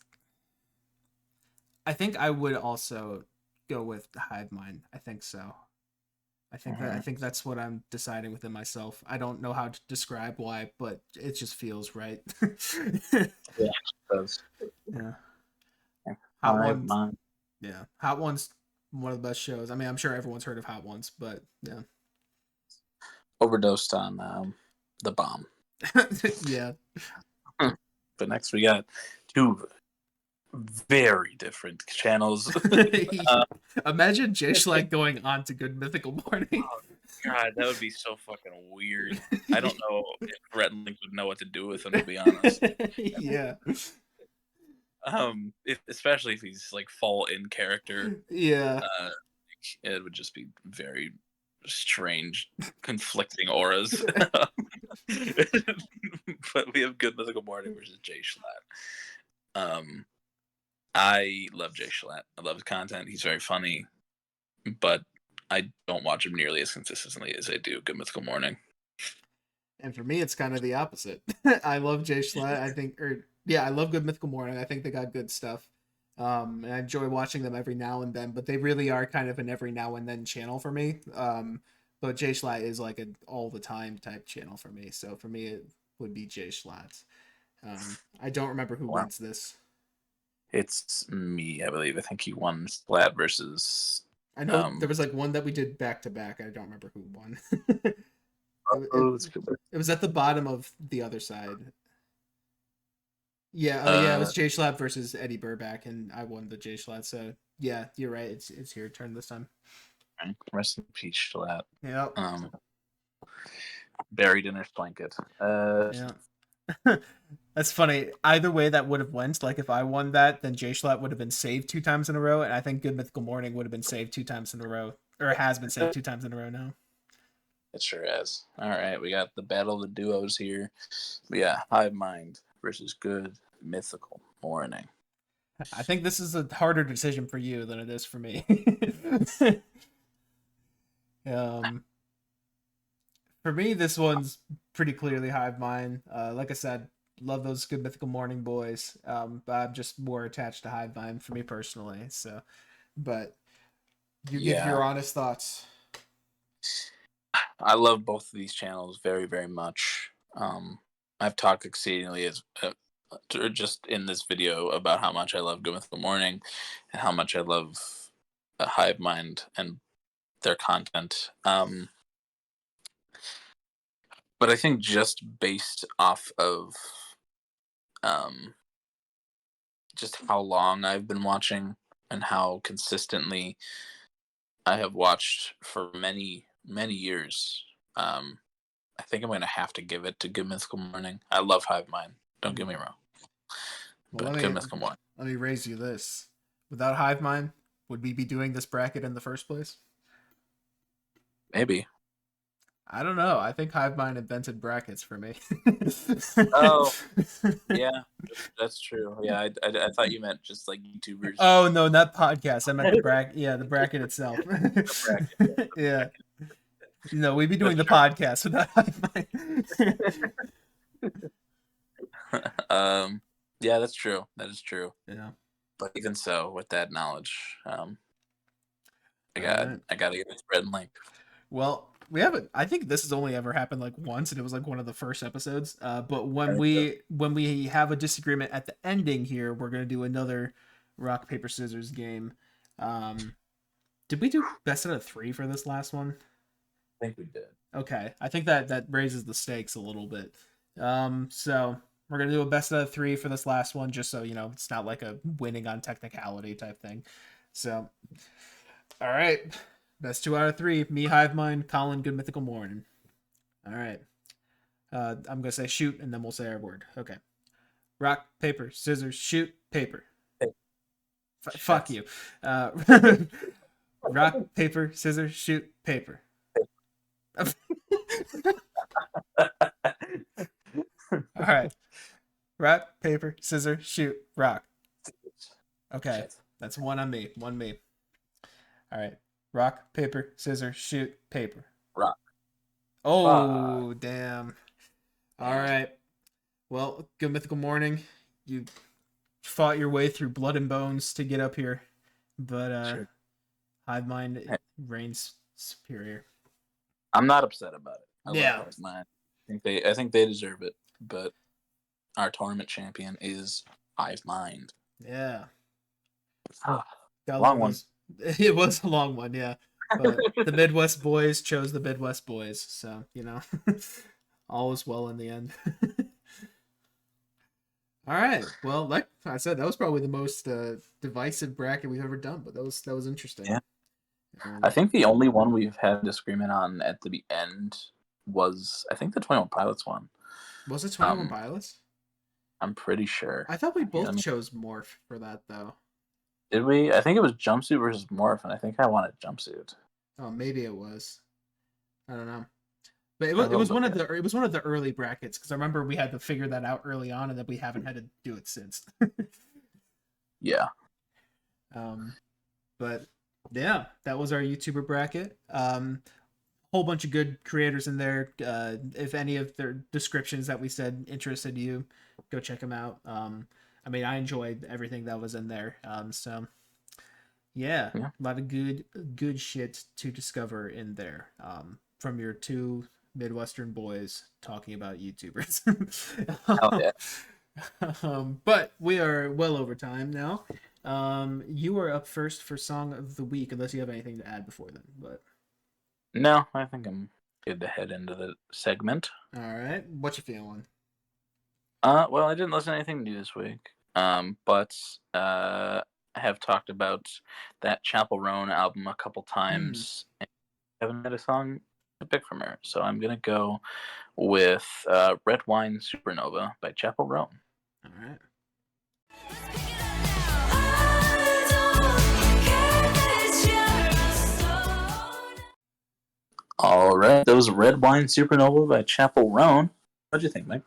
I would also go with the Hive Mind. I think so. I think that's what I'm deciding within myself. I don't know how to describe why, but it just feels right. yeah, it does. Yeah. Hot Hive Ones. Mind. Yeah. Hot Ones, one of the best shows. I mean, I'm sure everyone's heard of Hot Ones, but yeah. Overdosed on the bomb. Yeah. But next we got two very different channels. Imagine Jay Schlag going on to Good Mythical Morning. Oh, God, that would be so fucking weird. I don't know if Rhett and Link would know what to do with him, to be honest. Yeah. Especially if he's like full in character. Yeah. It would just be very strange, conflicting auras. But we have Good Mythical Morning versus Jay Schlatt. I love Jay Schlatt. I love his content. He's very funny, but I don't watch him nearly as consistently as I do Good Mythical Morning. And for me, it's kind of the opposite. I love Jay Schlatt. I love Good Mythical Morning. I think they got good stuff. And I enjoy watching them every now and then, but they really are kind of an every now and then channel for me. But Jay Schlatt is like an all the time type channel for me. So for me, it would be Jay Schlatt. I don't remember who wins this. It's me, I believe. I think he won Splat versus. I know there was like one that we did back to back. I don't remember who won. That's good. It was at the bottom of the other side. Yeah, oh yeah, it was J Schlatt versus Eddie Burback, and I won the J Schlatt. So yeah, you're right. It's your turn this time. Rest in peace, Schlatt. Yep. Buried in his blanket. Yeah. That's funny. Either way, that would have went. Like if I won that, then J Schlatt would have been saved 2 times in a row, and I think Good Mythical Morning would have been saved 2 times in a row, or has been saved 2 times in a row now. It sure has. All right, we got the battle of the duos here. Yeah, Hive Mind versus Good Mythical Morning. I think this is a harder decision for you than it is for me. For me, this one's pretty clearly Hive Mind. Like I said, love those Good Mythical Morning boys. But I'm just more attached to Hive Mind for me personally. So, but you give your honest thoughts. I love both of these channels very, very much. I've talked exceedingly just in this video about how much I love Good Mythical Morning and how much I love Hive Mind and their content. But I think just based off of just how long I've been watching and how consistently I have watched for many, many years, I think I'm going to have to give it to Good Mythical Morning. I love Hive Mind. Don't get me wrong. But Good Mythical Morning. Let me raise you this. Without Hive Mind, would we be doing this bracket in the first place? Maybe. I don't know. I think Hive Mind invented brackets for me. Oh, yeah, that's true. Yeah, I thought you meant just like YouTubers. Oh no, not podcast. I meant the bracket. Yeah, the bracket itself. The bracket, yeah. No, we'd be doing the podcast without Hive Mind. Yeah, that's true. That is true. Yeah. But even so, with that knowledge, I gotta get this red link. Well, we haven't. I think this has only ever happened like once, and it was like one of the first episodes. But when we have a disagreement at the ending here, we're gonna do another rock paper scissors game. Did we do best out of 3 for this last one? I think we did. Okay, I think that raises the stakes a little bit. So we're gonna do a best out of 3 for this last one, just so you know it's not like a winning on technicality type thing. So, all right. Best 2 out of 3. Me, Hive Mind, Colin, Good Mythical Morning. All right. I'm going to say shoot, and then we'll say our word. Okay. Rock, paper, scissors, shoot, paper. Fuck you. Rock, paper, scissors, shoot, paper. All right. Rock, paper, scissors, shoot, rock. Okay. That's 1 on me. 1 me. All right. Rock, paper, scissors, shoot, paper. Rock. Oh, damn. All right. Well, Good Mythical Morning. You fought your way through blood and bones to get up here. But sure. Hive Mind reigns superior. I'm not upset about it. I love Hive Mind. I think they deserve it. But our tournament champion is Hive Mind. Yeah. Long one. It was a long one, yeah. But the Midwest boys chose the Midwest boys, so you know, all was well in the end. All right. Well, like I said, that was probably the most divisive bracket we've ever done, but that was interesting. Yeah. I think the only one we've had disagreement on at the end was the 21 Pilots one. Was it 21 Pilots? I'm pretty sure. I thought we both chose Morph for that though. Did we? I think it was Jumpsuit versus Morph, and I think I wanted Jumpsuit. Oh, maybe it was. I don't know. But it was one of the early brackets because I remember we had to figure that out early on, and then we haven't had to do it since. Yeah. But yeah, that was our YouTuber bracket. Whole bunch of good creators in there. If any of their descriptions that we said interested you, go check them out. I mean, I enjoyed everything that was in there. So yeah, a lot of good shit to discover in there. From your 2 Midwestern boys talking about YouTubers. Oh, yeah. But we are well over time now. You are up first for song of the week, unless you have anything to add before then. But No, I think I'm good to head into the segment. all right, what you feeling? Well, I didn't listen to anything new this week. But I have talked about that Chapel Roan album a couple times, and I haven't had a song to pick from her. So I'm gonna go with Red Wine Supernova by Chapel Roan. All right. All right, that was Red Wine Supernova by Chapel Roan. What'd you think, Mike?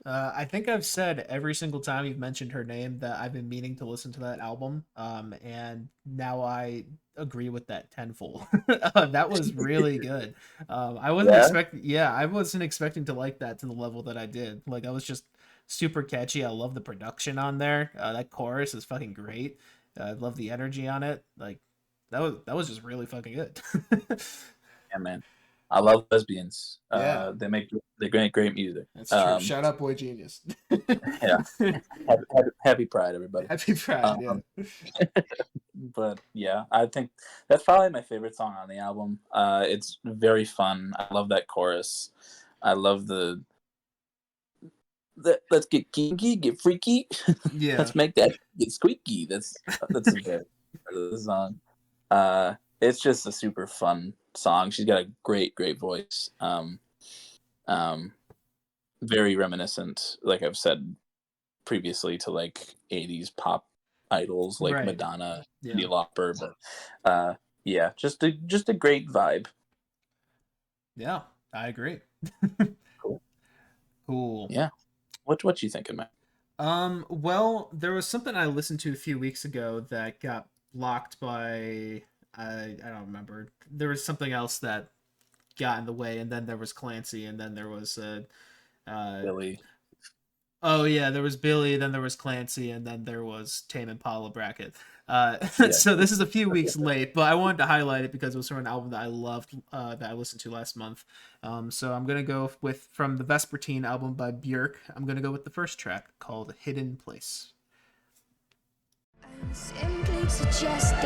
I think I've said every single time you've mentioned her name that I've been meaning to listen to that album, and now I agree with that tenfold. That was really good. I wasn't Yeah? expecting, yeah, I wasn't expecting to like that to the level that I did. Like, I was just super catchy. I love the production on there. That chorus is fucking great. I love the energy on it. Like, that was just really fucking good. Yeah, man. I love lesbians. Yeah. They make great music. That's true. Shout out Boy Genius. Yeah. Happy Pride, everybody. Happy Pride, Um, yeah. but yeah, I think that's probably my favorite song on the album. It's very fun. I love that chorus. I love the let's get kinky, get freaky. Yeah. Let's make that get squeaky. That's a favorite part of the song. It's just a super fun song. She's got a great voice. Very reminiscent, like I've said previously, to like 80s pop idols like Right. Madonna, Yeah. Cyndi Lauper, but yeah, just a great vibe. Yeah, I agree. Cool. Cool. Yeah. What you thinking, man? Well, there was something I listened to a few weeks ago that got blocked by I don't remember. There was something else that got in the way, and then there was Clancy, and then there was Billy. oh yeah, there was Billy, then there was Clancy, and then there was Tame Impala bracket. Yeah. So this is a few weeks late, but I wanted to highlight it because it was from an album that I loved, that I listened to last month. So I'm gonna go with from the Vespertine album by Björk. I'm gonna go with the first track called "Hidden Place." I'm simply suggesting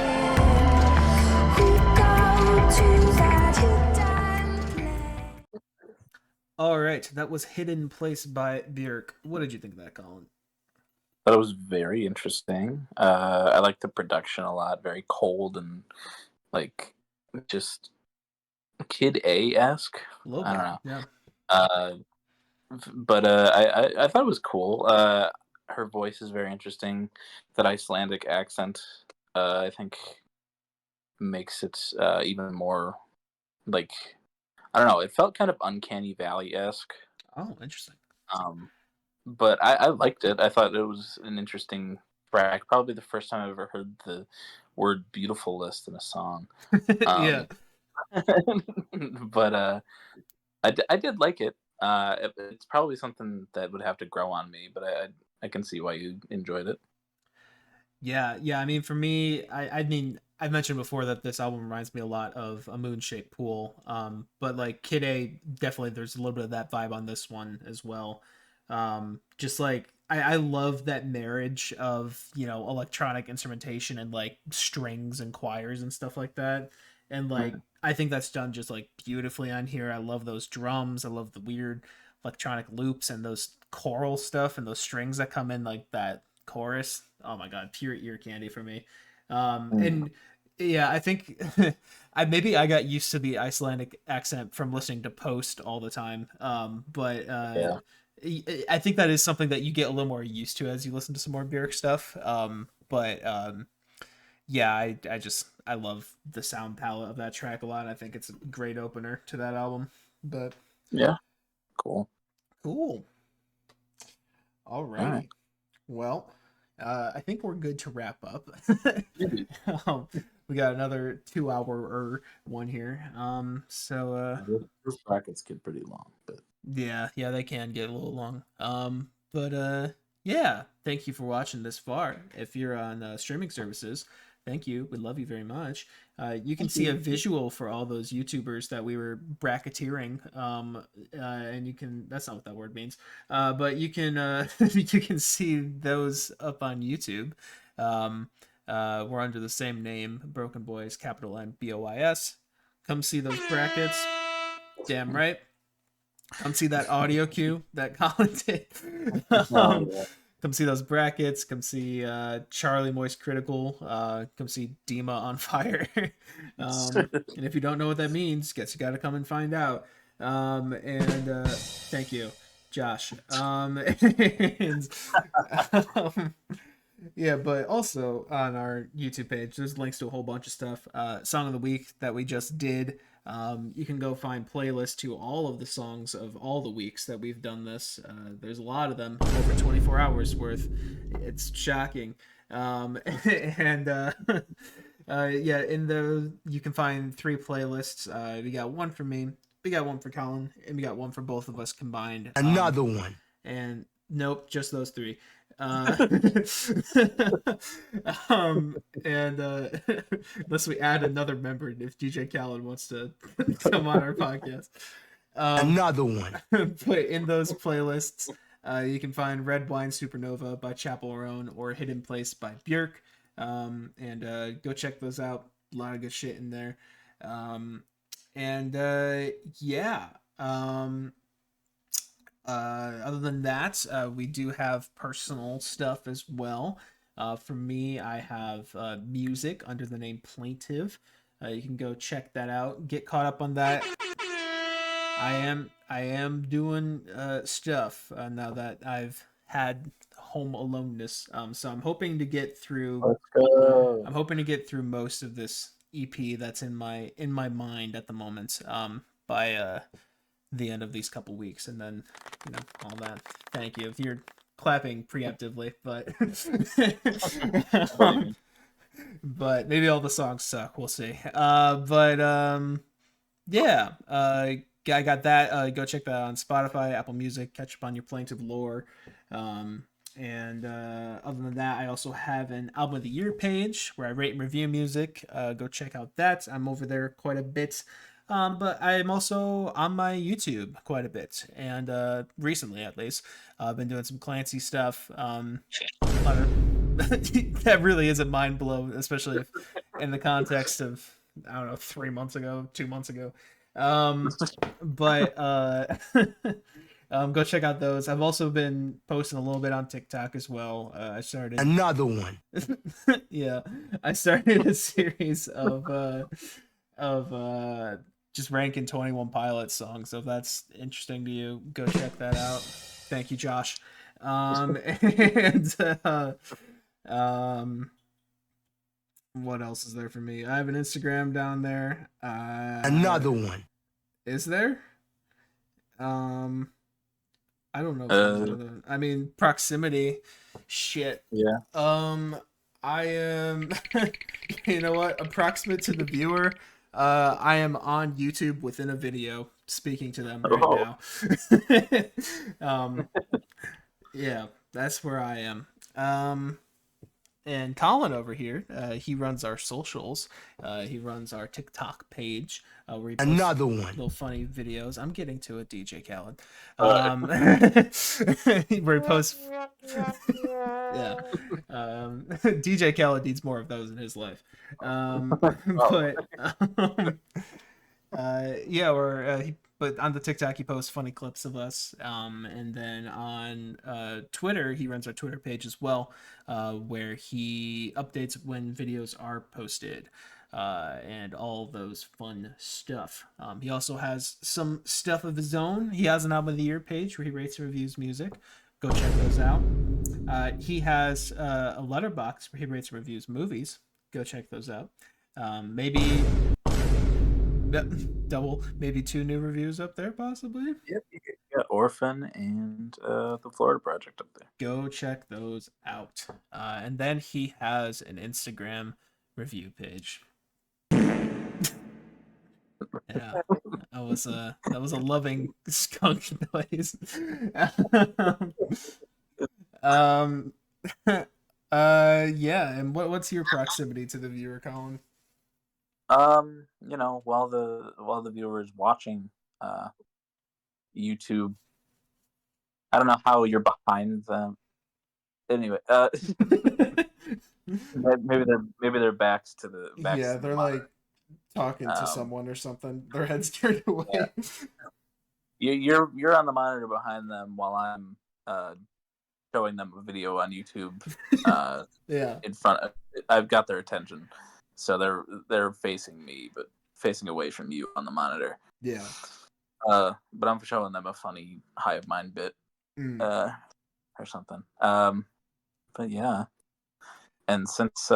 we go to that hidden place. All right, that was "Hidden Place" by Björk. What did you think of that, Colin? That was very interesting. I like the production a lot. Very cold and like just Kid A esque. A little I bit, don't know. yeah. Uh, but I thought it was cool. Her voice is very interesting. That Icelandic accent, I think, makes it even more like I don't know. It felt kind of Uncanny Valley esque. Oh, interesting. Um, but I liked it. I thought it was an interesting track. Probably the first time I've ever heard the word "beautiful" list in a song. Yeah. But I did like it. It's probably something that would have to grow on me, but I can see why you enjoyed it. Yeah. I mean, for me, I mean, I mentioned before that this album reminds me a lot of A Moon Shaped Pool. But like Kid A, definitely there's a little bit of that vibe on this one as well. Just like I love that marriage of, electronic instrumentation and like strings and choirs and stuff like that. And like I think that's done just like beautifully on here. I love those drums. I love the weird electronic loops and those choral stuff and those strings that come in like that chorus. Oh my god, pure ear candy for me. And yeah, I think I got used to the Icelandic accent from listening to Post all the time. But Yeah. I think that is something that you get a little more used to as you listen to some more Björk stuff. But yeah, I love the sound palette of that track a lot. I think it's a great opener to that album. But Yeah. Cool. cool. All Alrighty. right. Well, I think we're good to wrap up. Maybe. We got another 2 hour one here. Those brackets get pretty long, but Yeah, they can get a little long. But yeah, thank you for watching this far. If you're on streaming services, Thank you. We love you very much. You can see a visual for all those YouTubers that we were bracketeering. And you can, that's not what that word means. But you can, you can see those up on YouTube. We're under the same name, BrokeN Boys, capital N BOIS. Come see those brackets. Damn right. Come see that audio cue that Colin did. Come see those brackets. Come see Charlie Moist Critical. Come see Dima on fire. And if you don't know what that means, guess you got to come and find out. Thank you, Josh. Yeah, but also on our YouTube page, there's links to a whole bunch of stuff. Song of the week that we just did. You can go find playlists to all of the songs of all the weeks that we've done this. There's a lot of them, over 24 hours worth. It's shocking. Yeah, in the you can find 3 playlists. We got one for me, we got one for Colin, and we got one for both of us combined. Another one. And nope, just those 3. Unless we add another member, if DJ Khaled wants to come on our podcast. Another one. But in those playlists, you can find Red Wine Supernova by Chapel Roan or Hidden Place by Björk. Go check those out. A lot of good shit in there. Other than that, we do have personal stuff as well. For me, I have music under the name Plaintive. You can go check that out. Get caught up on that. I am doing stuff now that I've had home aloneness. So I'm hoping to get through. Let's go. I'm hoping to get through most of this EP that's in my mind at the moment. By the end of these couple weeks, and then all that. Thank you. If you're clapping preemptively, but maybe all the songs suck. We'll see. Yeah. I got that. Go check that out on Spotify, Apple Music. Catch up on your Plaintive lore. Other than that, I also have an album of the year page where I rate and review music. Go check out that. I'm over there quite a bit. But I'm also on my YouTube quite a bit, and recently, at least, I've been doing some Clancy stuff. That really is a mind blow, especially in the context of, I don't know, 3 months ago, 2 months ago. Go check out those. I've also been posting a little bit on TikTok as well. I started another one. Yeah, I started a series of just ranking 21 Pilots songs. So if that's interesting to you, go check that out. Thank you, Josh. What else is there for me? I have an Instagram down there. Another one. Is there? I don't know. I mean, proximity. Shit. Yeah. I am. You know what? Approximate to the viewer. I am on YouTube within a video speaking to them right now. Yeah, that's where I am. And Colin over here, he runs our socials. He runs our TikTok page. Where he posts another one. Little funny videos. I'm getting to it, DJ Khaled. Where he posts. Yeah. DJ Khaled needs more of those in his life. But on the TikTok, he posts funny clips of us. And then on Twitter, he runs our Twitter page as well, where he updates when videos are posted and all those fun stuff. He also has some stuff of his own. He has an album of the year page where he rates and reviews music. Go check those out. He has a letterbox where he rates and reviews movies. Go check those out. Maybe double, maybe 2 new reviews up there, possibly. Yep, you got Orphan and the Florida Project up there. Go check those out. And then he has an Instagram review page. Yeah, that was a loving skunk noise. Yeah. And what's your proximity to the viewer, Colin? While the viewer is watching YouTube, I don't know how you're behind them. Anyway, maybe their backs to the Yeah, they're like talking to Um, someone or something. Their heads turned away. Yeah. You're on the monitor behind them while I'm showing them a video on YouTube. Yeah. In front of, I've got their attention, so they're facing me, but facing away from you on the monitor. Yeah. But I'm showing them a funny hive mind bit, or something. But yeah, and since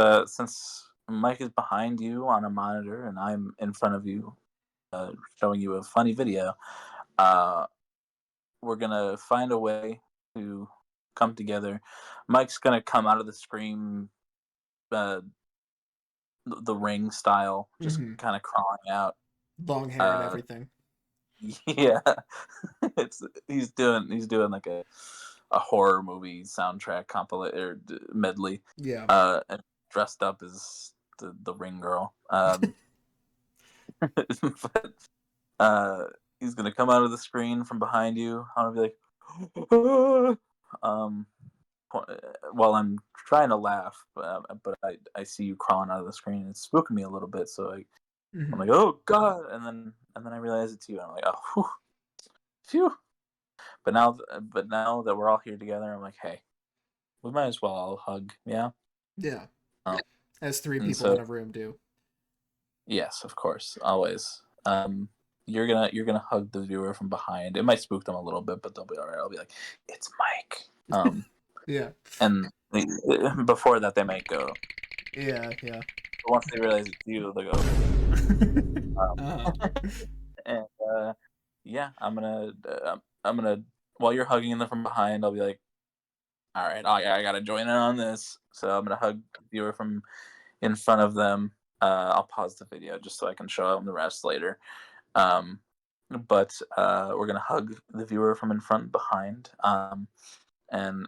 Mike is behind you on a monitor and I'm in front of you, showing you a funny video, we're gonna find a way to come together. Mike's gonna come out of the screen, the ring style, just kind of crawling out, long hair and everything. Yeah, he's doing like a horror movie soundtrack medley. Yeah. And dressed up as the ring girl. But he's gonna come out of the screen from behind you. I'm gonna be like, while I'm trying to laugh, but I see you crawling out of the screen. It's spooking me a little bit, so I'm like, oh god, and then I realize it's you. And I'm like, oh, phew. But now that we're all here together, I'm like, hey, we might as well all hug, yeah. Yeah. As three and people so- in a room do. Yes, of course, always. You're gonna hug the viewer from behind. It might spook them a little bit, but they'll be all right. I'll be like, it's Mike. Yeah. And before that, they might go. Yeah. But once they realize it's you, they go. And yeah, I'm gonna while you're hugging them from behind, I'll be like, all right, I gotta join in on this. So I'm gonna hug the viewer from in front of them. I'll pause the video just so I can show them the rest later. But we're gonna hug the viewer from in front and behind. And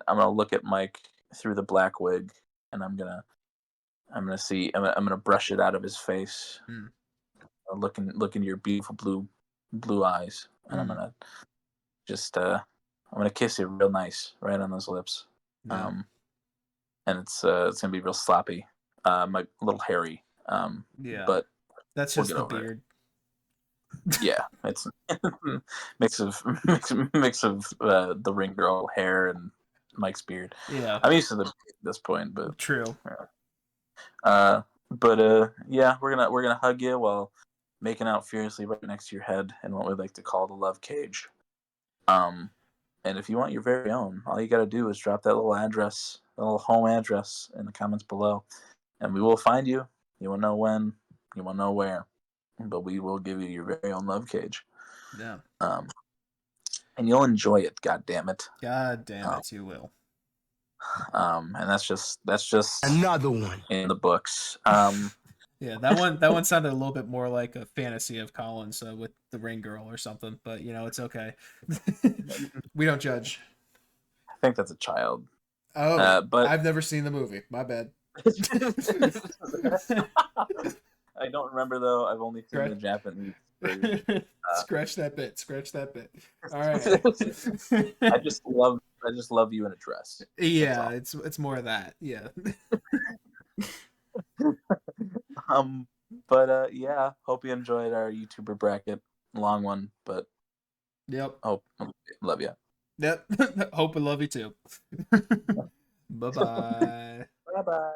I'm gonna look at Mike through the black wig, and I'm gonna brush it out of his face. Look into your beautiful blue eyes, and I'm gonna just I'm gonna kiss you real nice right on those lips. Yeah. And it's gonna be real sloppy, my little hairy. Yeah. But that's we'll just get the over it. beard. Yeah, it's mix of the ring girl hair and Mike's beard. Yeah. I'm used to this point, but True. Yeah, we're gonna hug you while making out furiously right next to your head in what we like to call the love cage. And if you want your very own, all you gotta do is drop that little address, the little home address, in the comments below, and we will find you. You won't know when, you won't know where, but we will give you your very own love cage. Yeah. And you'll enjoy it. God damn it. God damn it, you will. And that's just Another one. in the books. Yeah, that one sounded a little bit more like a fantasy of Colin's with the ring girl or something, but it's okay. We don't judge. I think that's a child. Oh, but I've never seen the movie. My bad. I don't remember though. I've only seen the Japanese version. Scratch that bit. All right. I just love you in a dress. Yeah, it's more of that. Yeah. But yeah, hope you enjoyed our YouTuber bracket. Long one, but Yep. hope love you. Yep. Hope and love you too. Bye-bye. Bye bye.